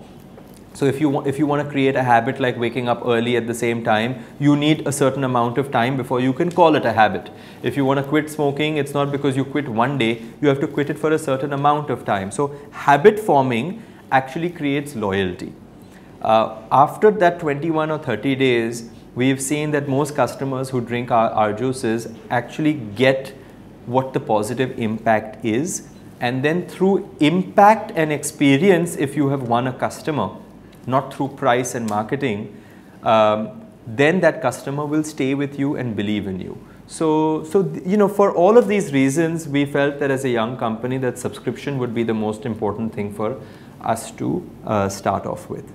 So if you want to create a habit like waking up early at the same time, you need a certain amount of time before you can call it a habit. If you want to quit smoking, it's not because you quit one day, you have to quit it for a certain amount of time. So habit forming actually creates loyalty. After that 21 or 30 days, we've seen that most customers who drink our juices actually get what the positive impact is. And then through impact and experience, if you have won a customer, not through price and marketing, then that customer will stay with you and believe in you. So for all of these reasons, we felt that as a young company that subscription would be the most important thing for us to start off with.